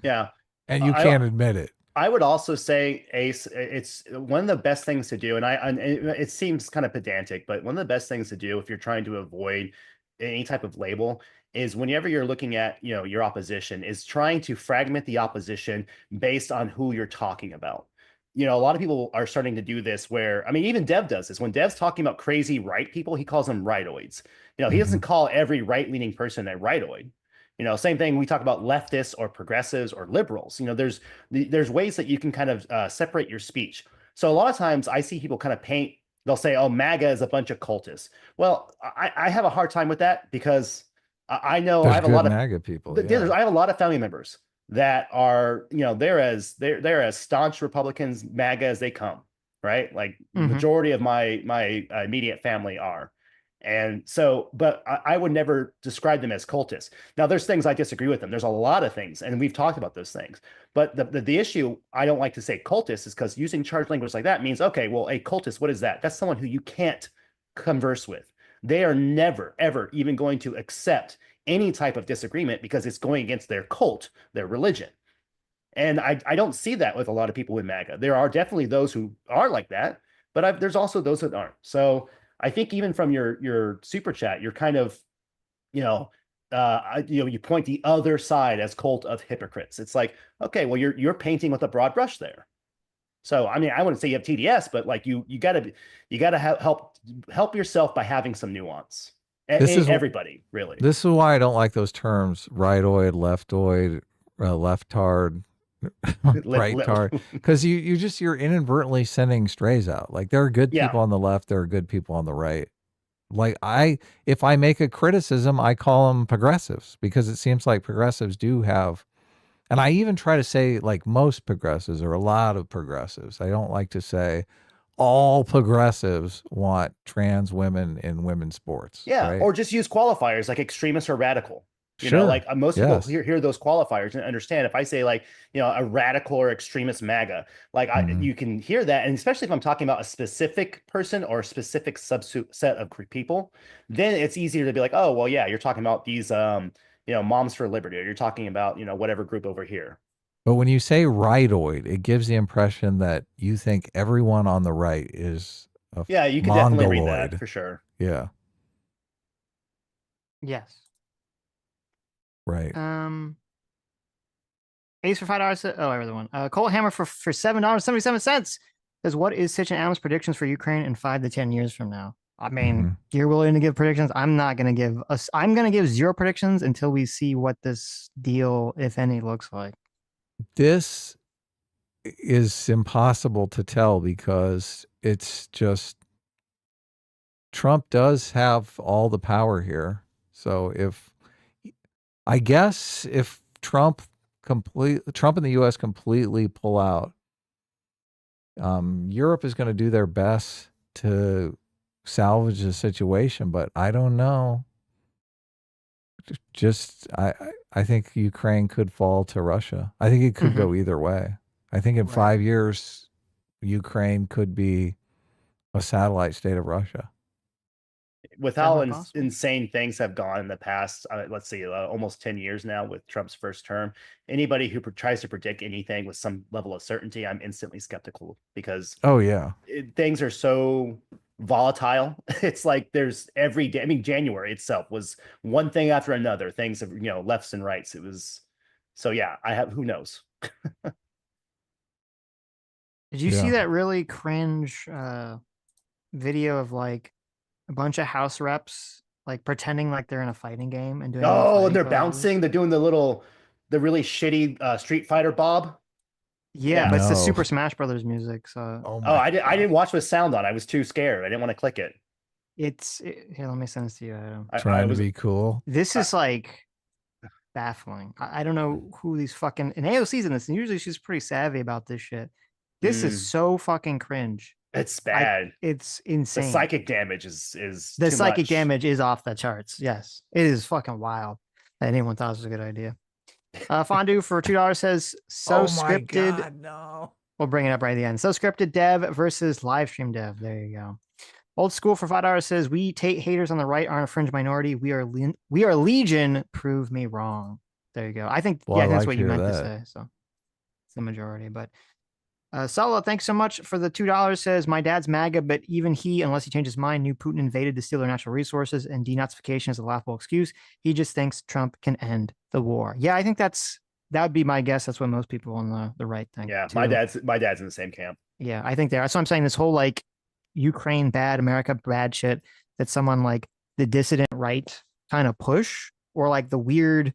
Yeah. And you can't admit it. I would also say, Ace, it's one of the best things to do, and it seems kind of pedantic, but one of the best things to do if you're trying to avoid any type of label is whenever you're looking at your opposition is trying to fragment the opposition based on who you're talking about. A lot of people are starting to do this where, I mean, even Dev does this. When Dev's talking about crazy right people, he calls them rightoids. He doesn't call every right-leaning person a rightoid. Same thing. We talk about leftists or progressives or liberals. There's ways that you can kind of separate your speech. So a lot of times I see people kind of paint. They'll say, "Oh, MAGA is a bunch of cultists." Well, I have a hard time with that because I know I have a lot of MAGA people. I have a lot of family members that are, they're as staunch Republicans, MAGA as they come, right? Like the majority of my immediate family are. And so, but I would never describe them as cultists. Now, there's things I disagree with them. There's a lot of things, and we've talked about those things. But the issue, I don't like to say cultist, is because using charged language like that means, okay, well, a cultist, what is that? That's someone who you can't converse with. They are never, ever even going to accept any type of disagreement because it's going against their cult, their religion. And I don't see that with a lot of people in MAGA. There are definitely those who are like that, but there's also those that aren't. So I think even from your super chat, you're kind of, you point the other side as cult of hypocrites. It's like, okay, well, you're painting with a broad brush there. So I mean, I wouldn't say you have TDS, but like you gotta help yourself by having some nuance. This is everybody, really. This is why I don't like those terms: rightoid, leftoid, leftard, right-tard, because you're inadvertently sending strays out. Like there are good people on the left, there are good people on the right. Like if I make a criticism, I call them progressives because it seems like progressives do have, and I even try to say like most progressives or a lot of progressives. I don't like to say all progressives want trans women in women's sports. Yeah, right? or just use qualifiers like extremist or radical. You Sure. know, like most people Yes. hear those qualifiers and understand if I say like, you know, a radical or extremist MAGA, like you can hear that. And especially if I'm talking about a specific person or a specific subset of people, then it's easier to be like, oh, well, yeah, you're talking about these, you know, Moms for Liberty, or you're talking about, you know, whatever group over here. But when you say rightoid, it gives the impression that you think everyone on the right is a Yeah, you can definitely read that mongoloid. for sure. Yeah, Yes. right. Ace for $5. Oh, I read the one. Cole Hammer for $7.77 says, "What is Sitch and Adam's predictions for Ukraine in 5 to 10 years from now?" I mean, you're willing to give predictions. I'm not going to give us. I'm going to give 0 predictions until we see what this deal, if any, looks like. This is impossible to tell because it's just Trump does have all the power here. So if Trump and the US completely pull out, Europe is going to do their best to salvage the situation, but I don't know. I think Ukraine could fall to Russia. I think it could go either way. I think in 5 years, Ukraine could be a satellite state of Russia. With how insane things have gone in the past, let's see, almost 10 years now with Trump's first term, anybody who tries to predict anything with some level of certainty, I'm instantly skeptical because things are so volatile. It's like there's every day. I mean, January itself was one thing after another. Things of, you know, lefts and rights. It was so yeah. Who knows. Did you see that really cringe video of like a bunch of House reps like pretending like they're in a fighting game and doing? Oh, and they're bouncing. They're doing the really shitty Street Fighter bob. Yeah, but it's the Super Smash Brothers music. So I didn't watch with sound on. I was too scared. I didn't want to click it. Here. Let me send this to you, Adam. Trying to be cool. This is like baffling. I don't know who these fucking, and AOC's in this, and usually she's pretty savvy about this shit. This is so fucking cringe. It's bad. It's insane. The psychic damage is the too psychic much. damage is off the charts. Yes, it is fucking wild. Anyone thought it was a good idea. Fondue for $2 says, so scripted. God, no. We'll bring it up right at the end. So scripted dev versus live stream dev. There you go. Old School for $5 says, we haters on the right aren't a fringe minority. We are legion. Prove me wrong. There you go. I think that's what you meant to say. So it's the majority. But Solo, thanks so much for the $2. Says, my dad's MAGA, but even he, unless he changed his mind, knew Putin invaded to steal their natural resources, and denazification is a laughable excuse. He just thinks Trump can end the war. Yeah, I think that would be my guess. That's what most people on the right think. Yeah, too. my dad's in the same camp. Yeah, I think that's what I'm saying. This whole like Ukraine bad, America bad shit that someone like the dissident right kind of push, or like the weird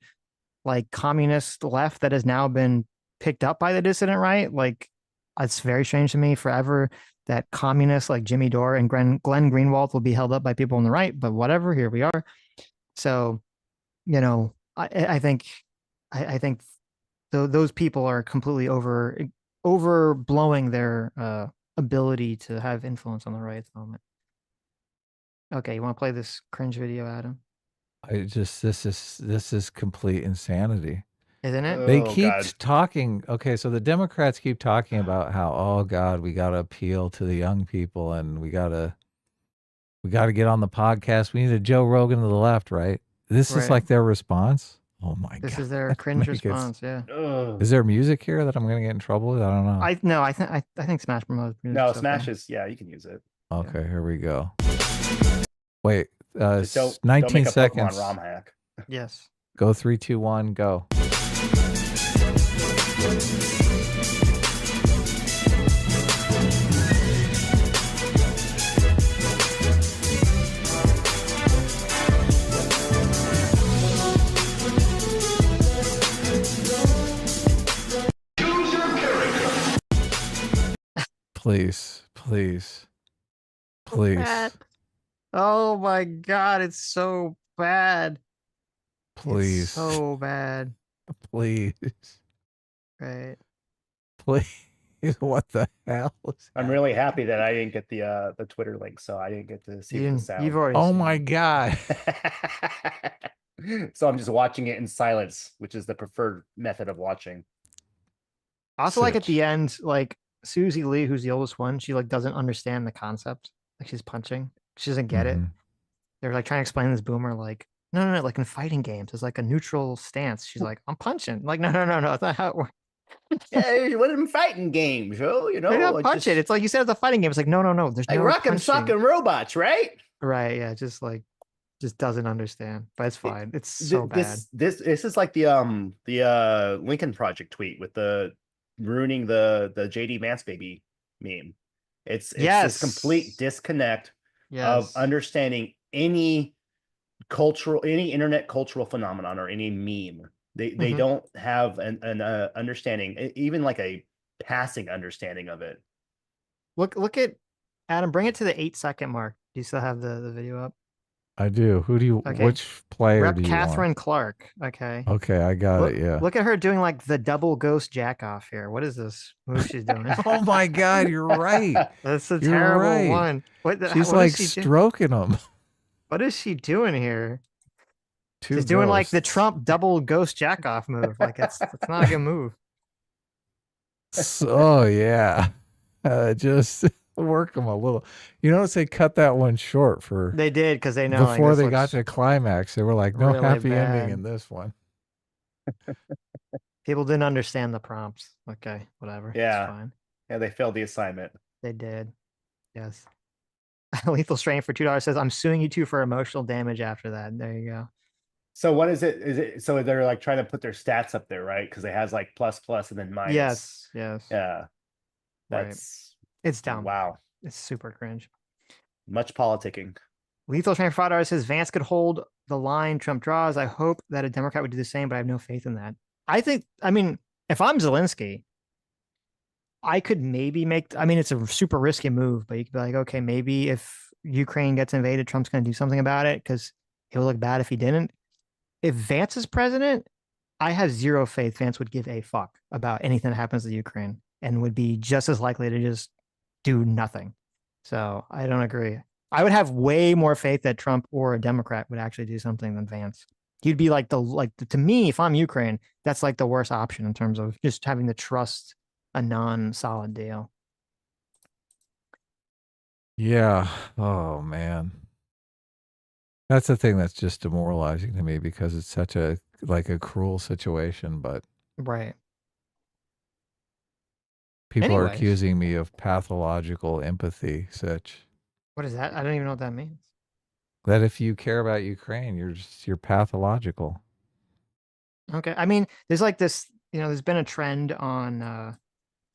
like communist left that has now been picked up by the dissident right. Like it's very strange to me forever that communists like Jimmy Dore and Glenn Greenwald will be held up by people on the right, but whatever, here we are. So, you know, I think those people are completely overblowing their ability to have influence on the right at the moment. Okay, you want to play this cringe video, Adam? This is complete insanity. Isn't it? They keep talking. Okay, so the Democrats keep talking about how, oh God, we got to appeal to the young people, and we got to get on the podcast. We need a Joe Rogan to the left, right? This is like their response. Oh my God. This is their cringe response. Yeah. Is there music here that I'm going to get in trouble with? I don't know. I think Smash promotes music. No, Smash is, yeah, you can use it. Okay, here we go. Wait, don't 19 make a seconds. Pokemon ROM hack. Yes. Go 3, 2, 1, go. Please. Bad. Oh my God, it's so bad. Please. It's so bad. Please. Right. Please. What the hell? I'm really happy that I didn't get the Twitter link, so I didn't get to see the sound. You've already Oh seen my it. God. So I'm just watching it in silence, which is the preferred method of watching. Also, like at the end, like Susie Lee, who's the oldest one, she like doesn't understand the concept. Like she's punching. She doesn't get it. They're like trying to explain this boomer, like, no, like in fighting games, it's like a neutral stance. She's like, I'm punching. Like, no, that's not how it works. Yeah, what in fighting games, you know? They're not punch it. It's like you said, it's a fighting game. It's like, no. There's like no rockin' punching. sockin' robots, right? Right. Yeah. Just doesn't understand. But it's fine. It's so bad. This is like the Lincoln Project tweet with the ruining the JD Vance baby meme. It's this complete disconnect of understanding any internet cultural phenomenon or any meme. They don't have an understanding, even like a passing understanding of it. Look at Adam. Bring it to the 8-second mark. Do you still have the video up? I do. Who do you? Okay. Which player Rep do you Catherine want? Clark. Okay. Okay, I got it. Yeah. Look at her doing like the double ghost jack off here. What is this move she's doing? Oh my God, you're right. That's a You're terrible right. one. She's what like is she stroking them. What is she doing here? She's doing like the Trump double ghost jack off move. Like it's not a good move. Oh yeah, just work them a little. You notice they cut that one short for. They did because they know before like, they got to the climax. They were like, no really happy bad. ending in this one. People didn't understand the prompts. Okay, whatever. Yeah, it's fine. Yeah, they failed the assignment. They did. Yes. Lethal Strain for $2 says, "I'm suing you two for emotional damage." After that, there you go. So what is it? Is it so they're like trying to put their stats up there, right? Because it has like plus and then minus. Yes. Yeah. That's It's dumb. Wow. It's super cringe. Much politicking. Lethal Train for $5 says Vance could hold the line Trump draws. I hope that a Democrat would do the same, but I have no faith in that. I mean, if I'm Zelensky, I could maybe it's a super risky move, but you could be like, okay, maybe if Ukraine gets invaded, Trump's going to do something about it because it would look bad if he didn't. If Vance is president, I have zero faith Vance would give a fuck about anything that happens to Ukraine and would be just as likely to just do nothing. So I don't agree. I would have way more faith that Trump or a Democrat would actually do something than Vance. He'd be like to me, if I'm Ukraine, that's like the worst option in terms of just having to trust a non-solid deal. Yeah. Oh man. That's the thing that's just demoralizing to me because it's such a cruel situation, but right. People are accusing me of pathological empathy, Sitch. What is that? I don't even know what that means. That if you care about Ukraine, you're pathological. Okay. I mean, there's like this, there's been a trend on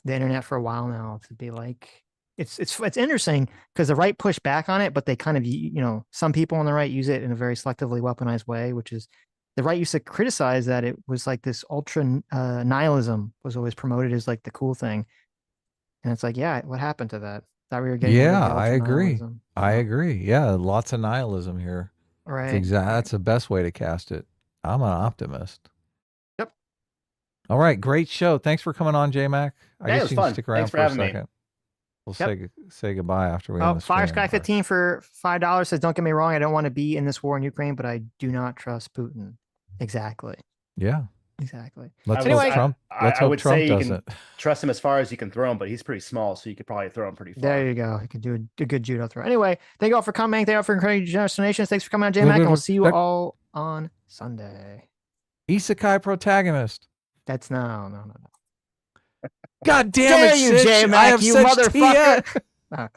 the internet for a while now to be like, it's interesting because the right push back on it, but they kind of, some people on the right use it in a very selectively weaponized way, which is the right used to criticize that it was like this ultra nihilism was always promoted as like the cool thing. And it's like, yeah, what happened to that? Thought we were getting I agree. I agree. Yeah, lots of nihilism here. Right. That's the best way to cast it. I'm an optimist. Yep. All right, great show. Thanks for coming on, J-Mac. I guess you can stick around for a second. We'll say goodbye after we end the stream. Fire Sky 15 for $5 says, "Don't get me wrong, I don't want to be in this war in Ukraine, but I do not trust Putin." Exactly. Yeah. Exactly. Let's hope Trump doesn't. Trust him as far as you can throw him, but he's pretty small, so you could probably throw him pretty far. There you go. He could do a good judo throw. Anyway, thank you all for coming. Thank you all for encouraging generous donations. Thanks for coming on, J-Mac, and we'll see you all on Sunday. Isekai protagonist. That's no. God damn it, you, J-Mac, I have you such motherfucker.